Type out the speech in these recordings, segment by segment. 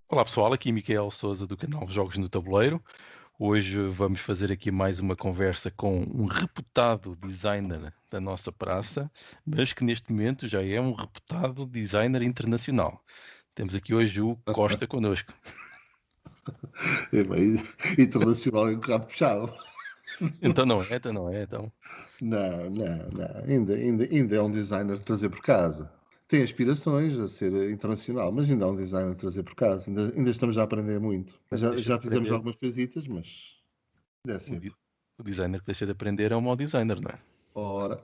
Olá pessoal, aqui Micael Souza do canal Jogos no Tabuleiro. Hoje vamos fazer aqui mais uma conversa com um reputado designer da nossa praça, mas que neste momento já é um reputado designer internacional. Temos aqui hoje o Costa connosco. É bem, internacional é um bocado puxado. Então não é, então não é, então. Não. Ainda é um designer de trazer por casa. Tem aspirações a ser internacional, mas ainda é um designer de trazer por casa. Ainda estamos a aprender muito. Não deixa de Já fizemos aprender. algumas coisitas, mas ainda é O, cedo. di- o designer que deixa de aprender é o mau designer, não é? Ora,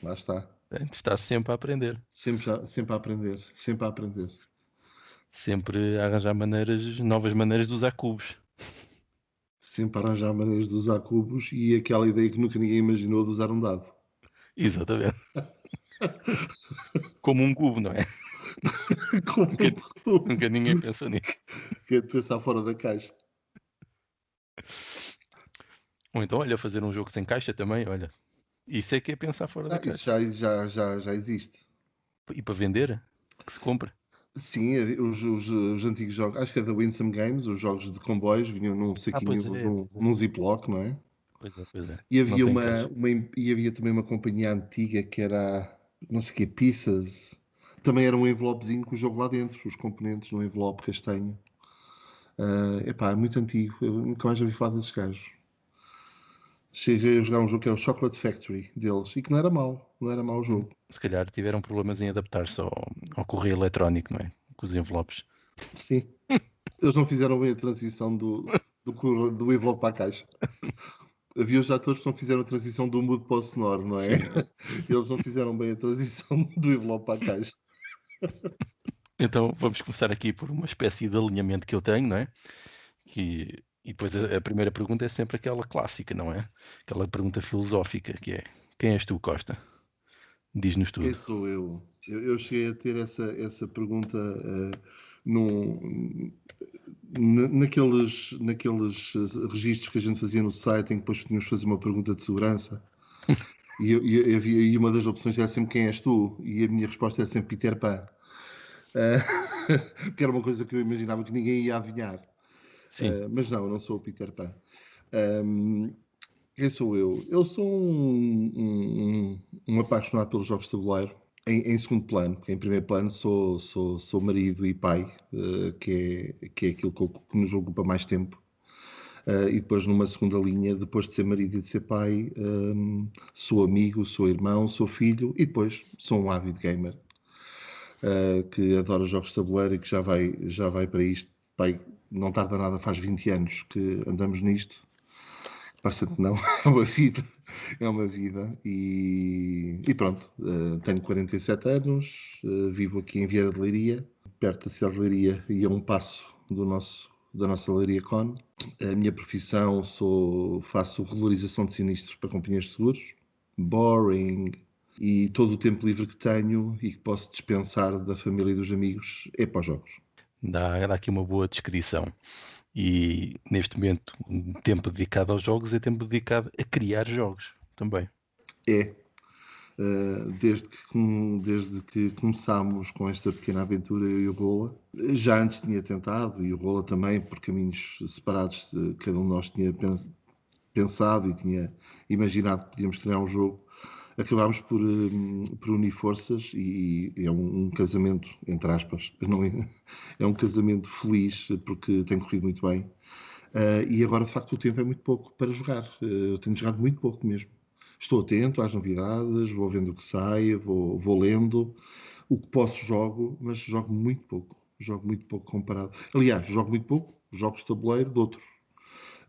lá está. A gente está sempre a aprender, Sempre a aprender. Sempre a aprender. sempre a arranjar maneiras, novas maneiras de usar cubos. Sempre a arranjar maneiras de usar cubos e aquela ideia que nunca ninguém imaginou de usar um dado. Exatamente. Como um cubo, não é? Como Nunca, nunca ninguém pensou nisso. que é de pensar fora da caixa. Ou então, olha, fazer um jogo sem caixa também, olha. Isso é que é pensar fora da Isso caixa. já existe. E para vender, que se compra. Sim, os antigos jogos, acho que é da Winsome Games, os jogos de comboios vinham num Ah, saquinho, pois é, pois é. num Ziploc, não é? Pois é, pois é. E Não havia tem caixa. e havia também uma companhia antiga que era, não sei o quê, Pizzas. Também era um envelopezinho com o jogo lá dentro, os componentes num envelope castanho. Epá, é muito antigo, eu nunca mais ouvi falar desses gajos. Cheguei a jogar um jogo que era o Chocolate Factory deles e que não era mau o jogo. Se calhar tiveram problemas em adaptar-se ao correio eletrónico, não é? Com os envelopes. Sim, eles não fizeram bem a transição do envelope para a caixa. Havia os atores que não fizeram a transição do mudo para o sonoro, não é? Sim. Eles não fizeram bem a transição do envelope para a caixa. Então vamos começar aqui por uma espécie de alinhamento que eu tenho, não é? E depois a primeira pergunta é sempre aquela clássica, não é? Aquela pergunta filosófica que é: quem és tu, Costa? Diz-nos Quem tudo. sou eu? Eu cheguei a ter essa pergunta num, naqueles registros que a gente fazia no site em que depois tínhamos de fazer uma pergunta de segurança. E uma das opções era sempre quem és tu? E a minha resposta era sempre Peter Pan. Que era uma coisa que eu imaginava que ninguém ia adivinhar. Sim. Mas não, eu não sou o Peter Pan. Um, Quem sou eu? Eu sou um apaixonado pelos jogos de tabuleiro. Em segundo plano, porque em primeiro plano sou marido e pai, que é aquilo que nos ocupa mais tempo. E depois, numa segunda linha, depois de ser marido e de ser pai, sou amigo, sou irmão, sou filho e depois sou um ávido gamer que adora jogos de tabuleiro e que já vai para isto. Pai, não tarda nada, faz 20 anos que andamos nisto. Bastante não, é uma vida. É uma vida. E pronto, tenho 47 anos, vivo aqui em Vieira de Leiria, perto da cidade de Leiria e a um passo da nossa Leiria Con. A minha profissão faço regularização de sinistros para companhias de seguros. Boring. E todo o tempo livre que tenho e que posso dispensar da família e dos amigos é para os jogos. Dá aqui uma boa descrição. E neste momento, um tempo dedicado aos jogos é tempo dedicado a criar jogos também. É, desde que começámos com esta pequena aventura, eu e o Rola, já antes tinha tentado, e o Rola também, por caminhos separados, cada um de nós tinha pensado e tinha imaginado que podíamos criar um jogo. Acabámos por unir forças e é um casamento, entre aspas, não é, é um casamento feliz porque tem corrido muito bem. E agora, de facto, o tempo é muito pouco para jogar. Eu tenho jogado muito pouco mesmo. Estou atento às novidades, vou vendo o que sai, vou lendo. O que posso jogo, mas jogo muito pouco. Jogo muito pouco comparado. Aliás, jogo muito pouco jogos de tabuleiro de outros.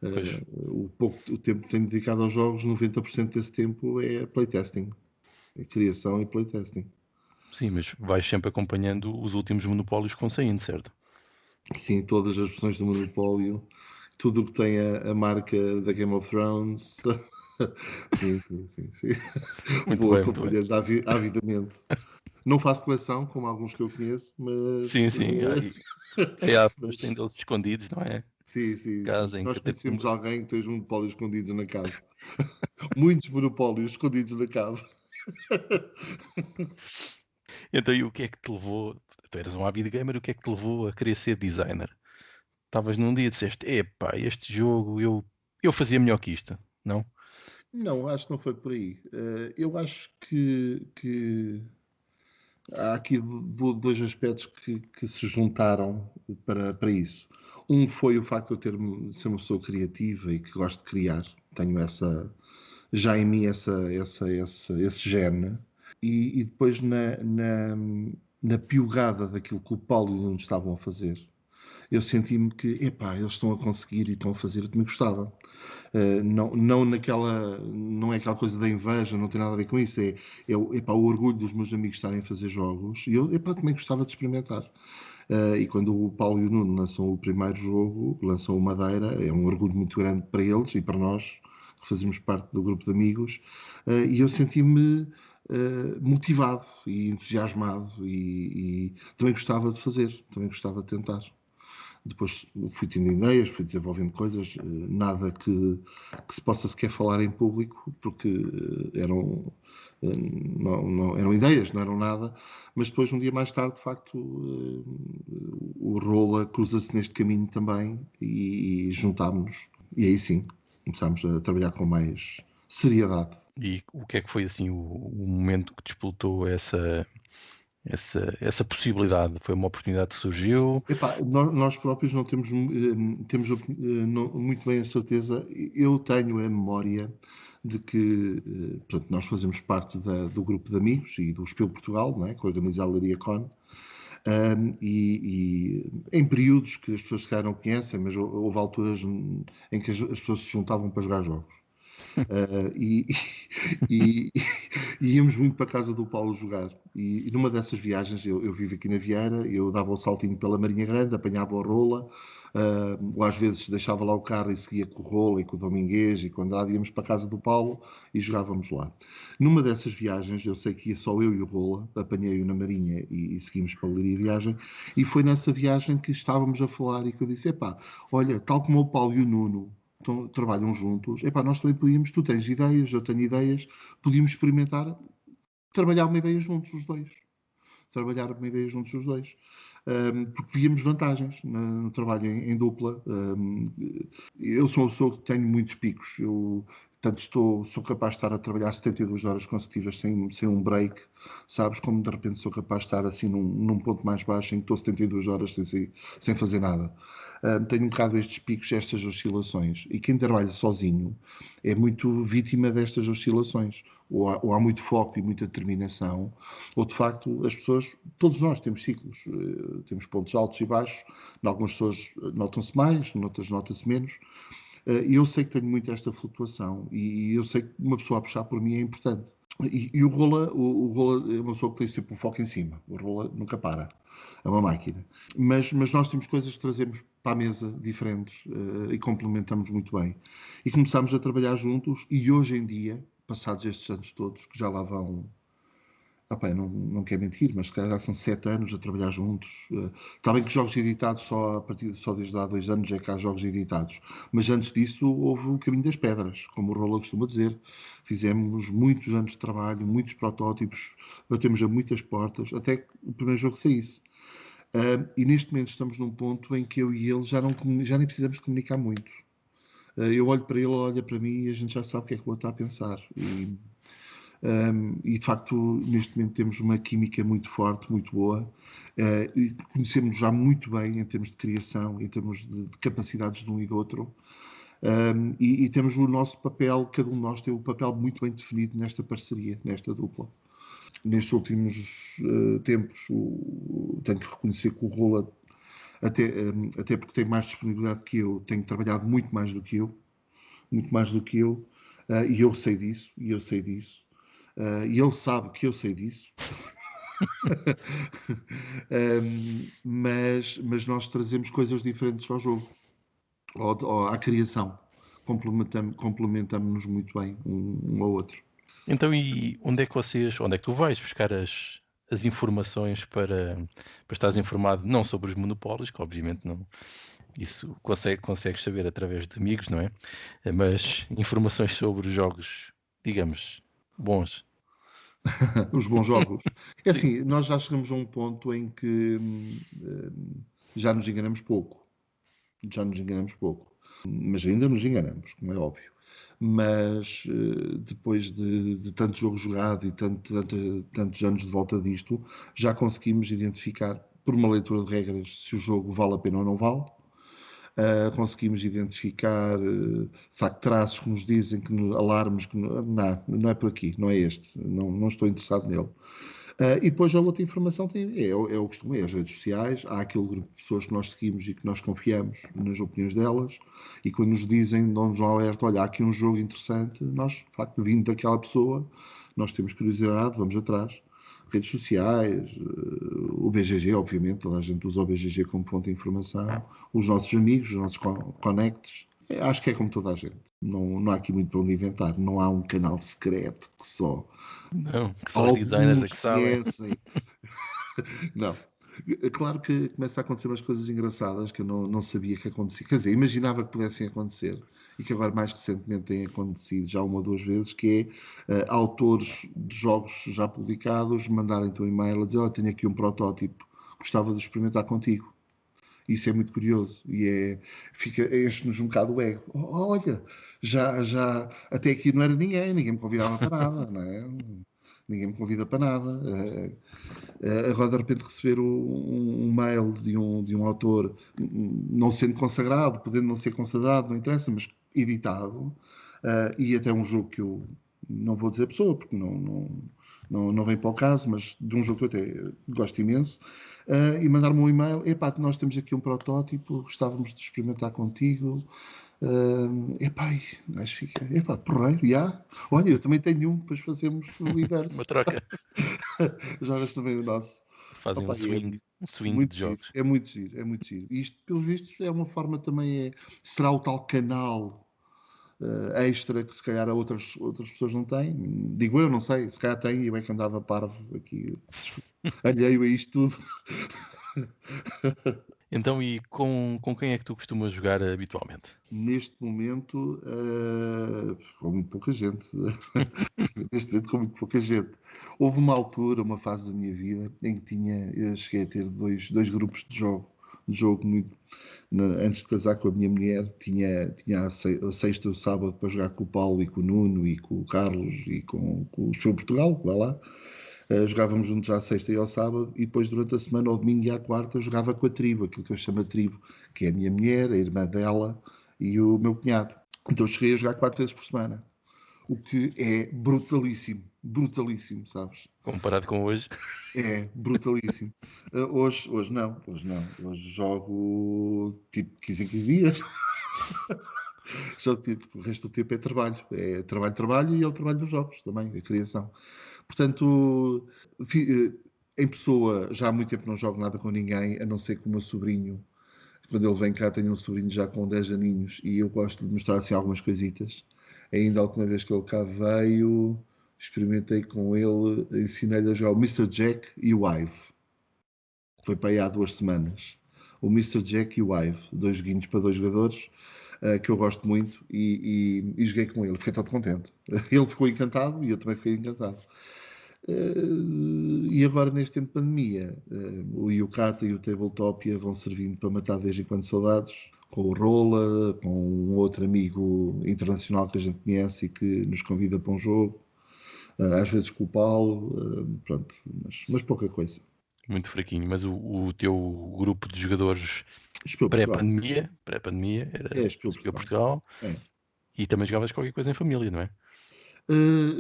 Pois, O tempo que tenho dedicado aos jogos, 90% desse tempo é playtesting. É criação e playtesting. sim, mas vais sempre acompanhando os últimos monopólios que vão saindo, certo? Sim, todas as versões do Monopólio, tudo o que tem a marca da Game of Thrones. Sim. Muito Vou bem, muito bem. acompanhando avidamente. Não faço coleção, como alguns que eu conheço, Sim, mas sim. Aí há pessoas que têm deles escondidos, não é? sim. Casa, em Nós conhecemos catacumbas. alguém que tem os monopólios escondidos na casa. Muitos monopólios escondidos na casa. Então, e o que é que te levou? Tu eras um ávido gamer, o que é que te levou a querer ser designer? estavas num dia e disseste, epá, este jogo eu fazia melhor que isto, não? Não, acho que não foi por aí. Eu acho que há aqui dois aspectos que se juntaram para isso. Um foi o facto de eu ser uma pessoa criativa e que gosto de criar. Tenho já em mim esse gene. E depois na piugada daquilo que o Paulo e o Nuno estavam a fazer, eu senti-me que, epá, eles estão a conseguir e estão a fazer, eu também gostava. Não é aquela coisa da inveja, não tem nada a ver com isso. Epá, o orgulho dos meus amigos estarem a fazer jogos e eu, epá, também gostava de experimentar. E quando o Paulo e o Nuno lançam o primeiro jogo, lançam o Madeira, é um orgulho muito grande para eles e para nós, que fazemos parte do grupo de amigos. E eu senti-me motivado e entusiasmado e também gostava de fazer, também gostava de tentar. Depois fui tendo ideias, fui desenvolvendo coisas, nada que se possa sequer falar em público, porque eram ideias, não eram nada. Mas depois, um dia mais tarde, de facto, o Rola cruza-se neste caminho também e juntámos-nos. E aí sim, começámos a trabalhar com mais seriedade. E o que é que foi assim o momento que disputou essa possibilidade? Foi uma oportunidade que surgiu? Epá, nós próprios não temos, muito bem a certeza. Eu tenho a memória de que portanto, nós fazemos parte do grupo de amigos e do Espelho Portugal, não é? Que organiza a Leiria Con. E em períodos que as pessoas se calhar não conhecem, mas houve alturas em que as pessoas se juntavam para jogar jogos. Uh, e, e, e íamos muito para a casa do Paulo jogar. E numa dessas viagens, eu vivo aqui na Vieira, eu dava o saltinho pela Marinha Grande, apanhava o Rola, ou às vezes deixava lá o carro e seguia com o Rola e com o Dominguês e com o Andrade, íamos para a casa do Paulo e jogávamos lá. Numa dessas viagens, eu sei que ia só eu e o Rola, apanhei-o na Marinha e seguimos para ali a viagem, e foi nessa viagem que estávamos a falar e que eu disse, epá, olha, tal como o Paulo e o Nuno trabalham juntos, epá, nós também podíamos, tu tens ideias, eu tenho ideias, podíamos experimentar trabalhar uma ideia juntos os dois. Trabalhar uma ideia juntos os dois. Porque víamos vantagens no trabalho em dupla. Eu sou uma pessoa que tenho muitos picos. Tanto sou capaz de estar a trabalhar 72 horas consecutivas sem um break, sabes? Como de repente sou capaz de estar assim num ponto mais baixo em que estou 72 horas sem fazer nada. Tenho um bocado estes picos, estas oscilações. E quem trabalha sozinho é muito vítima destas oscilações. Ou há muito foco e muita determinação, ou de facto as pessoas, todos nós temos ciclos, temos pontos altos e baixos, em algumas pessoas notam-se mais, noutras nota-se menos, e eu sei que tenho muito esta flutuação, e eu sei que uma pessoa a puxar por mim é importante. E o Rola é uma pessoa que tem sempre um foco em cima, o Rola nunca para, é uma máquina. Mas nós temos coisas que trazemos para a mesa diferentes e complementamos muito bem. E começámos a trabalhar juntos, e hoje em dia, passados estes anos todos, que já lá vão. Não quero mentir, mas se calhar já são 7 anos a trabalhar juntos. Está bem que jogos editados só desde há 2 anos é que há jogos editados. Mas antes disso houve o caminho das pedras, como o Rola costuma dizer. Fizemos muitos anos de trabalho, muitos protótipos, batemos a muitas portas, até que o primeiro jogo saísse. E neste momento estamos num ponto em que eu e ele já nem precisamos comunicar muito. Eu olho para ele, ele olha para mim e a gente já sabe o que é que o outro está a pensar. E de facto, neste momento temos uma química muito forte, muito boa, e conhecemos já muito bem em termos de criação, em termos de capacidades de um e do outro. E temos o nosso papel, cada um de nós tem o papel muito bem definido nesta parceria, nesta dupla. Nestes últimos tempos, tenho que reconhecer que o Rola, até porque tem mais disponibilidade que eu, tem trabalhado muito mais do que eu, e eu sei disso, e ele sabe que eu sei disso. Mas nós trazemos coisas diferentes ao jogo, ou à criação. Complementamos-nos muito bem um ao outro. Então, e onde é que tu vais buscar as informações para estares informado não sobre os monopólios, que obviamente não, isso consegues saber através de amigos, não é? Mas informações sobre os jogos, digamos, bons. Os bons jogos. É Sim. assim, nós já chegamos a um ponto em que já nos enganamos pouco. já nos enganamos pouco. Mas ainda nos enganamos, como é óbvio. Mas depois de tanto jogo jogado e tantos anos de volta disto, já conseguimos identificar, por uma leitura de regras, se o jogo vale a pena ou não vale. Conseguimos identificar de facto traços que nos dizem alarmes que não é por aqui, não é este, não estou interessado nele. E depois a outra informação é o costume, é as redes sociais, há aquele grupo de pessoas que nós seguimos e que nós confiamos nas opiniões delas, e quando nos dizem, dão-nos um alerta, olha, há aqui um jogo interessante, nós, de facto, vindo daquela pessoa, nós temos curiosidade, vamos atrás. Redes sociais, o BGG, obviamente, toda a gente usa o BGG como fonte de informação, os nossos amigos, os nossos connects, acho que é como toda a gente. Não há aqui muito para onde inventar, não há um canal secreto que só Não, que só os designers é que alguns sabem. conhecem. Não. É claro que começa a acontecer umas coisas engraçadas que eu não sabia que acontecia. Quer dizer, imaginava que pudessem acontecer e que agora mais recentemente têm acontecido já uma ou duas vezes, que é autores de jogos já publicados mandarem-te um e-mail a dizer, oh, tenho aqui um protótipo, gostava de experimentar contigo. Isso é muito curioso e enche-nos um bocado o ego. Olha, até aqui não era ninguém me convidava para nada, não é? Ninguém me convida para nada. Agora de repente receber um mail de um autor, não sendo consagrado, podendo não ser consagrado, não interessa, mas editado, e até um jogo que eu não vou dizer a pessoa, porque não vem para o caso, mas de um jogo que eu até gosto imenso, e mandar-me um e-mail, epá, nós temos aqui um protótipo, gostávamos de experimentar contigo. Epá, o gajo fica, epá, porreiro, já. Olha, eu também tenho um, depois fazemos o Uma inverso. troca. Jogas também o nosso. Fazem Opa, e é um swing muito de giro, jogos. é muito giro, é muito giro. E isto, pelos vistos, é uma forma também, será o tal canal extra que se calhar outras pessoas não têm. Digo eu, não sei, se calhar tem e eu é que andava parvo aqui, alheio a isto tudo. Então, e com quem é que tu costumas jogar habitualmente? Neste momento, com muito pouca gente. Neste momento, com muito pouca gente. Houve uma altura, uma fase da minha vida, em que eu cheguei a ter dois grupos de jogo muito. Antes de casar com a minha mulher, tinha a sexta e o sábado para jogar com o Paulo e com o Nuno e com o Carlos e com o Espelho Portugal, vai lá. Jogávamos juntos à sexta e ao sábado, e depois durante a semana, ao domingo e à quarta, eu jogava com a tribo, aquilo que eu chamo de tribo, que é a minha mulher, a irmã dela e o meu cunhado. Então eu cheguei a jogar 4 vezes por semana, o que é brutalíssimo, sabes? Comparado com hoje? É brutalíssimo. Hoje não, hoje jogo tipo 15 em 15 dias. Jogo tipo, o resto do tempo é trabalho e é o trabalho dos jogos também, a criação. Portanto, em pessoa, já há muito tempo não jogo nada com ninguém, a não ser com o meu sobrinho. Quando ele vem cá, tenho um sobrinho já com 10 aninhos e eu gosto de mostrar assim algumas coisitas. Ainda a última vez que ele cá veio, experimentei com ele, ensinei-lhe a jogar o Mr. Jack e o Ive. Foi para aí há 2 semanas. O Mr. Jack e o Ive, dois joguinhos para dois jogadores, que eu gosto muito, e joguei com ele. Fiquei todo contente. Ele ficou encantado e eu também fiquei encantado. E agora, neste tempo de pandemia, o Yucata e o Tabletopia vão servindo para matar de vez em quando saudades, com o Rola, com um outro amigo internacional que a gente conhece e que nos convida para um jogo, às vezes com o Paulo, pronto, mas pouca coisa. Muito fraquinho, mas o teu grupo de jogadores Espelho Portugal. pré-pandemia É, era Espelho Spio Portugal. Portugal, É. e também jogavas qualquer coisa em família, não é?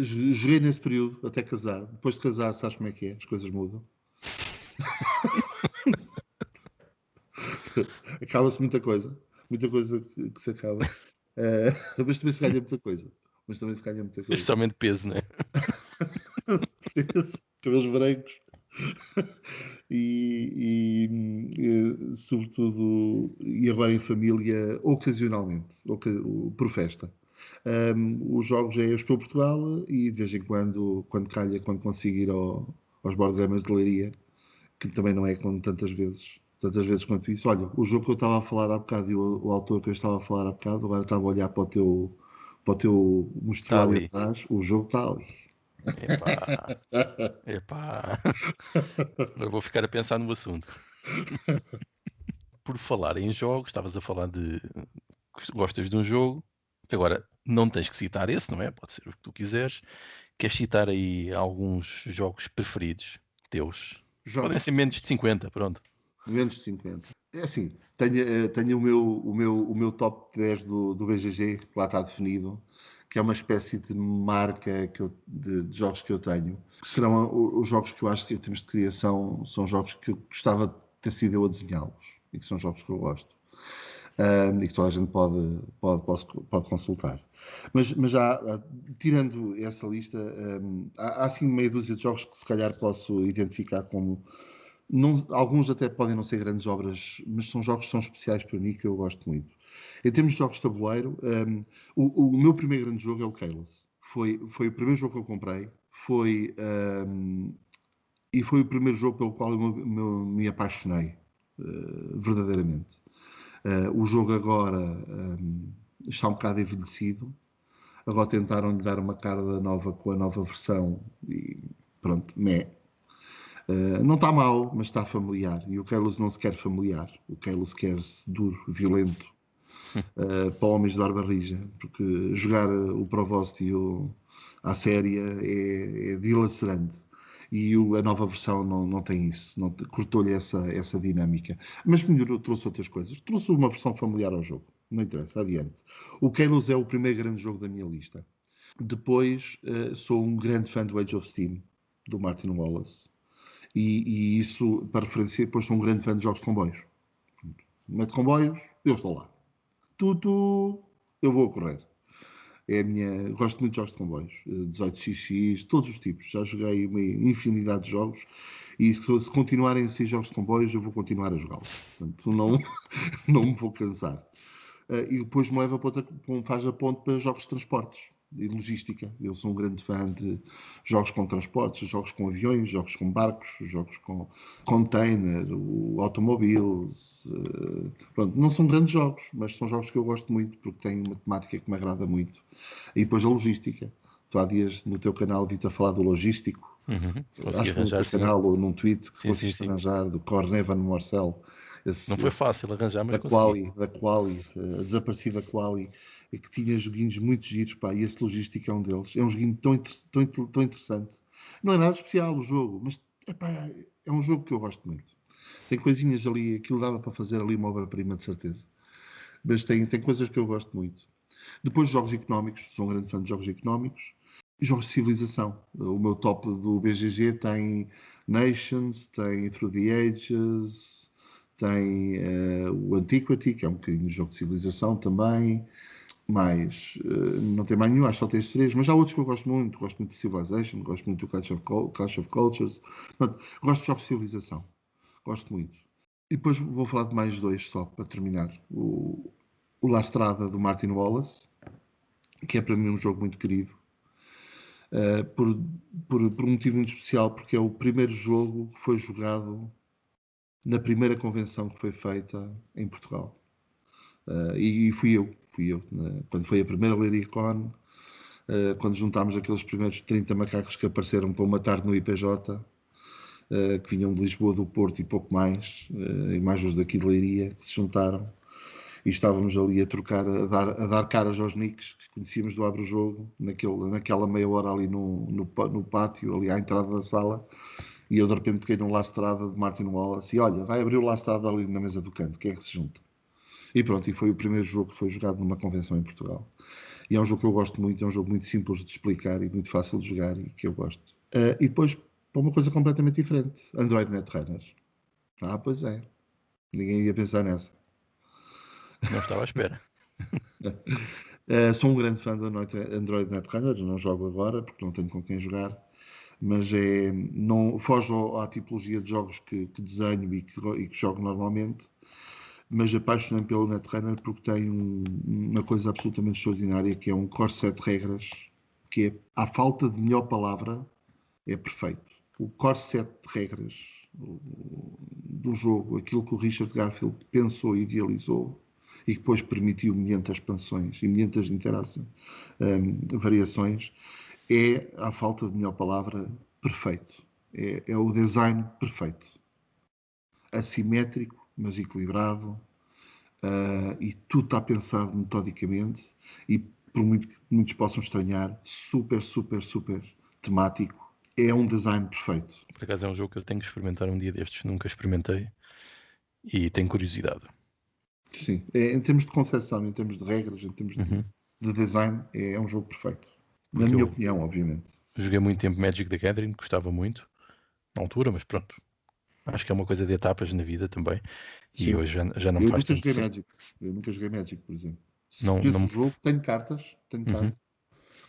Joguei nesse período até casar. Depois de casar, sabes como é que é? As coisas mudam. Acaba-se muita coisa que se acaba. Mas também se ganha muita coisa. Mas também se ganha muita coisa. Especialmente peso, não é? Cabelos brancos sobretudo, e agora em família, ocasionalmente, por festa. Os jogos é eu estou em Portugal e de vez em quando calha, quando consigo ir aos board games de Leiria, que também não é com tantas vezes quanto isso. Olha, o jogo que eu estava a falar há bocado e o autor que eu estava a falar há bocado, agora estava a olhar para o teu Está mostruário ali. atrás, o jogo está ali. Epá, epá. Eu vou ficar a pensar no assunto. por falar em jogos, estavas a falar de que gostas de um jogo, agora não tens que citar esse, não é? Pode ser o que tu quiseres. Queres citar aí alguns jogos preferidos teus? Podem ser Jogos menos de 50, pronto. menos de 50. É assim, tenho o meu top 10 do BGG, que lá está definido, que é uma espécie de marca de jogos que eu tenho. Que serão os jogos que eu acho que em termos de criação são jogos que eu gostava de ter sido eu a desenhá-los e que são jogos que eu gosto. E que toda a gente pode consultar. Mas tirando essa lista, há assim meia dúzia de jogos que se calhar posso identificar como. Não, alguns até podem não ser grandes obras, mas são jogos que são especiais para mim, que eu gosto muito. Em termos de jogos de tabuleiro, o meu primeiro grande jogo é o Keyless. Foi o primeiro jogo que eu comprei, e foi o primeiro jogo pelo qual eu me apaixonei, verdadeiramente. O jogo agora está um bocado envelhecido. Agora tentaram lhe dar uma cara nova com a nova versão e pronto, não está mal, mas está familiar. E o Keyless não se quer familiar. O Keyless quer-se duro, violento, para homens de barba rija. Porque jogar o Provost e a séria é dilacerante. E a nova versão não tem isso. Cortou-lhe essa dinâmica. Mas melhorou, trouxe outras coisas. Trouxe uma versão familiar ao jogo. Não interessa, adiante. O Keyless é o primeiro grande jogo da minha lista. Depois, sou um grande fã do Age of Steam, do Martin Wallace. E isso, para referência, depois sou um grande fã de jogos de comboios. Mete comboios, eu estou lá. Eu vou a correr. É a minha. Gosto muito de jogos de comboios. 18xx, todos os tipos. Já joguei uma infinidade de jogos e se continuarem a ser jogos de comboios, eu vou continuar a jogá-los. Portanto, não me vou cansar. E depois me leva para faz a ponte para jogos de transportes e logística. Eu sou um grande fã de jogos com transportes, jogos com aviões, jogos com barcos, jogos com container, automobiles. Pronto, não são grandes jogos, mas são jogos que eu gosto muito porque têm uma temática que me agrada muito. E depois a logística. Tu há dias no teu canal vi-te a falar do logístico. Uhum. Consegui Acho que no arranjar, teu sim. canal ou num tweet que Sim, sim, conseguiste sim. arranjar do Cornevan Morcel. Não foi fácil arranjar, mas Da consegui. Quali, a desaparecida Quali, e que tinha joguinhos muito giros, pá, e esse Logística é um deles. É um joguinho tão interessante. Não é nada especial o jogo, mas epá, é um jogo que eu gosto muito. Tem coisinhas ali, aquilo dava para fazer ali uma obra-prima, de certeza. Mas tem coisas que eu gosto muito. Depois, jogos económicos, sou um grande fã de jogos económicos. E jogos de civilização. O meu top do BGG tem Nations, tem Through the Ages, tem o Antiquity, que é um bocadinho de jogo de civilização também. Mais, não tem mais nenhum, acho que só tem estes três, mas há outros que eu gosto muito. Gosto muito de Civilization, gosto muito do Clash of Cultures. Portanto, gosto de jogos de civilização. Gosto muito. E depois vou falar de mais dois só para terminar. O La Strada do Martin Wallace, que é para mim um jogo muito querido. Por um motivo muito especial, porque é o primeiro jogo que foi jogado na primeira convenção que foi feita em Portugal. E fui eu. Quando foi a primeira Lyricon, quando juntámos aqueles primeiros 30 macacos que apareceram para uma tarde no IPJ, que vinham de Lisboa, do Porto e pouco mais, e mais os daqui de Leiria, que se juntaram. E estávamos ali a trocar, a dar caras aos nicks que conhecíamos do Abre o Jogo, naquela meia hora ali no pátio, ali à entrada da sala, e eu de repente peguei num Lastrada de Martin Wallace e olha, vai abrir o Lastrada ali na mesa do canto, quem é que se junta? E pronto, e foi o primeiro jogo que foi jogado numa convenção em Portugal. E é um jogo que eu gosto muito, é um jogo muito simples de explicar e muito fácil de jogar e que eu gosto. E depois, para uma coisa completamente diferente, Android Netrunner. Pois é, ninguém ia pensar nessa. Não estava à espera. Sou um grande fã do Android Netrunner, não jogo agora porque não tenho com quem jogar, mas não foge à tipologia de jogos que desenho e que jogo normalmente, mas apaixonei-me pelo Netrunner porque tem uma coisa absolutamente extraordinária que é um core set de regras que é, à falta de melhor palavra, é perfeito. O core set de regras do jogo, aquilo que o Richard Garfield pensou e idealizou, e que depois permitiu mediante as expansões e mediante as variações, é, à falta de melhor palavra, perfeito. É o design perfeito. Assimétrico, mas equilibrado, e tudo está pensado metodicamente e, por muito que muitos possam estranhar, super, super, super temático. É um design perfeito. Por acaso é um jogo que eu tenho que experimentar um dia destes. Nunca experimentei e tenho curiosidade. Sim, em termos de concepção, em termos de regras, em termos Uhum. de design, é um jogo perfeito. Na Porque minha eu opinião, obviamente. joguei muito tempo Magic the Gathering, gostava muito na altura, mas pronto. Acho que é uma coisa de etapas na vida também. E Sim. hoje já não me Eu faz nunca tanto joguei sentido. Magic. Eu nunca joguei Magic, por exemplo. Se Não, conheço não. o jogo, tenho cartas. Tenho Uhum, cartas.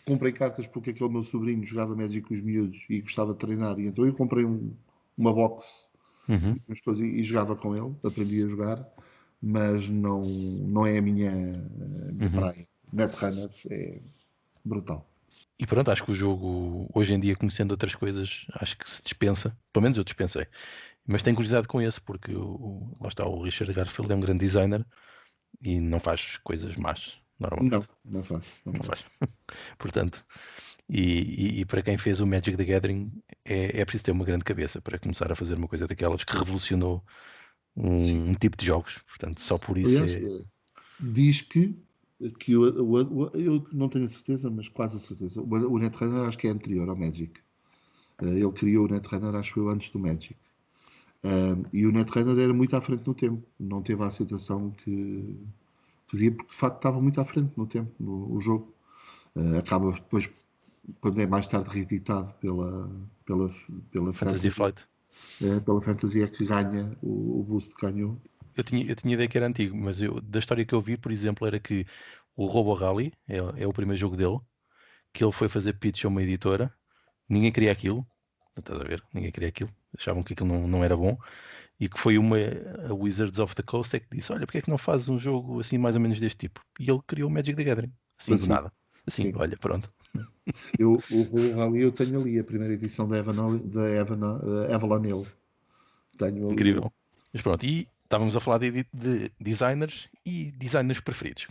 Comprei cartas porque aquele meu sobrinho jogava Magic com os miúdos e gostava de treinar. E então eu comprei uma box uhum. umas coisas, e jogava com ele. Aprendi a jogar. Mas não é a minha Uhum. praia. Netrunner é brutal. E pronto, acho que o jogo, hoje em dia, conhecendo outras coisas, acho que se dispensa. Pelo menos eu dispensei. Mas tenho curiosidade com esse, porque lá está, o Richard Garfield é um grande designer e não faz coisas más, normalmente. Não faço. Não Não faço. faz. Portanto, e para quem fez o Magic the Gathering, é preciso ter uma grande cabeça para começar a fazer uma coisa daquelas que revolucionou Sim. um tipo de jogos. Portanto, só por isso Aliás, é. diz que eu não tenho a certeza, mas quase a certeza. O Netrunner acho que é anterior ao Magic. Ele criou o Netrunner, acho eu, antes do Magic. E o Netrunner era muito à frente no tempo. Não teve a aceitação que fazia, porque de facto estava muito à frente no tempo, o jogo. Acaba depois, quando é mais tarde reeditado pela, pela Fantasy Fantasy, Flight. pela Fantasy é que ganha o boost que ganhou. Eu tinha ideia que era antigo, mas da história que eu vi, por exemplo, era que o Robo Rally é o primeiro jogo dele, que ele foi fazer pitch a uma editora, ninguém queria aquilo, estás a ver? Ninguém queria aquilo, achavam que aquilo não era bom, e que foi a Wizards of the Coast é que disse, olha, porque é que não fazes um jogo assim mais ou menos deste tipo? E ele criou o Magic the Gathering, assim do Assim, nada. Assim, sim. olha, pronto. O Roll Rally eu tenho ali a primeira edição da Avalon Hill. Tenho ali. Incrível. Mas pronto, e estávamos a falar de designers e designers preferidos.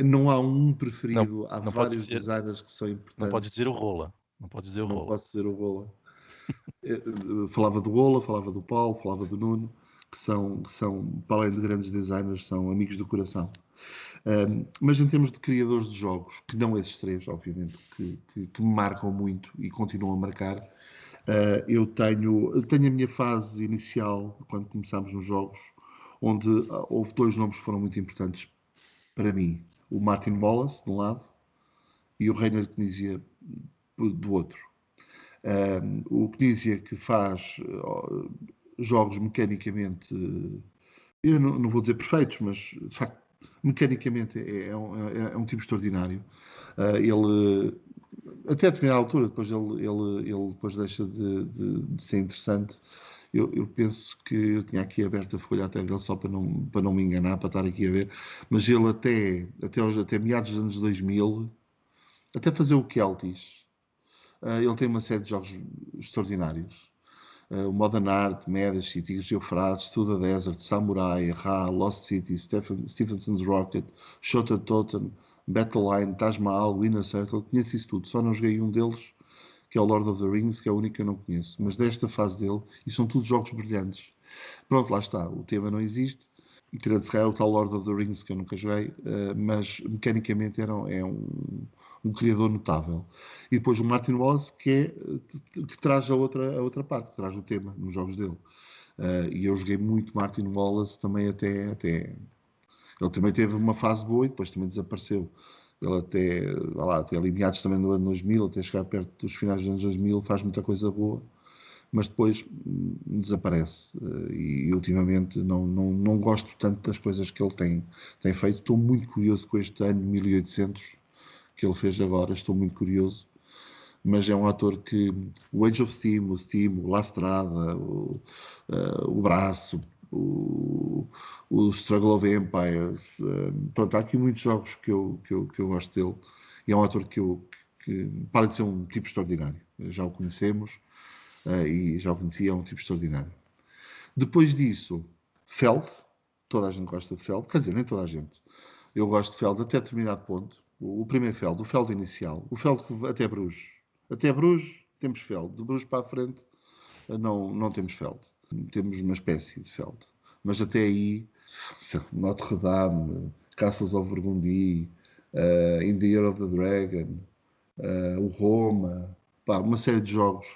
Não há um Não, preferido, há não podes vários dizer, designers que são não podes dizer importantes. o rola. Não podes dizer o Não rola. posso dizer o Gola. Falava do Gola, falava do Paulo, falava do Nuno, que são, para além de grandes designers, são amigos do coração. Mas em termos de criadores de jogos, que não esses três, obviamente, que me marcam muito e continuam a marcar, eu tenho a minha fase inicial, quando começámos nos jogos, onde houve dois nomes que foram muito importantes para mim. O Martin Wallace, de um lado, e o Reiner Knizia, do outro. O Knizia, que faz jogos mecanicamente, eu não vou dizer perfeitos, mas de facto, mecanicamente é um tipo extraordinário. Ele, até a determinada altura, depois ele depois deixa de ser interessante. Eu penso que eu tinha aqui aberto a folha até dele só para não me enganar, para estar aqui a ver, mas ele até meados dos anos 2000, até fazer o Celtis, ele tem uma série de jogos extraordinários. O Modern Art, Medici, Tigres e Eufrates, To the Desert, Samurai, Ra, Lost City, Stephenson's Rocket, Shota Totem, Battle Line, Taj Mahal, Winner Circle, conheço isso tudo, só não joguei um deles, que é o Lord of the Rings, que é o único que eu não conheço, mas desta fase dele, e são todos jogos brilhantes. Pronto, lá está, o tema não existe, tirando se calhar o tal Lord of the Rings, que eu nunca joguei, mas mecanicamente é um criador notável. E depois o Martin Wallace, que traz a outra parte, que traz o tema nos jogos dele. E eu joguei muito Martin Wallace também até. Ele também teve uma fase boa e depois também desapareceu. Ele até ali meados também do ano 2000, até chegar perto dos finais dos anos 2000, faz muita coisa boa, mas depois desaparece. E ultimamente não gosto tanto das coisas que ele tem feito. Estou muito curioso com este ano 1800 que ele fez agora, estou muito curioso. Mas é um ator que o Age of Steam, o La Strada, o Braço, o Struggle of Empires, pronto, há aqui muitos jogos que eu gosto dele. E é um ator que para de ser um tipo extraordinário. Já o conhecemos, e já o conhecia, é um tipo extraordinário. Depois disso, Feld, toda a gente gosta de Feld, quer dizer, nem toda a gente. Eu gosto de Feld até determinado ponto. O primeiro Feld, o Feld inicial, o Feld até Bruges. Até Bruges temos Feld, de Bruges para a frente não temos Feld. temos uma espécie de Feld. Mas até aí, Notre Dame, Castles of Burgundy, In the Year of the Dragon, o Roma, pá, uma série de jogos.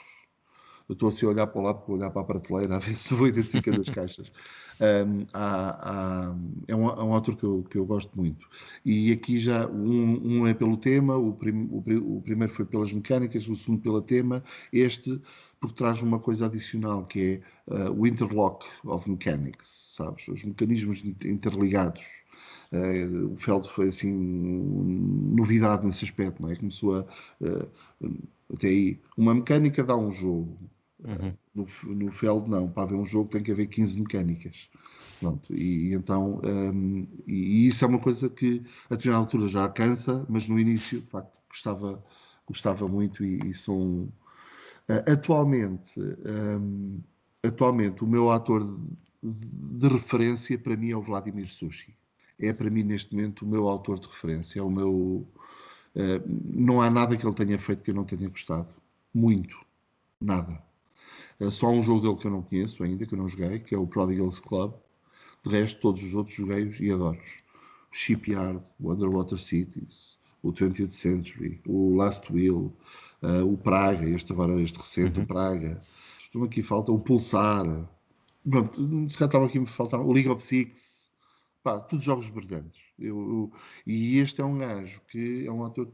Eu estou assim a olhar para o lado, para olhar para a prateleira, a ver se vou identificando as caixas. É um autor que eu gosto muito. E aqui já, um é pelo tema, o primeiro foi pelas mecânicas, o segundo pelo tema, este porque traz uma coisa adicional, que é o interlock of mechanics, sabes? Os mecanismos interligados. O Feld foi assim novidade nesse aspecto, não é? Começou a até aí, uma mecânica dá um jogo. Uhum. No Feld não, para haver um jogo tem que haver 15 mecânicas. Pronto, e então e isso é uma coisa que a determinada altura já cansa, mas no início de facto gostava muito e são atualmente atualmente o meu ator de referência para mim é o Vladimir Sushi. É para mim neste momento o meu autor de referência, é o meu não há nada que ele tenha feito que eu não tenha gostado. Muito. Nada. Só há um jogo dele que eu não conheço ainda, que eu não joguei, que é o Prodigals Club. De resto, todos os outros joguei-os e adoro-os. O Shipyard, o Underwater Cities, o 20th Century, o Last Will, o Praga, este recente, o Uhum. Praga. Estão aqui, falta o Pulsar. Pronto, se calhar estava aqui me faltava o League of Six. Pá, todos jogos brilhantes. E este é um gajo que é um ator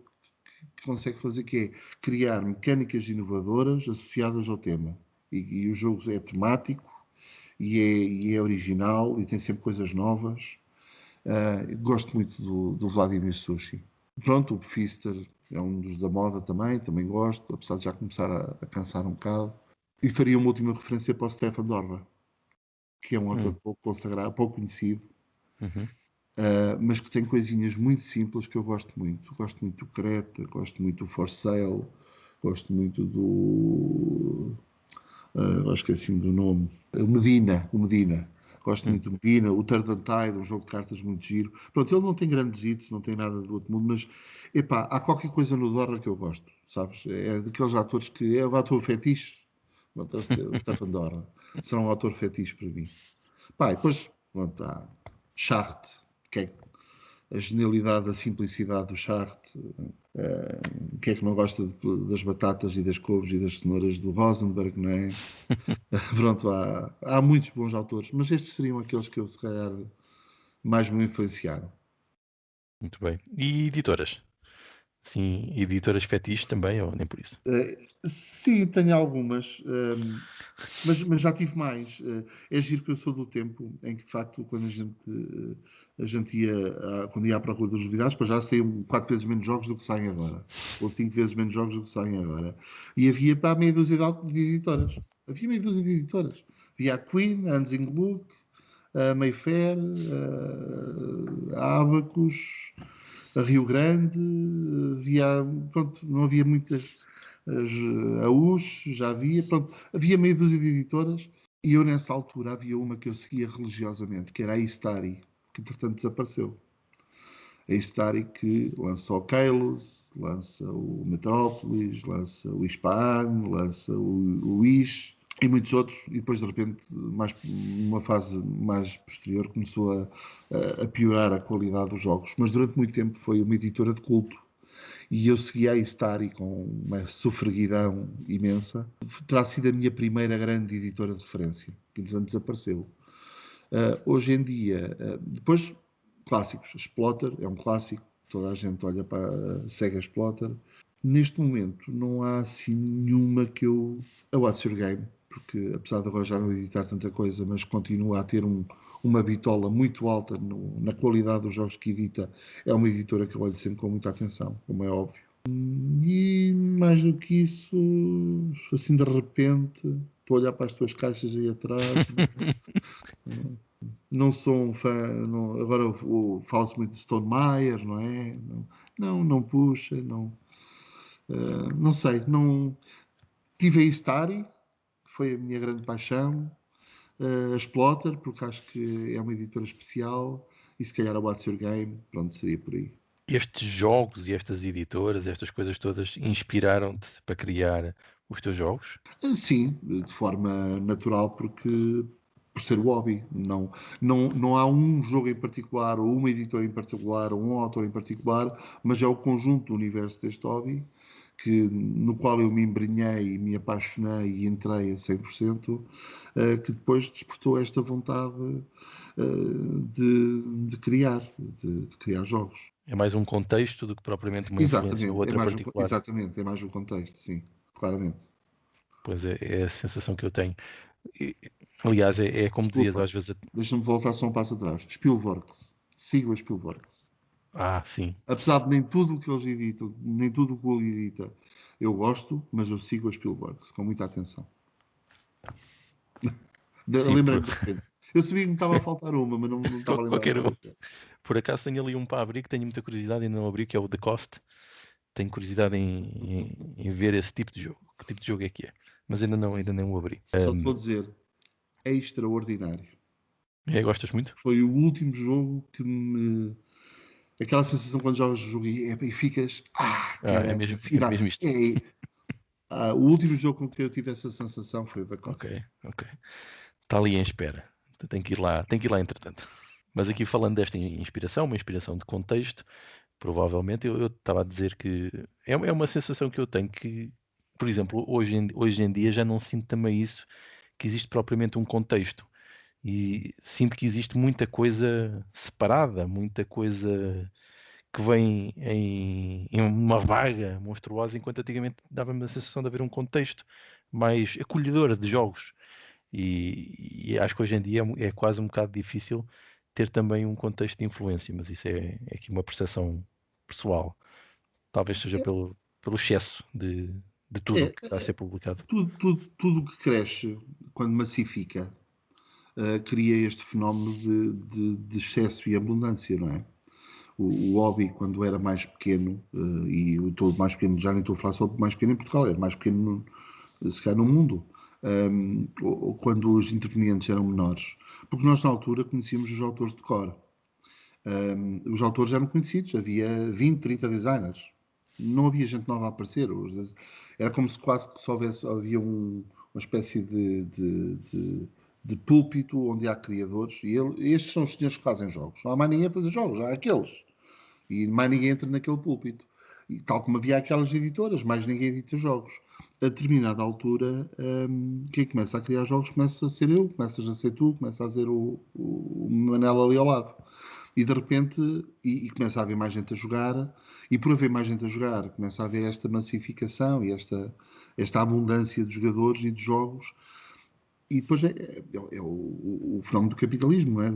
que consegue fazer, que é criar mecânicas inovadoras associadas ao tema. E o jogo é temático e é original e tem sempre coisas novas. Gosto muito do Vladimir Sushi. Pronto, o Pfister é um dos da moda também gosto, apesar de já começar a cansar um bocado. E faria uma última referência para o Stefan Dorva, que é um autor Uhum. pouco consagrado, pouco conhecido, Uhum. mas que tem coisinhas muito simples que eu gosto muito. Gosto muito do Creta, gosto muito do For Sale, gosto muito do. Agora esqueci-me do nome. O Medina. Gosto Uhum. muito do Medina. O Third and Tide, um jogo de cartas muito giro. Pronto, ele não tem grandes hits, não tem nada do outro mundo, mas epá, há qualquer coisa no Dorra que eu gosto, sabes? É daqueles atores que é o ator fetiche. Pronto, é o Stefan Dorra. Será um ator fetiche para mim. Pá, e depois, pronto, há Chartres, que é a genialidade, a simplicidade do Chartres. Quem é que não gosta das batatas e das couves e das cenouras do Rosenberg, não é? Pronto, há muitos bons autores, mas estes seriam aqueles que eu, se calhar, mais me influenciaram. Muito bem. E editoras? Sim, editoras fetiche também, ou nem por isso? Sim, tenho algumas, mas já tive mais. É giro que eu sou do tempo em que, de facto, quando a gente ia, quando ia à procura dos novidades, para já saíam 4 vezes menos jogos do que saem agora, ou 5 vezes menos jogos do que saem agora. E havia para meia dúzia de editoras. Havia meia dúzia de editoras. Havia a Queen, a Anzing Look, a Mayfair, a Abacus, a Rio Grande, havia, pronto, não havia muitas. A US já havia, pronto, havia meia dúzia de editoras e eu nessa altura havia uma que eu seguia religiosamente, que era a Istari, que entretanto desapareceu. A Istari que lança o Kalos, lança o Metrópolis, lança o Ispan, lança o Ish e muitos outros, e depois de repente, mais, numa fase mais posterior, começou a piorar a qualidade dos jogos. Mas durante muito tempo foi uma editora de culto. E eu segui a Istari com uma sofreguidão imensa. Terá sido a minha primeira grande editora de referência, que entretanto desapareceu. Hoje em dia, depois, clássicos. Splotter é um clássico, toda a gente olha para a Sega Splotter. Neste momento, não há assim nenhuma que eu. A What's Your Game, porque apesar de agora já não editar tanta coisa, mas continua a ter uma bitola muito alta na qualidade dos jogos que edita, é uma editora que eu olho sempre com muita atenção, como é óbvio. E mais do que isso, assim de repente, estou a olhar para as tuas caixas aí atrás. Não sou um fã. Agora fala-se muito de Stone Meyer, não é? Não puxa, não. Não sei. Não, tive a Istari, que foi a minha grande paixão. A Splotter, porque acho que é uma editora especial. E se calhar a What's Your Game, pronto, seria por aí. Estes jogos e estas editoras, estas coisas todas, inspiraram-te para criar os teus jogos? Sim, de forma natural, porque por ser o hobby. Não há um jogo em particular, ou uma editora em particular, ou um autor em particular, mas é o conjunto do universo deste hobby no qual eu me embrenhei, me apaixonei e entrei a 100%, que depois despertou esta vontade de criar, de criar jogos. É mais um contexto do que propriamente uma influência ou Exatamente, outra particular. exatamente, é mais o contexto, sim, claramente. Pois é a sensação que eu tenho. E, aliás, é como dizias Desculpa, às vezes. deixa-me voltar só um passo atrás. Spielberg, sigo a Spielberg. Ah, sim, Apesar de nem tudo o que eles editam, nem tudo o que ele edita, eu gosto, mas eu sigo a Spielberg com muita atenção. sim, Lembrei-me de repente. Eu sabia que me estava a faltar uma, mas não estava a lembrar qualquer um. qual é. Por acaso tenho ali um para abrir que tenho muita curiosidade e ainda não abri, que é o The Cost. Tenho curiosidade em ver esse tipo de jogo. Que tipo de jogo é que é? Mas ainda não o abri. Só te vou dizer, é extraordinário. Gostas muito? Foi o último jogo que me. Aquela sensação quando jogas o jogo e ficas. Ah, Caramba, é mesmo isto. o último jogo com que eu tive essa sensação foi o da Ok, Costa. ok. Está ali em espera. Tenho que ir lá entretanto. Mas aqui falando desta inspiração, uma inspiração de contexto, provavelmente eu estava a dizer que é uma sensação que eu tenho que, por exemplo, hoje em dia já não sinto também isso, que existe propriamente um contexto. E sinto que existe muita coisa separada, muita coisa que vem em uma vaga monstruosa, enquanto antigamente dava-me a sensação de haver um contexto mais acolhedor de jogos. E acho que hoje em dia é quase um bocado difícil ter também um contexto de influência, mas isso é aqui uma percepção pessoal. Talvez seja pelo excesso de tudo o É, que está a ser publicado. tudo que cresce, quando massifica, cria este fenómeno de excesso e abundância, não é? O hobby, quando era mais pequeno, e eu estou mais pequeno, já nem estou a falar só de mais pequeno em Portugal, era mais pequeno, se calhar, no mundo, ou quando os intervenientes eram menores. Porque nós, na altura, conhecíamos os autores de cor. Os autores eram conhecidos, havia 20, 30 designers. Não havia gente nova a aparecer. Era como se quase que só havia uma espécie de púlpito onde há criadores. Estes são os senhores que fazem jogos. Não há mais ninguém a fazer jogos, há aqueles. E mais ninguém entra naquele púlpito. E, tal como havia aquelas editoras, mais ninguém edita jogos. A determinada altura, quem começa a criar jogos começa a ser eu, começas a ser tu, começa a ser o Manel ali ao lado. E de repente, e começa a haver mais gente a jogar, e por haver mais gente a jogar, começa a haver esta massificação e esta abundância de jogadores e de jogos. E depois é o fenómeno do capitalismo, não é?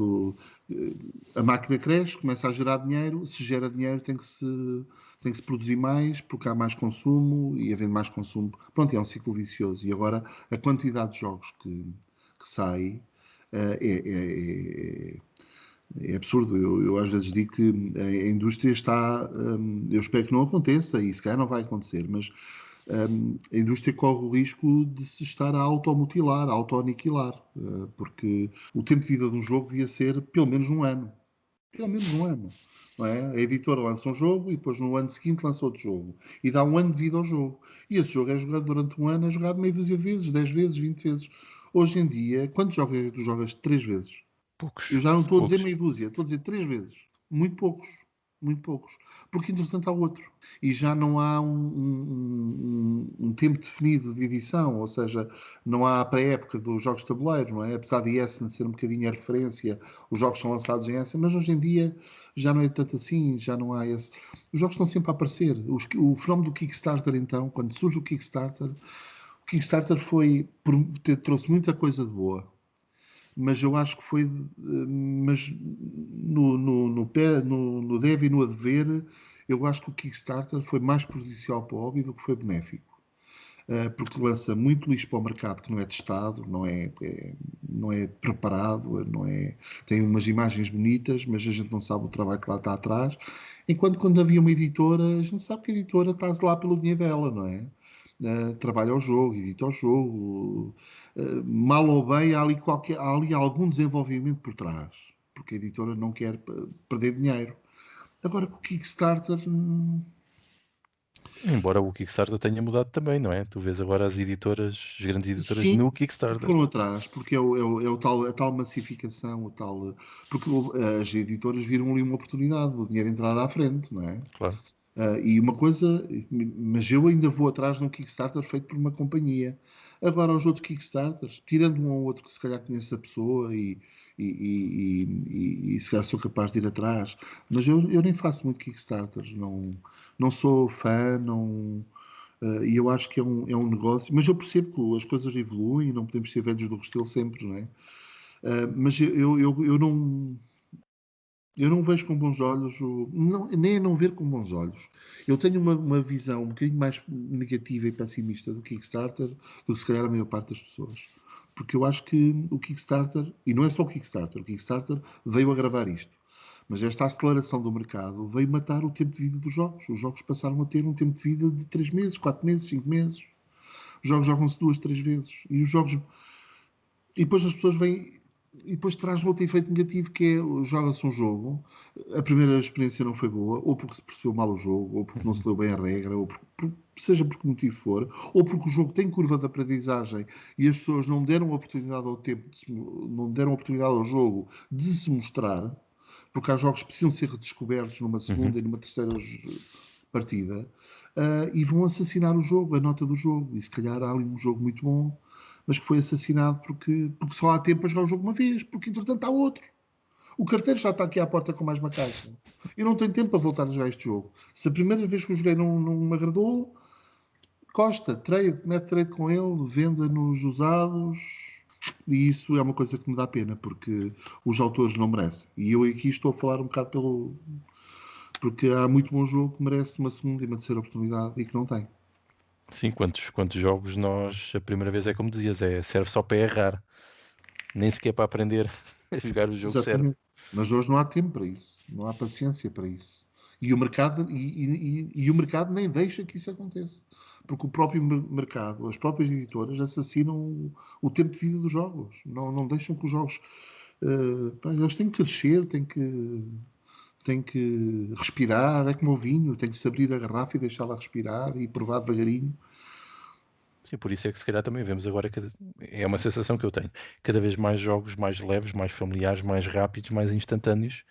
A máquina cresce, começa a gerar dinheiro, se gera dinheiro tem que se produzir mais, porque há mais consumo, e havendo mais consumo, pronto, é um ciclo vicioso. E agora a quantidade de jogos que sai é, é absurdo. Eu às vezes digo que a indústria está. Eu espero que não aconteça, e se calhar não vai acontecer, mas a indústria corre o risco de se estar a automutilar, a autoaniquilar, porque o tempo de vida de um jogo devia ser pelo menos um ano. Pelo menos um ano. Não é? A editora lança um jogo e depois no ano seguinte lança outro jogo. E dá um ano de vida ao jogo. E esse jogo é jogado durante um ano, é jogado meia dúzia de vezes, 10 vezes, 20 vezes. Hoje em dia, quantos jogos é que tu jogas 3 vezes? Eu Poucos, já não estou a dizer poucos. meia dúzia, estou a dizer 3 vezes. Muito poucos. Muito poucos. Porque, entretanto, há outro. E já não há um tempo definido de edição, ou seja, não há a pré-época dos jogos de tabuleiro, não é? Apesar de Essen ser um bocadinho a referência, os jogos são lançados em Essen, mas hoje em dia já não é tanto assim, já não há esse. Os jogos estão sempre a aparecer. O fenómeno do Kickstarter, então, quando surge o Kickstarter trouxe muita coisa de boa, mas eu acho que foi, mas no deve e no haver, eu acho que o Kickstarter foi mais prejudicial para o hobby do que foi benéfico. Porque lança muito lixo para o mercado que não é testado, não é preparado, não é, tem umas imagens bonitas, mas a gente não sabe o trabalho que lá está atrás. Enquanto quando havia uma editora, a gente sabe que a editora está lá pelo dinheiro dela, não é? Trabalha o jogo, edita o jogo, mal ou bem, há ali algum desenvolvimento por trás, porque a editora não quer perder dinheiro. Agora com o Kickstarter, Embora o Kickstarter tenha mudado também, não é? Tu vês agora as editoras, as grandes editoras Sim, no porque Kickstarter. foram atrás, porque é o tal, a tal massificação, porque as editoras viram ali uma oportunidade do dinheiro entrar à frente, não é? Claro. E uma coisa, mas eu ainda vou atrás de um Kickstarter feito por uma companhia. Agora, os outros Kickstarters, tirando um ou outro que se calhar conheça a pessoa e se calhar sou capaz de ir atrás, mas eu nem faço muito Kickstarters, não sou fã, não. E eu acho que é um negócio, mas eu percebo que as coisas evoluem e não podemos ser velhos do Restelo sempre, não é? Mas eu não vejo com bons olhos, não, nem é não ver com bons olhos. Eu tenho uma visão um bocadinho mais negativa e pessimista do Kickstarter do que se calhar a maior parte das pessoas. Porque eu acho que o Kickstarter, e não é só o Kickstarter veio agravar isto. Mas esta aceleração do mercado veio matar o tempo de vida dos jogos. Os jogos passaram a ter um tempo de vida de 3 meses, 4 meses, 5 meses. Os jogos jogam-se 2, 3 vezes. E depois as pessoas vêm. E depois traz outro efeito negativo que é joga-se um jogo, a primeira experiência não foi boa, ou porque se percebeu mal o jogo, ou porque não se Uhum. leu bem a regra, ou seja por que motivo for, ou porque o jogo tem curva de aprendizagem e as pessoas não deram oportunidade ao tempo, não deram oportunidade ao jogo de se mostrar, porque há jogos que precisam ser redescobertos numa Uhum. segunda e numa terceira partida, e vão assassinar o jogo, a nota do jogo. E se calhar há ali um jogo muito bom, mas que foi assassinado porque só há tempo para jogar o jogo uma vez, porque entretanto há outro. O carteiro já está aqui à porta com mais uma caixa. Eu não tenho tempo para voltar a jogar este jogo. Se a primeira vez que eu joguei não me agradou, Costa, trade, mete trade com ele, venda nos usados. E isso é uma coisa que me dá pena, porque os autores não merecem. E eu aqui estou a falar um bocado porque há muito bom jogo que merece uma segunda e uma terceira oportunidade e que não tem. Sim, quantos jogos nós, a primeira vez é como dizias, serve só para errar, nem sequer para aprender a jogar o jogo certo. Exatamente. Mas hoje não há tempo para isso, não há paciência para isso. E o mercado nem deixa que isso aconteça. Porque o próprio mercado, as próprias editoras assassinam o tempo de vida dos jogos. Não deixam que os jogos. Eles têm que crescer, têm que respirar. É como o vinho, tem que se abrir a garrafa e deixá-la respirar e provar devagarinho. Sim, por isso é que se calhar também vemos agora, é uma sensação que eu tenho, cada vez mais jogos mais leves, mais familiares, mais rápidos, mais instantâneos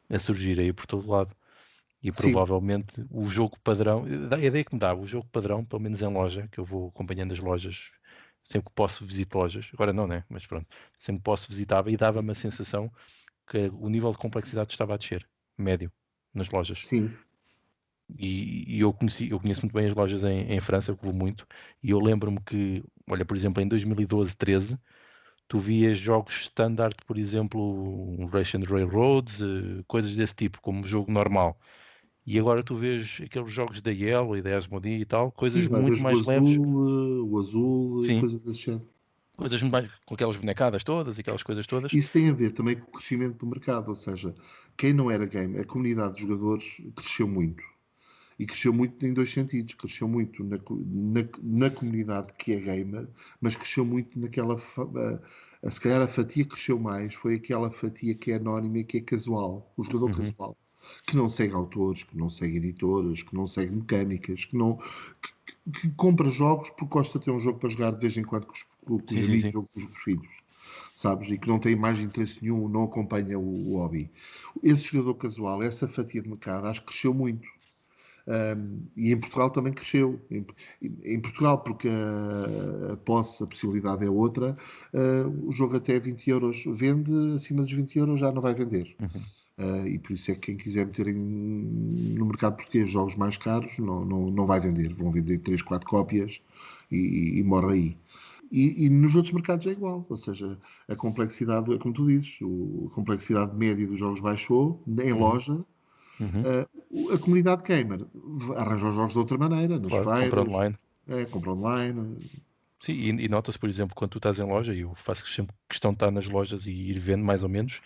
a surgir aí por todo lado. E Sim, provavelmente o jogo padrão, a ideia que me dá, o jogo padrão, pelo menos em loja, que eu vou acompanhando as lojas, sempre que posso visito lojas, agora não, né? Mas pronto, sempre que posso visitava e dava-me a sensação que o nível de complexidade estava a descer, médio, nas lojas. sim, E eu conheço muito bem as lojas em França, que vou muito, e eu lembro-me que, olha, por exemplo, em 2012, 13, tu vias jogos standard, por exemplo, um Russian Railroads, coisas desse tipo, como jogo normal. E agora tu vês aqueles jogos da Yellow e da Asmodee e tal, sim, coisas vai ver muito o mais leves, azul, e sim, coisas desse género. coisas muito mais, com aquelas bonecadas todas, aquelas coisas todas. Isso tem a ver também com o crescimento do mercado, ou seja, quem não era game, a comunidade de jogadores cresceu muito. E cresceu muito em dois sentidos. Cresceu muito na comunidade que é gamer, mas cresceu muito naquela. Se calhar a fatia que cresceu mais foi aquela fatia que é anónima e que é casual, o jogador Uhum. casual, que não segue autores, que não segue editoras, que não segue mecânicas, que compra jogos porque gosta de ter um jogo para jogar de vez em quando com os Sim, sim, sim. amigos ou com os filhos, sabes? E que não tem mais interesse nenhum, não acompanha o hobby. Esse jogador casual, essa fatia de mercado, acho que cresceu muito. E em Portugal também cresceu. Em Portugal, porque a posse, a possibilidade é outra, o jogo até 20 euros vende, acima dos 20 euros já não vai vender. Uhum. E por isso é que quem quiser meter no mercado português jogos mais caros não vai vender. Vão vender 3 4 cópias e morre aí. E nos outros mercados é igual, ou seja, a complexidade, é como tu dizes, a complexidade média dos jogos baixou em Uhum. loja. Uhum. A comunidade gamer arranja os jogos de outra maneira, nas Claro, compra feiras, online. compra online. Sim, e nota-se, por exemplo, quando tu estás em loja, e eu faço sempre questão de estar nas lojas e ir vendo mais ou menos,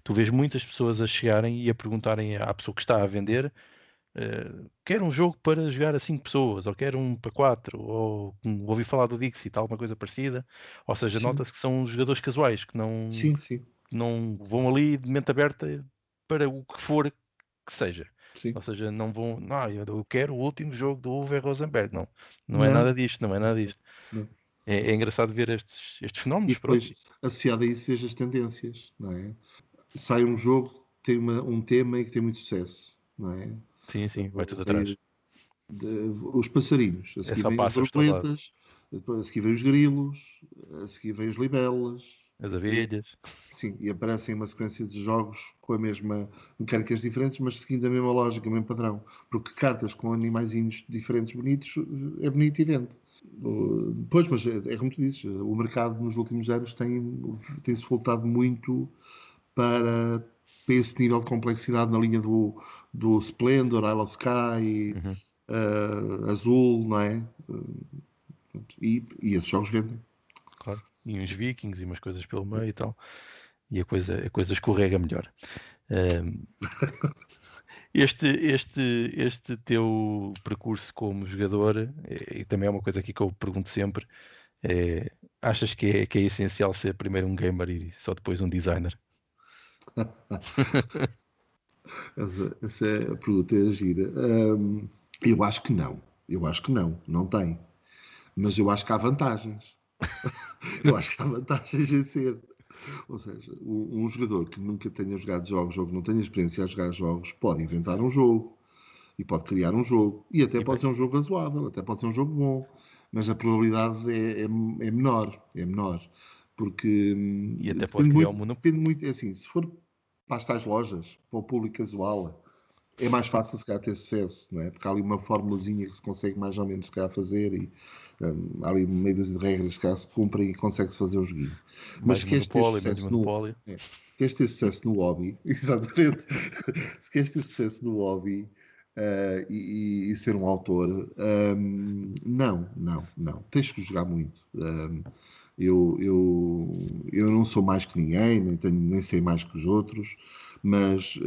tu vês muitas pessoas a chegarem e a perguntarem à pessoa que está a vender, quer um jogo para jogar a 5 pessoas, ou quer um para 4, ou ouvi falar do Dixit, alguma coisa parecida. Ou seja, Sim, nota-se que são jogadores casuais, sim, sim. que não vão ali de mente aberta para o que for que seja. Sim. Ou seja, não vão, não, eu quero o último jogo do Uwe Rosenberg. Não, não é Não, nada disto, não é nada disto. não. É engraçado ver estes E fenómenos, pronto. depois, associado a isso, vejo as tendências, não é? Sai um jogo, tem um tema e que tem muito sucesso, não é? Sim, sim, vai tudo atrás. Sair os passarinhos, a É seguir só vêm as pássaros de todo lado. borboletas, a seguir vêm os grilos, a seguir vêm as libelas, As e, abelhas. sim, e aparecem uma sequência de jogos com a mesma mecânicas diferentes, mas seguindo a mesma lógica, o mesmo padrão. Porque cartas com animaizinhos diferentes, bonitos, é bonito e vende. Pois, mas é como tu dizes, o mercado nos últimos anos tem-se voltado muito para esse nível de complexidade na linha do Splendor, Isle of Sky, Uhum, Azul, não é? E esses jogos vendem. claro. E uns vikings e umas coisas pelo meio e tal. E a coisa escorrega melhor. Ahm, este teu percurso como jogador, e também é uma coisa aqui que eu pergunto sempre, achas que é essencial ser primeiro um gamer e só depois um designer? Essa é a pergunta é gira. Eu acho que não. Eu acho que não. Não tem. Mas eu acho que há vantagens. Eu acho que há vantagens em ser. Ou seja, um jogador que nunca tenha jogado jogos ou que não tenha experiência a jogar jogos pode inventar um jogo e pode criar um jogo. E até E pode bem, ser um jogo razoável, até pode ser um jogo bom. Mas a probabilidade é menor. É menor. Porque e até pode criar um mundo. depende muito. É assim, se for para as tais lojas, para o público casual, é mais fácil se calhar ter sucesso, não é? Porque há ali uma formulazinha que se consegue mais ou menos se calhar fazer e há ali meio de regras que se calhar se cumprem e consegue-se fazer um joguinho. Mas Mais se queres ter monopólio, menos sucesso no, monopólio. se queres ter sucesso no hobby, exatamente, se queres ter sucesso no hobby e ser um autor, não. Tens que jogar muito. Eu não sou mais que ninguém, nem sei mais que os outros, mas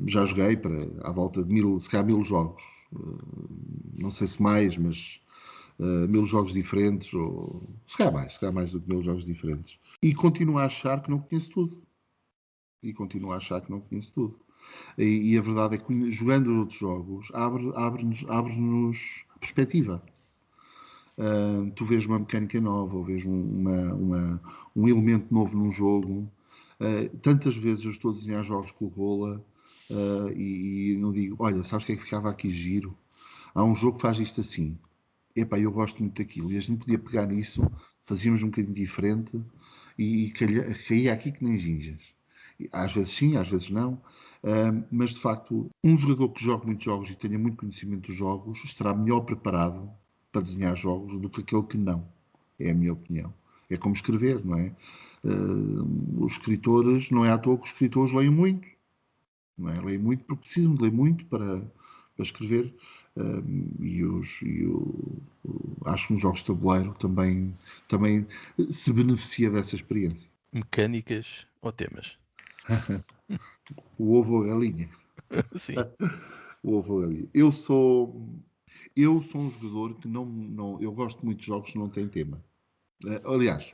já joguei à volta de se calhar 1000 jogos. Não sei se mais, mas 1000 jogos diferentes, ou se calhar mais do que 1000 jogos diferentes. E continuo a achar que não conheço tudo. E continuo a achar que não conheço tudo. E a verdade é que jogando outros jogos abre-nos perspectiva. Tu vês uma mecânica nova, ou vês um elemento novo num jogo. Tantas vezes eu estou a desenhar jogos com o Rola e não digo, olha, sabes o que é que ficava aqui giro? Há um jogo que faz isto assim. Epá, eu gosto muito daquilo. E a gente podia pegar nisso, fazíamos um bocadinho diferente e caía aqui que nem gingas. Às vezes sim, às vezes não. Mas de facto, um jogador que joga muitos jogos e tenha muito conhecimento dos jogos estará melhor preparado para desenhar jogos do que aquele que não. É a minha opinião. É como escrever, não é? Os escritores, não é à toa que os escritores leem muito, não é? Leem muito porque precisam de ler muito para escrever. Acho que nos jogos de tabuleiro também se beneficia dessa experiência. Mecânicas ou temas? O ovo ou a galinha. Sim. O ovo ou a galinha. Eu sou um jogador que não. Eu gosto muito de jogos que não têm tema. Aliás,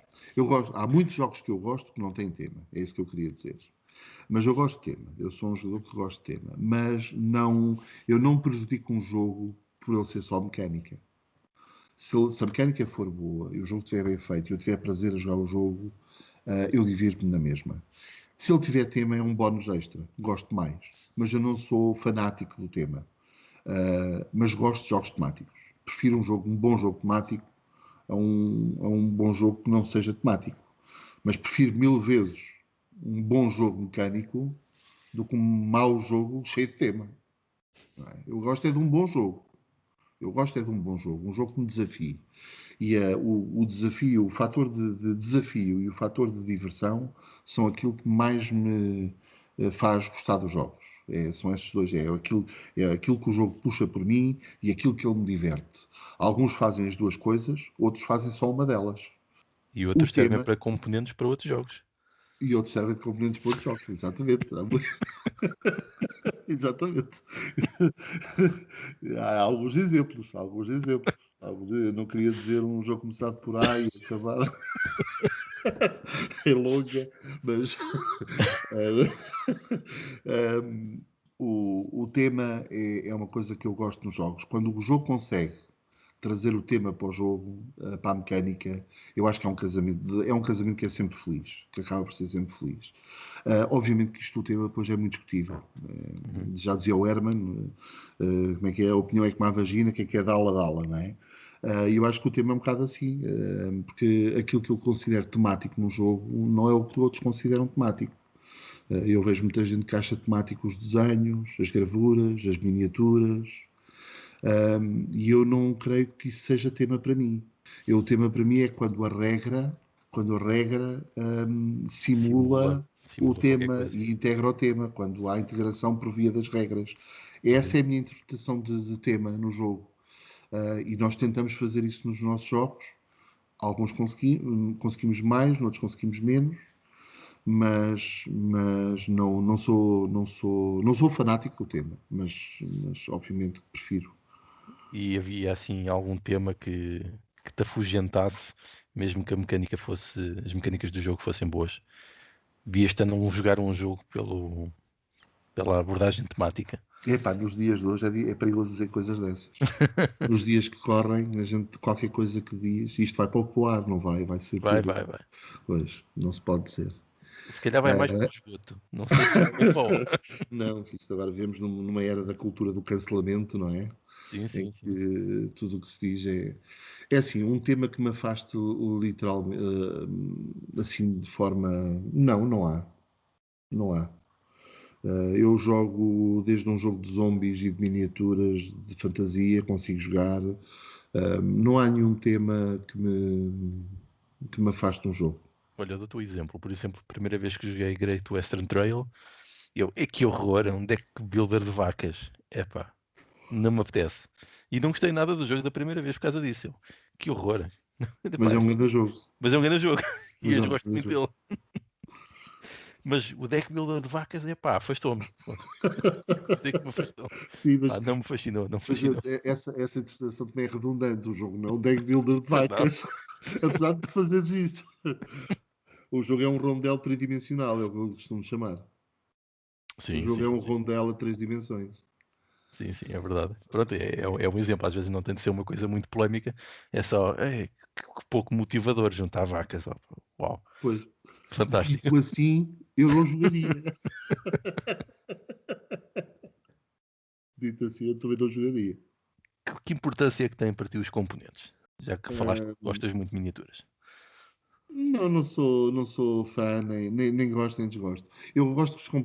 há muitos jogos que eu gosto que não têm tema. É isso que eu queria dizer. Mas eu gosto de tema. Eu sou um jogador que gosto de tema. Mas não, eu não prejudico um jogo por ele ser só mecânica. Se a mecânica for boa e o jogo estiver bem feito e eu tiver prazer a jogar o jogo, eu divirto-me na mesma. Se ele tiver tema, é um bónus extra. Gosto mais. Mas eu não sou fanático do tema. Mas gosto de jogos temáticos. Prefiro um bom jogo temático a um bom jogo que não seja temático. Mas prefiro 1000 vezes um bom jogo mecânico do que um mau jogo cheio de tema. Não é? Eu gosto é de um bom jogo. Eu gosto é de um bom jogo, um jogo que me desafie. E o desafio, o fator de desafio e o fator de diversão são aquilo que mais me faz gostar dos jogos. São esses dois. É aquilo que o jogo puxa por mim e aquilo que ele me diverte. Alguns fazem as duas coisas, outros fazem só uma delas. E O outros servem tema para componentes para outros jogos. e outros servem de componentes para outros jogos. Exatamente. Exatamente. Há alguns exemplos, alguns exemplos. Eu não queria dizer um jogo começar por A e acabar em longa, mas um, o tema é uma coisa que eu gosto nos jogos. Quando o jogo consegue trazer o tema para o jogo, para a mecânica, eu acho que é um casamento que é sempre feliz, que acaba por ser sempre feliz. Obviamente que isto o tema depois é muito discutível. Já dizia o Herman, como é que é? A opinião é como a vagina, o que é dá-la, não é? E eu acho que o tema é um bocado assim, porque aquilo que eu considero temático no jogo não é o que outros consideram temático. Eu vejo muita gente que acha temático os desenhos, as gravuras, as miniaturas, e eu não creio que isso seja tema para mim. O tema para mim é quando a regra simula o qualquer tema coisa. e integra o tema, quando há integração por via das regras. Uhum. Essa é a minha interpretação de tema no jogo. E nós tentamos fazer isso nos nossos jogos. Alguns conseguimos mais, outros conseguimos menos, mas não sou fanático do tema, mas obviamente prefiro. E havia assim algum tema que te afugentasse, mesmo que as mecânicas do jogo fossem boas. Vias-te a não jogar um jogo pela abordagem temática. Epá, nos dias de hoje é perigoso dizer coisas dessas. Nos dias que correm, a gente, qualquer coisa que diz, isto vai para o ar, não vai? Vai ser Vai, tudo. vai, vai. Pois, não se pode dizer. Se calhar vai mais para o esgoto. Não sei se vai para o ar. Não, isto agora vivemos numa era da cultura do cancelamento, não é? Sim, Em sim, sim. que tudo o que se diz é assim, um tema que me afaste literalmente, assim, de forma. Não, não há. Não há. Eu jogo desde um jogo de zombies e de miniaturas de fantasia, consigo jogar. Não há nenhum tema que me afaste um jogo. Olha, dou-te o exemplo. Por exemplo, a primeira vez que joguei Great Western Trail, que horror, é um deck builder de vacas. Epá, não me apetece. E não gostei nada do jogo da primeira vez por causa disso. Que horror. Mas Epá, é um grande jogo. mas é um grande jogo. E Mas é eu um gosto grande muito jogo. dele. Mas o deck builder de vacas, epá, afastou-me. Pronto. Isso é que me afastou. Sim, Pá, não me fascinou, não me mas fascinou. essa interpretação também é redundante. O jogo não é um deck builder de Pois não. vacas, apesar de fazeres isso. O jogo é um rondel tridimensional, é o que eu costumo chamar. O Sim, jogo sim, é um sim. rondel a 3 dimensões. Sim, sim, é verdade. Pronto, é um exemplo. Às vezes não tem de ser uma coisa muito polémica. É só, que pouco motivador juntar vacas. Ó. Uau, Pois, fantástico. dito assim, eu não jogaria. Dito assim, eu também não jogaria. Que importância é que têm para ti os componentes? Já que falaste que Ah, gostas muito de miniaturas. não sou fã, nem gosto nem desgosto. Eu gosto que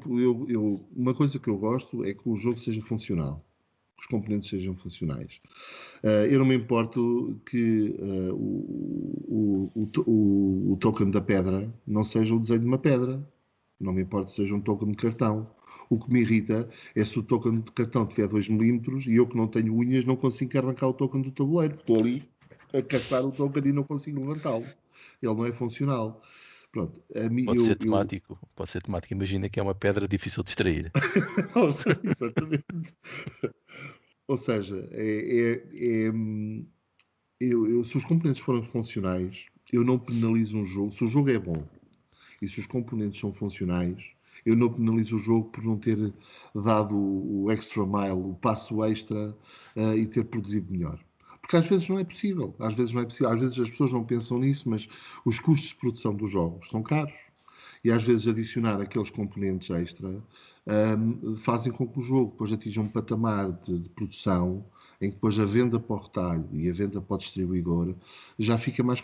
uma coisa que eu gosto é que o jogo seja funcional, que os componentes sejam funcionais. Eu não me importo que o token da pedra não seja o desenho de uma pedra. Não me importa se seja um token de cartão. O que me irrita é se o token de cartão tiver 2 milímetros e eu que não tenho unhas não consigo arrancar o token do tabuleiro. Estou ali a caçar o token e não consigo levantá-lo. Ele não é funcional. Pronto, a mim, Pode ser temático. Pode ser temático. Imagina que é uma pedra difícil de extrair. Exatamente. Ou seja, se os componentes forem funcionais, eu não penalizo um jogo. Se o jogo é bom e se os componentes são funcionais, eu não penalizo o jogo por não ter dado o extra mile, o passo extra e ter produzido melhor. Porque às vezes não é possível. Às vezes não é possível. Às vezes as pessoas não pensam nisso, mas os custos de produção dos jogos são caros. E às vezes adicionar aqueles componentes extra fazem com que o jogo depois atinja um patamar de produção em que depois a venda para o retalho e a venda para o distribuidor já fica mais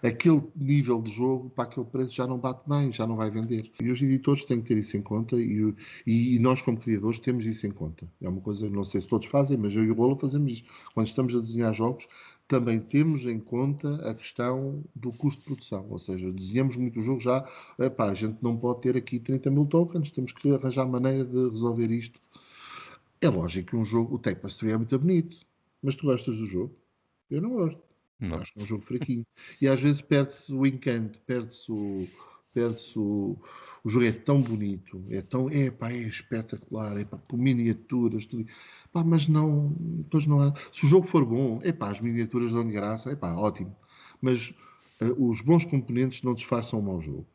aquele nível de jogo para aquele preço já não bate bem, já não vai vender. E os editores têm que ter isso em conta e nós como criadores temos isso em conta. É uma coisa, não sei se todos fazem, mas eu e o Rolo fazemos isso. Quando estamos a desenhar jogos, também temos em conta a questão do custo de produção, ou seja, desenhamos muito o jogo já, epá, a gente não pode ter aqui 30 mil tokens, temos que arranjar maneira de resolver isto. É lógico que um jogo, o Tapestry é muito bonito, mas tu gostas do jogo? Eu não gosto. Não. Acho que é um jogo fraquinho. E às vezes perde-se o encanto, o jogo é tão bonito, pá, é espetacular, é pá, com miniaturas, tudo. Pá, mas não, depois não há. Se o jogo for bom, é pá, as miniaturas dão de graça, é pá, ótimo. Mas os bons componentes não disfarçam um mau jogo.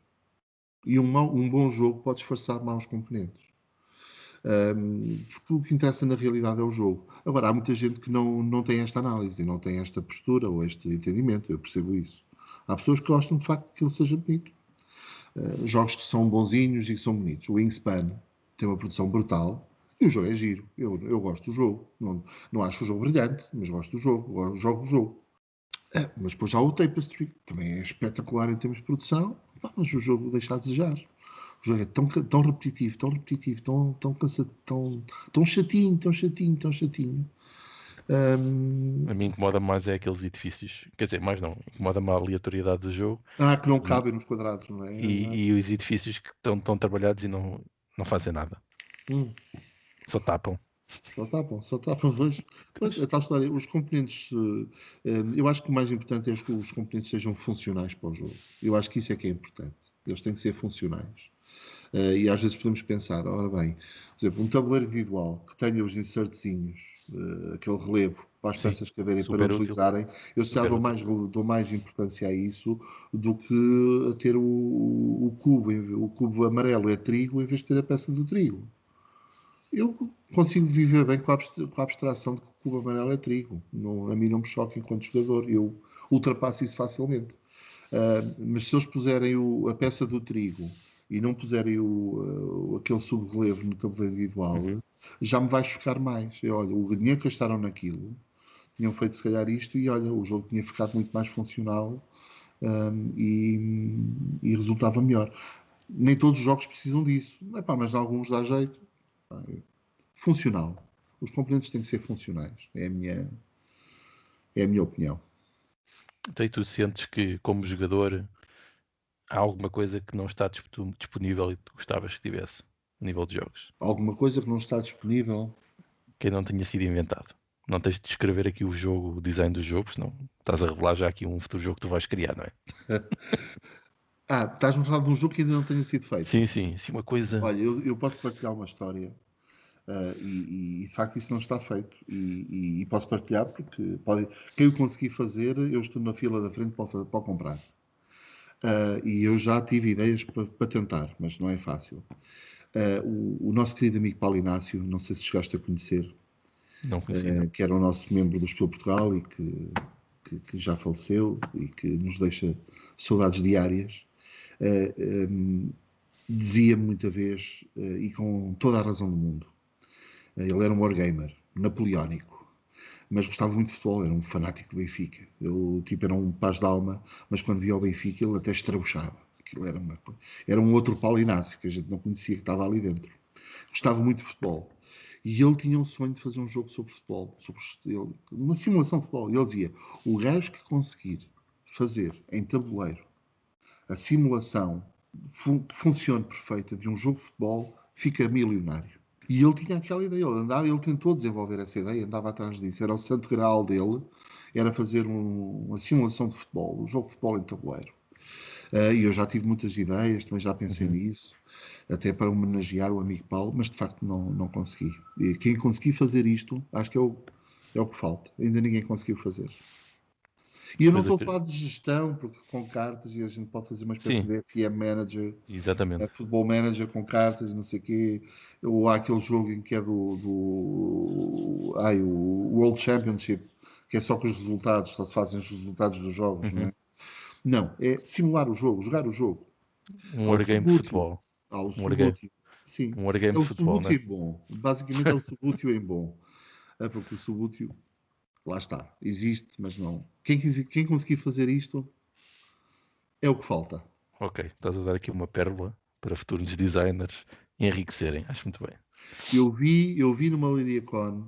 E um bom jogo pode disfarçar maus componentes. Porque o que interessa na realidade é o jogo. Agora, há muita gente que não tem esta análise, não tem esta postura ou este entendimento, eu percebo isso. Há pessoas que gostam de facto que ele seja bonito. Jogos que são bonzinhos e que são bonitos. O Wingspan tem uma produção brutal e o jogo é giro. Eu gosto do jogo. Não acho o jogo brilhante, mas gosto do jogo. Jogo o jogo. Mas depois há o Tapestry, que também é espetacular em termos de produção, mas o jogo deixa a desejar. O jogo é tão repetitivo, tão cansado, tão chatinho, tão chatinho, tão chatinho. A mim incomoda mais é aqueles edifícios. Quer dizer, mais não. Incomoda-me a aleatoriedade do jogo Que não e, cabem nos quadrados, não é? e os edifícios que estão trabalhados e não fazem nada. Só tapam. Só tapam, pois, é tal história. Os componentes, eu acho que o mais importante é que os componentes sejam funcionais para o jogo. Eu acho que isso é que é importante. Eles têm que ser funcionais. E às vezes podemos pensar, ora bem, por exemplo, um tabuleiro individual que tenha os insertzinhos, aquele relevo para as Sim, peças caberem para super útil. deslizarem, eu se calhar Super útil. dou mais importância a isso do que a ter o cubo. O cubo amarelo é trigo em vez de ter a peça do trigo. Eu consigo viver bem com a abstração de que o cubo amarelo é trigo. Não, a mim não me choca enquanto jogador. Eu ultrapasso isso facilmente. Mas se eles puserem a peça do trigo e não puserem aquele subrelevo no tabuleiro individual, já me vai chocar mais. Olha, o dinheiro que gastaram naquilo, tinham feito se calhar isto e olha, o jogo tinha ficado muito mais funcional, e resultava melhor. Nem todos os jogos precisam disso. Epá, mas em alguns dá jeito. Funcional. Os componentes têm que ser funcionais. É a minha opinião. Então, e tu sentes que, como jogador, há alguma coisa que não está disponível e tu gostavas que tivesse a nível de jogos? Alguma coisa que não está disponível. Que não tenha sido inventado. Não tens de descrever aqui o jogo, o design do jogo, senão estás a revelar já aqui um futuro jogo que tu vais criar, não é? Estás-me a falar de um jogo que ainda não tenha sido feito. Sim, sim, sim, uma coisa. Olha, eu posso partilhar uma história, e de facto isso não está feito. E posso partilhar porque quem o conseguir fazer, eu estou na fila da frente para comprar. E eu já tive ideias para tentar, mas não é fácil. O nosso querido amigo Paulo Inácio, não sei se chegaste a conhecer, Não conhecia, não. que era o nosso membro do Espelho Portugal e que já faleceu e que nos deixa saudades diárias, dizia muita vez, e com toda a razão do mundo, ele era um wargamer, napoleónico, mas gostava muito de futebol, era um fanático do Benfica. Ele tipo, era um paz de alma, mas quando via o Benfica ele até estrabuchava. Aquilo era um outro Paulo Inácio, que a gente não conhecia, que estava ali dentro. Gostava muito de futebol. E ele tinha um sonho de fazer um jogo sobre futebol, uma simulação de futebol. E ele dizia: o gajo que conseguir fazer em tabuleiro a simulação funcione perfeita de um jogo de futebol fica milionário. E ele tinha aquela ideia, ele tentou desenvolver essa ideia, andava atrás disso. Era o santo graal dele, era fazer uma simulação de futebol, um jogo de futebol em tabuleiro. E eu já tive muitas ideias, também já pensei nisso, até para homenagear o amigo Paulo, mas de facto não consegui. E quem conseguir fazer isto, acho que é o que falta. Ainda ninguém conseguiu fazer. E eu não Pois estou a acredito. falar de gestão, porque com cartas e a gente pode fazer uma espécie Sim, de FM Manager, exatamente. Futebol Manager com cartas, não sei o quê. Ou há aquele jogo em que é o World Championship, que é só com os resultados, só se fazem os resultados dos jogos, não é? Não, é simular o jogo, jogar o jogo. Um Há o wargame de subútil. futebol. Há o Um wargame, subútil. Sim, um wargame é de o futebol, subútil né? em bom. Basicamente é o subútil em bom. É porque o subútil, lá está, existe, mas não. Quem conseguir fazer isto é o que falta. Ok, estás a dar aqui uma pérola para futuros designers enriquecerem. Acho muito bem. Eu vi numa Liriacon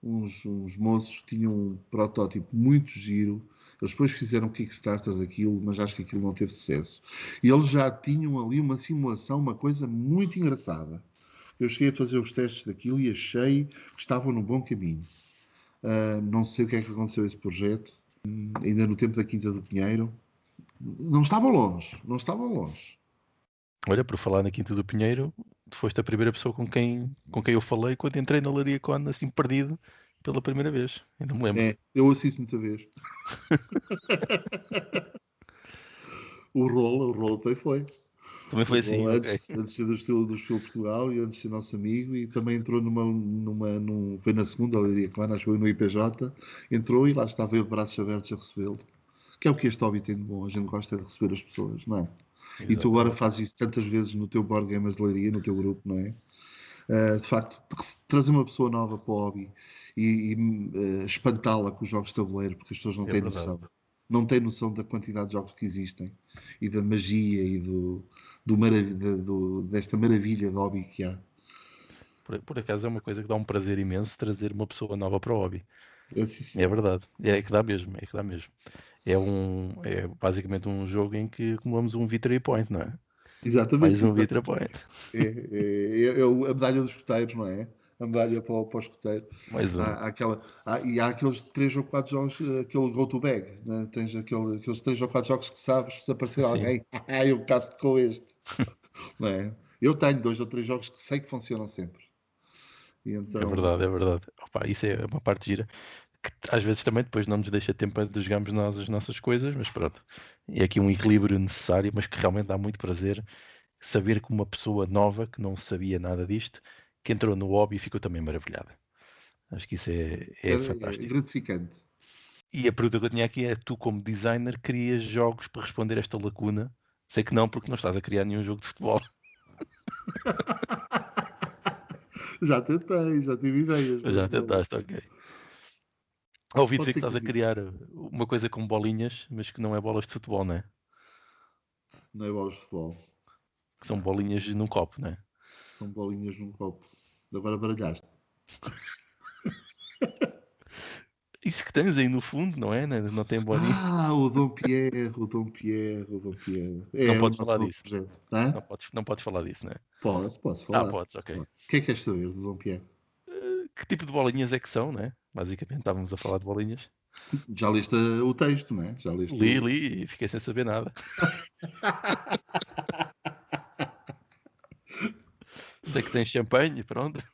uns moços que tinham um protótipo muito giro. Eles depois fizeram Kickstarter daquilo, mas acho que aquilo não teve sucesso. E eles já tinham ali uma simulação, uma coisa muito engraçada. Eu cheguei a fazer os testes daquilo e achei que estavam no bom caminho. Não sei o que é que aconteceu a esse projeto. Ainda no tempo da Quinta do Pinheiro. Não estavam longe, não estavam longe. Olha, por falar na Quinta do Pinheiro, tu foste a primeira pessoa com quem eu falei quando entrei na Laria Con, assim, perdido, pela primeira vez. Ainda me lembro. Eu assisto muita vez. O rolo até foi. Também foi assim, ok. Antes de ser do estilo Portugal e antes de ser nosso amigo, e também entrou foi na segunda Leiria Clara, acho que foi no IPJ, entrou e lá estava eu de braços abertos a recebê-lo. Que é o que este hobby tem de bom, a gente gosta de receber as pessoas, não é? E tu agora Exatamente. fazes isso tantas vezes no teu board gamers de Leiria, no teu grupo, não é? De facto, trazer uma pessoa nova para o hobby e espantá-la com os jogos de tabuleiro, porque as pessoas não É têm verdade. noção. Não têm noção da quantidade de jogos que existem e da magia e desta maravilha de hobby que há. Por acaso é uma coisa que dá um prazer imenso trazer uma pessoa nova para o hobby. É sim, É senhor. verdade. É que dá mesmo, é que dá mesmo. É basicamente um jogo em que acumulamos um victory point, não é? Mais Exatamente, um victory exatamente. point. A medalha dos escuteiros, não é? A medalha para o escuteiro. Mais um. E há aqueles 3 ou 4 jogos, aquele go-to-bag, né? Tens aqueles 3 ou 4 jogos que sabes, se aparecer Sim, alguém, eu caso com este. Não é? Eu tenho 2 ou 3 jogos que sei que funcionam sempre. E é então, verdade, é verdade. Opa, isso é uma parte gira que às vezes também depois não nos deixa tempo de jogarmos nós as nossas coisas, mas pronto. É aqui um equilíbrio necessário, mas que realmente dá muito prazer saber que uma pessoa nova que não sabia nada disto, que entrou no hobby e ficou também maravilhada. Acho que isso é é fantástico. gratificante. E a pergunta que eu tinha aqui é: tu, como designer, crias jogos para responder esta lacuna? Sei que não, porque não estás a criar nenhum jogo de futebol. Já tentei, já tive ideias, Já mas não. tentaste, ok. Ouvi Pode dizer que ser que estás um a dia. criar uma coisa com bolinhas, mas que não é bolas de futebol, não é? Não é bolas de futebol. Que são bolinhas num copo, não é? São bolinhas num copo. Agora baralhaste. Isso que tens aí no fundo, não é? Não tem bolinha. O Dom Pierre, o Dom Pierre, o Dom Pierre. Não É o podes nosso falar novo disso. projeto. Hã? Não podes falar disso, não é? Posso Ah, falar. podes, Posso ok. falar. O que é que queres saber do Dom Pierre? Que tipo de bolinhas é que são, né? Basicamente estávamos a falar de bolinhas. Já leste o texto, não é? Já leste Li, o. li e fiquei sem saber nada. Sei que tem champanhe, pronto.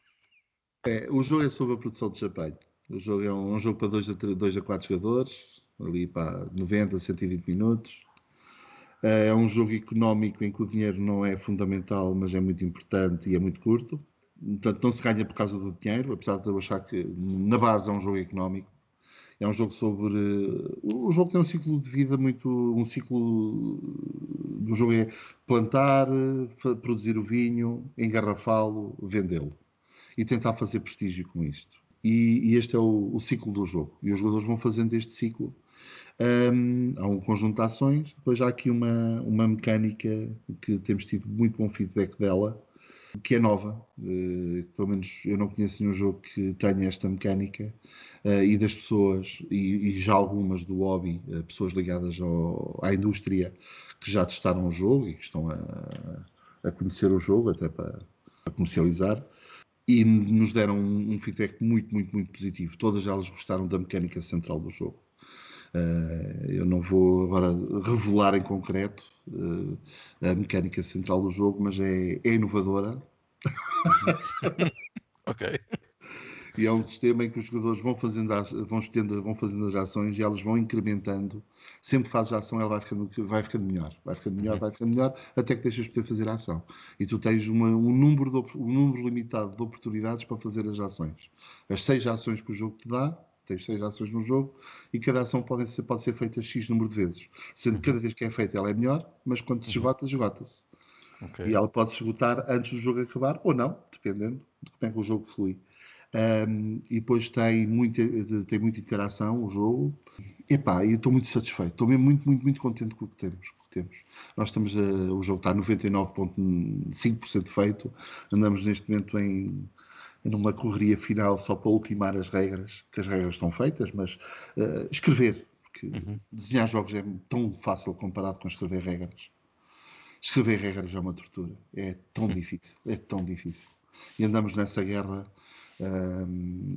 O jogo é sobre a produção de champanhe. O jogo é um jogo para 2 a 4 jogadores, ali para 90 a 120 minutos. É um jogo económico em que o dinheiro não é fundamental, mas é muito importante e é muito curto. Portanto, não se ganha por causa do dinheiro, apesar de eu achar que na base é um jogo económico. É um jogo sobre. O jogo tem um ciclo de vida muito. Um ciclo do jogo é plantar, produzir o vinho, engarrafá-lo, vendê-lo. E tentar fazer prestígio com isto. E este é o ciclo do jogo. E os jogadores vão fazendo este ciclo. Há um conjunto de ações. Depois há aqui uma mecânica que temos tido muito bom feedback dela, que é nova. Pelo menos eu não conheço nenhum jogo que tenha esta mecânica. E das pessoas, e já algumas do hobby, pessoas ligadas à indústria, que já testaram o jogo e que estão a conhecer o jogo, até para comercializar, e nos deram um feedback muito, muito, muito positivo. Todas elas gostaram da mecânica central do jogo. Eu não vou agora revelar em concreto a mecânica central do jogo, mas é inovadora. Uhum. Ok. E é um sistema em que os jogadores vão fazendo as ações e elas vão incrementando. Sempre que fazes a ação, ela vai ficando melhor, vai ficando melhor, Uhum. vai ficando melhor, até que deixas de poder fazer a ação. E tu tens um número limitado de oportunidades para fazer as ações. As 6 ações que o jogo te dá, tens 6 ações no jogo, e cada ação pode ser feita X número de vezes. Sendo que cada Uhum. vez que é feita ela é melhor, mas quando se Uhum. esgota, esgota-se. Ok. E ela pode se esgotar antes do jogo acabar, ou não, dependendo de como é que o jogo flui. E depois tem muita interação o jogo. Epá, e estou muito satisfeito. Estou mesmo muito, muito, muito contente com o que temos. Nós o jogo está a 99,5% feito. Andamos neste momento numa correria final só para ultimar as regras, que as regras estão feitas, mas escrever, porque Uhum. desenhar jogos é tão fácil comparado com escrever regras. Escrever regras é uma tortura. É tão difícil. É tão difícil. E andamos nessa guerra